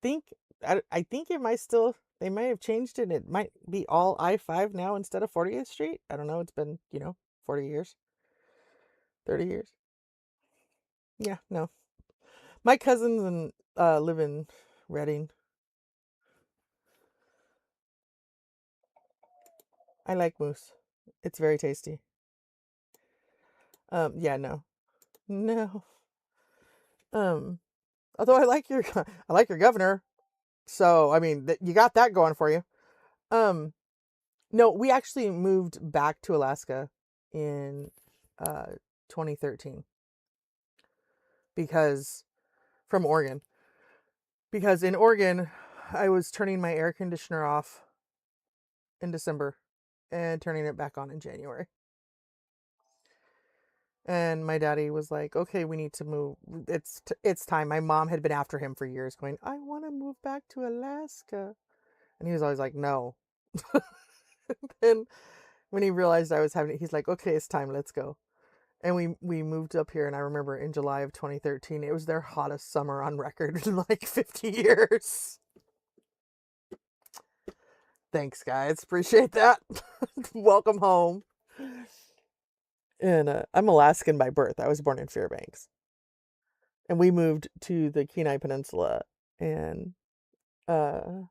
think, I think it might still, they might have changed it. It might be all I-5 now instead of 40th Street. I don't know. It's been, 40 years, 30 years. Yeah, no. My cousins live in Redding. I like moose. It's very tasty. Yeah, no. No. Um, although I like your governor. So, I mean, you got that going for you. Um, no, we actually moved back to Alaska in 2013 because from Oregon. Because in Oregon, I was turning my air conditioner off in December and turning it back on in January. And my daddy was like, "Okay, we need to move. It's time." My mom had been after him for years, going, "I want to move back to Alaska," and he was always like, "No." And when he realized I was having it, he's like, "Okay, it's time. Let's go." And we moved up here, and I remember in July of 2013, it was their hottest summer on record in like 50 years. Thanks, guys. Appreciate that. Welcome home. And I'm Alaskan by birth. I was born in Fairbanks. And we moved to the Kenai Peninsula, and I've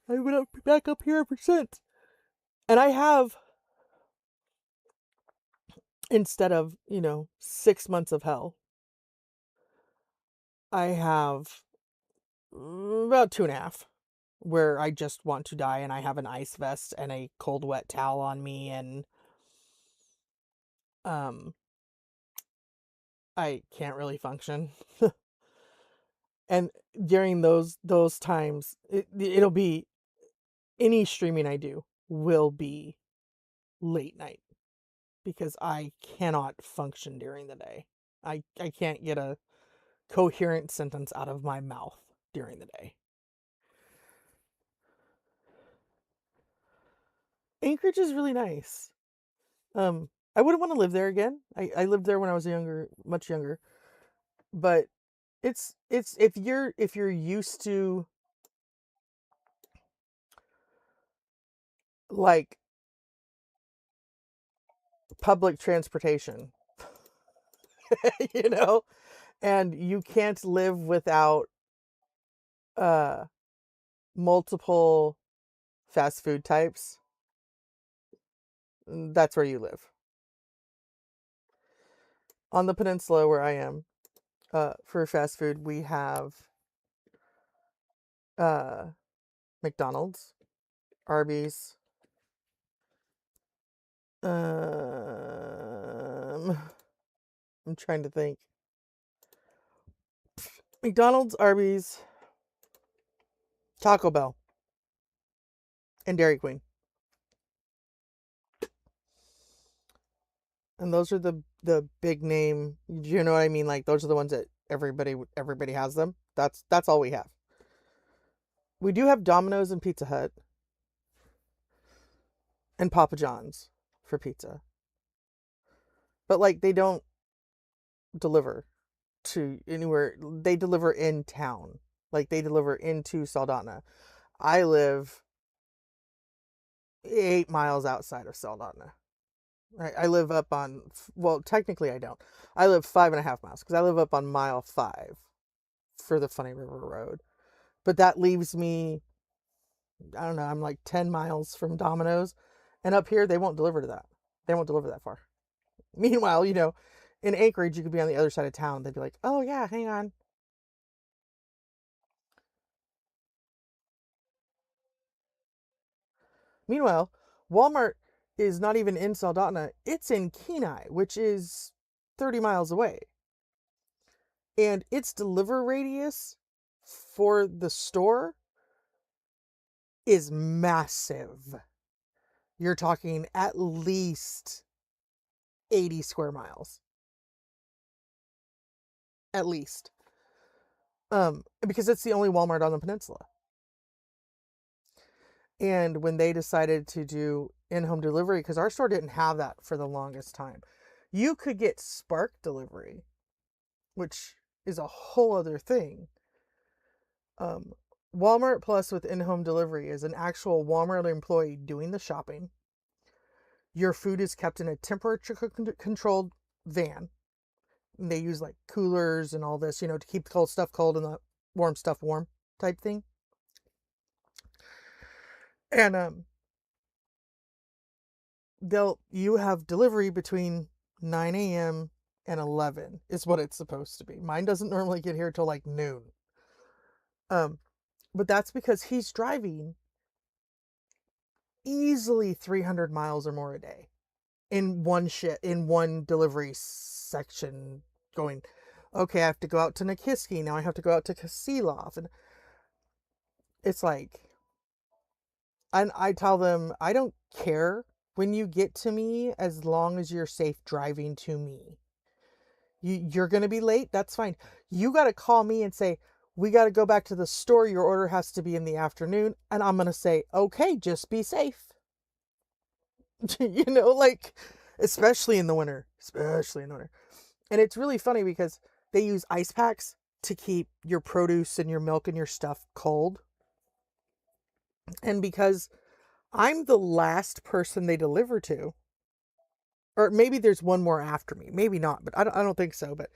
been back up here ever since. And I have, instead of 6 months of hell, I have about 2.5 where I just want to die, and I have an ice vest and a cold wet towel on me, and um I can't really function. And during those times, it'll be, any streaming I do will be late night because I cannot function during the day. I can't get a coherent sentence out of my mouth during the day. Anchorage is really nice. I wouldn't want to live there again. I lived there when I was younger, much younger. But it's if you're used to like public transportation, you know, and you can't live without uh multiple fast food types, that's where you live. On the peninsula where I am, for fast food, we have McDonald's, Arby's, I'm trying to think. McDonald's, Arby's, Taco Bell, and Dairy Queen. And those are the big name. You know what I mean? Like those are the ones that everybody has them. That's all we have. We do have Domino's and Pizza Hut and Papa John's for pizza. But like they don't deliver to anywhere. They deliver in town. Like they deliver into Saldana. I live 8 miles outside of Saldana. I live up on, well, technically I don't. I live 5.5 miles because I live up on mile 5 for the Funny River Road. But that leaves me, I don't know, I'm like 10 miles from Domino's. And up here, they won't deliver to that. They won't deliver that far. Meanwhile, in Anchorage, you could be on the other side of town. They'd be like, oh yeah, hang on. Meanwhile, Walmart is not even in Saldana. It's in Kenai, which is 30 miles away. And its deliver radius for the store is massive. You're talking at least 80 square miles. At least. Because it's the only Walmart on the peninsula. And when they decided to do in-home delivery, because our store didn't have that for the longest time, you could get Spark delivery, which is a whole other thing. Walmart Plus with in-home delivery is an actual Walmart employee doing the shopping. Your food is kept in a temperature-controlled van. And they use like coolers and all this, to keep the cold stuff cold and the warm stuff warm type thing. And you have delivery between 9 a.m. and 11 is what it's supposed to be. Mine doesn't normally get here till like noon. But that's because he's driving easily 300 miles or more a day in one delivery section, going, okay, I have to go out to Nikiski, now I have to go out to Kasilov, and it's like, and I tell them, I don't care when you get to me as long as you're safe driving to me. You're going to be late, that's fine. You got to call me and say, we got to go back to the store, your order has to be in the afternoon, and I'm going to say, okay, just be safe. Like, especially in the winter. And it's really funny because they use ice packs to keep your produce and your milk and your stuff cold. And because I'm the last person they deliver to, or maybe there's one more after me, maybe not, but I don't think so. But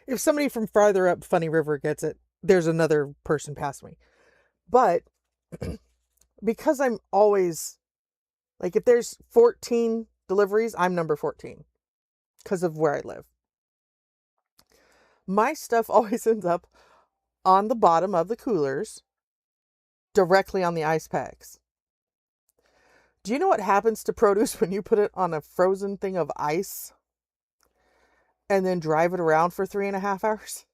if somebody from farther up Funny River gets it, there's another person past me. But because I'm always, like, if there's 14 deliveries, I'm number 14 because of where I live. My stuff always ends up on the bottom of the coolers, directly on the ice packs. Do you know what happens to produce when you put it on a frozen thing of ice and then drive it around for 3.5 hours?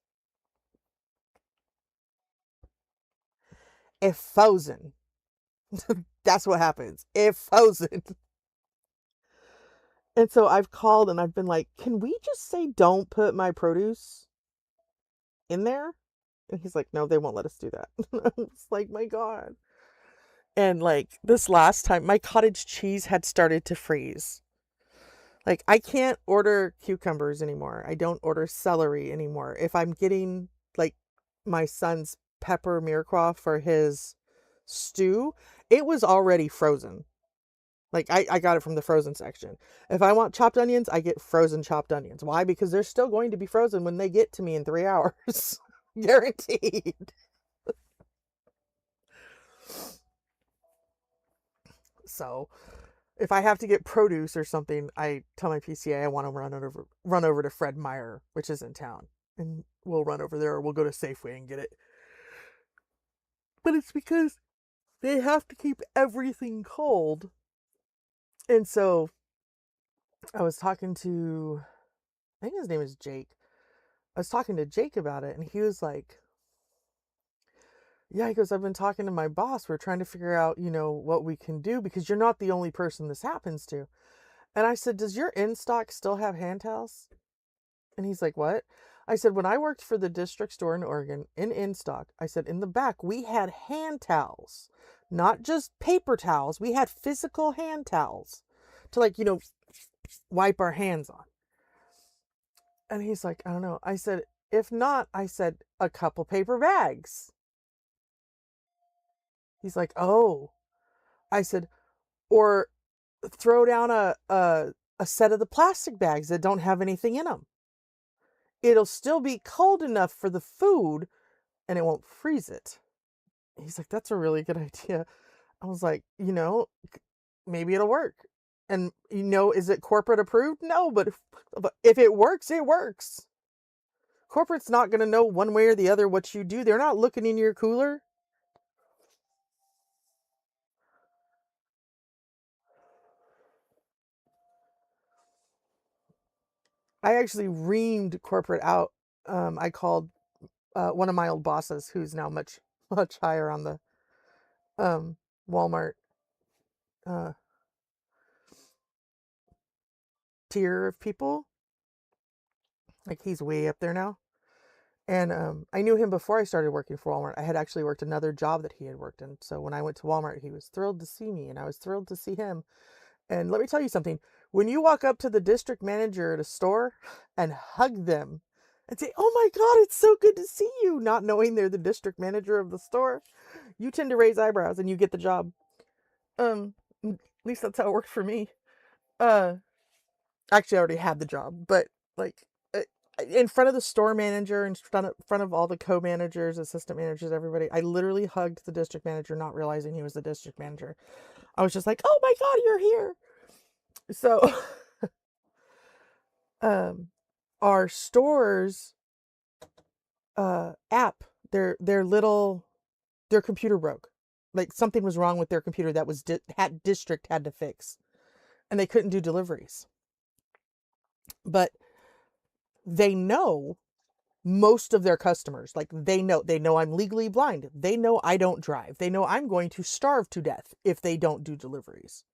It frozen. That's what happens. It frozen. And so I've called and I've been like, can we just say don't put my produce in there? And he's like, no, they won't let us do that. It's like, my God. And like this last time, my cottage cheese had started to freeze. Like, I can't order cucumbers anymore. I don't order celery anymore. If I'm getting like my son's pepper mirepoix for his stew, it was already frozen. Like, I got it from the frozen section. If I want chopped onions, I get frozen chopped onions. Why? Because they're still going to be frozen when they get to me in 3 hours. Guaranteed. So, if I have to get produce or something, I tell my PCA I want to run over to Fred Meyer, which is in town. And we'll run over there, or we'll go to Safeway and get it. But it's because they have to keep everything cold. And so I was talking to, I think his name is Jake. I was talking to Jake about it, and he was like, yeah, he goes, I've been talking to my boss. We're trying to figure out, what we can do, because you're not the only person this happens to. And I said, does your in-stock still have hand towels? And he's like, what? I said, when I worked for the district store in Oregon, in-stock, I said, in the back, we had hand towels, not just paper towels. We had physical hand towels to wipe our hands on. And he's like, I don't know. I said, if not, I said, a couple paper bags. He's like, oh. I said, or throw down a set of the plastic bags that don't have anything in them. It'll still be cold enough for the food and it won't freeze it. He's like, that's a really good idea. I was like, maybe it'll work. And, is it corporate approved? No, but if it works, it works. Corporate's not going to know one way or the other what you do. They're not looking in your cooler. I actually reamed corporate out. I called one of my old bosses, who's now much, much higher on the Walmart tier of people. Like, he's way up there now. And I knew him before I started working for Walmart. I had actually worked another job that he had worked in. So when I went to Walmart, he was thrilled to see me, and I was thrilled to see him. And let me tell you something. When you walk up to the district manager at a store and hug them and say, oh my God, it's so good to see you, not knowing they're the district manager of the store, you tend to raise eyebrows and you get the job. At least that's how it worked for me. Actually, I already had the job, but in front of the store manager, in front of all the co-managers, assistant managers, everybody, I literally hugged the district manager, not realizing he was the district manager. I was just like, oh my God, you're here. So, our store's app, their computer broke. Like, something was wrong with their computer that was district had to fix, and they couldn't do deliveries. But they know most of their customers. Like, they know I'm legally blind. They know I don't drive. They know I'm going to starve to death if they don't do deliveries.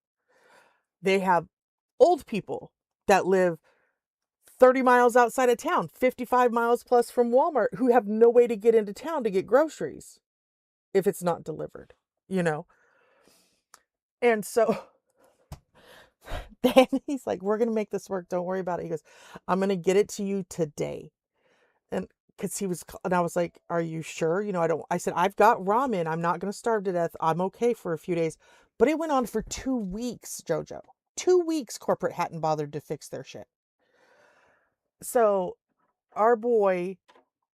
They have old people that live 30 miles outside of town, 55 miles plus from Walmart, who have no way to get into town to get groceries if it's not delivered, And so then he's like, we're going to make this work. Don't worry about it. He goes, I'm going to get it to you today. And I was like, are you sure? I said, I've got ramen. I'm not going to starve to death. I'm okay for a few days. But it went on for 2 weeks, Jojo. 2 weeks corporate hadn't bothered to fix their shit. So our boy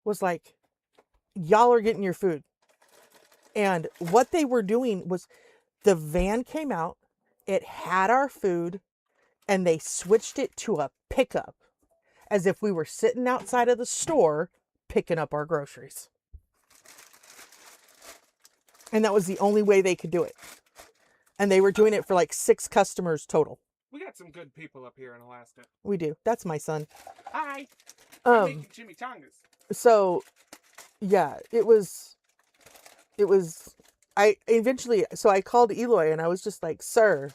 was like, y'all are getting your food. And what they were doing was, the van came out, it had our food, and they switched it to a pickup, as if we were sitting outside of the store picking up our groceries. And that was the only way they could do it. And they were doing it for like 6 customers total. We got some good people up here in Alaska. We do. That's my son. Hi. I'm making chimichangas. So, yeah, I called Eloy and I was just like, sir,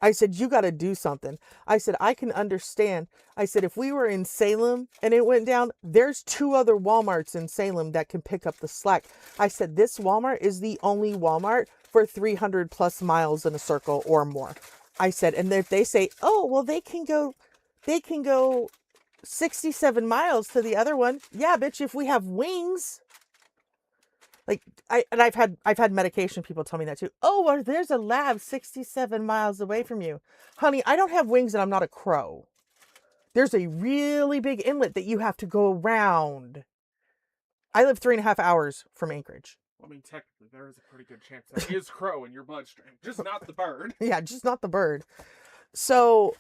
I said, you got to do something. I said, I can understand. I said, if we were in Salem and it went down, there's 2 other Walmarts in Salem that can pick up the slack. I said, this Walmart is the only Walmart for 300 plus miles in a circle or more. I said, and if they say, oh, well, they can go 67 miles to the other one. Yeah, bitch, if we have wings. Like, I've had medication people tell me that too. Oh, well, there's a lab 67 miles away from you. Honey, I don't have wings and I'm not a crow. There's a really big inlet that you have to go around. I live 3.5 hours from Anchorage. Well, I mean, technically, there is a pretty good chance there is crow in your bloodstream. Just not the bird. Yeah, just not the bird. So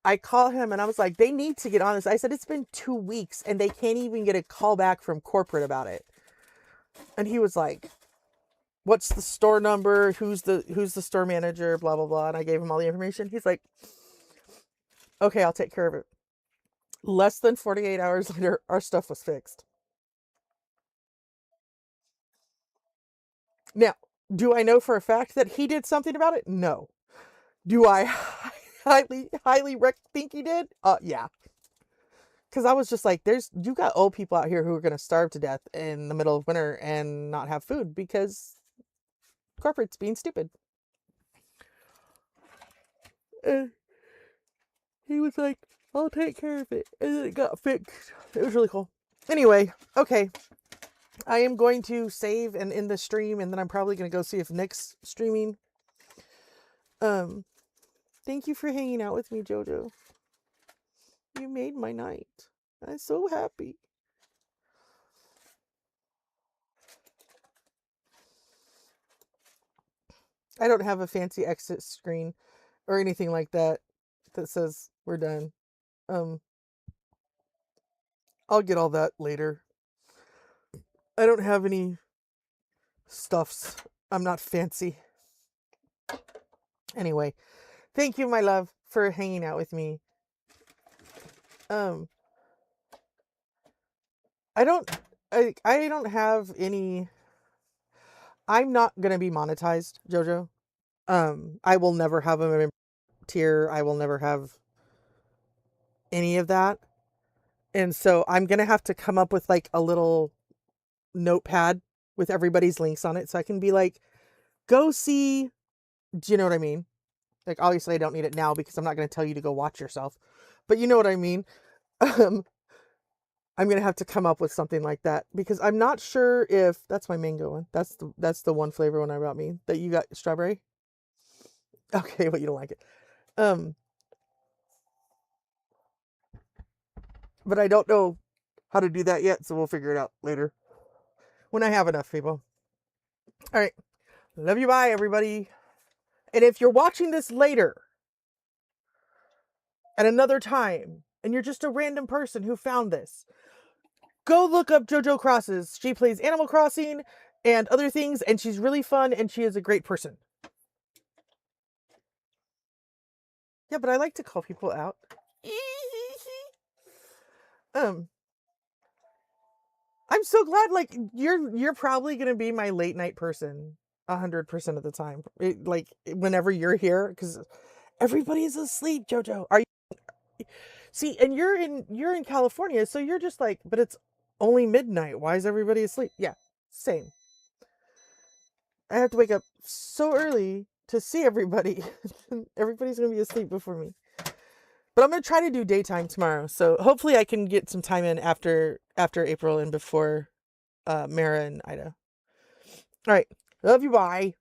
I call him and I was like, they need to get on this. I said, it's been 2 weeks and they can't even get a call back from corporate about it. And he was like, what's the store number, who's the store manager, blah blah blah. And I gave him all the information. He's like, okay, I'll take care of it. Less than 48 hours later, our stuff was fixed. Now, do I know for a fact that he did something about it? No. Do I highly think he did? Yeah. Because I was just like, you got old people out here who are going to starve to death in the middle of winter and not have food because corporate's being stupid. And he was like, I'll take care of it. And then it got fixed. It was really cool. Anyway, okay. I am going to save and end the stream, and then I'm probably going to go see if Nick's streaming. Thank you for hanging out with me, Jojo. You made my night. I'm so happy. I don't have a fancy exit screen or anything like that says we're done. I'll get all that later. I don't have any stuffs. I'm not fancy. Anyway, thank you, my love, for hanging out with me. I don't have any. I'm not gonna be monetized, Jojo. I will never have a member tier. I will never have any of that. And so I'm gonna have to come up with like a little notepad with everybody's links on it, so I can be like, go see. Do you know what I mean? Like, obviously I don't need it now because I'm not going to tell you to go watch yourself, but you know what I mean. I'm going to have to come up with something like that because I'm not sure if that's my mango one. That's the one flavor one I brought me. That you got strawberry. Okay, but you don't like it. But I don't know how to do that yet, so we'll figure it out later when I have enough people. All right. Love you. Bye, everybody. And if you're watching this later, at another time, and you're just a random person who found this, go look up JoJo Crosses. She plays Animal Crossing and other things, and she's really fun, and she is a great person. Yeah, but I like to call people out. I'm so glad, like, you're probably gonna be my late night person 100% of the time. Like, whenever you're here, because everybody is asleep, Jojo. Are you? See, and you're in California, so you're just like, but it's only midnight. Why is everybody asleep? Yeah, same. I have to wake up so early to see everybody. Everybody's gonna be asleep before me. But I'm gonna try to do daytime tomorrow, so hopefully I can get some time in after April and before Mara and Ida. All right, love you. Bye.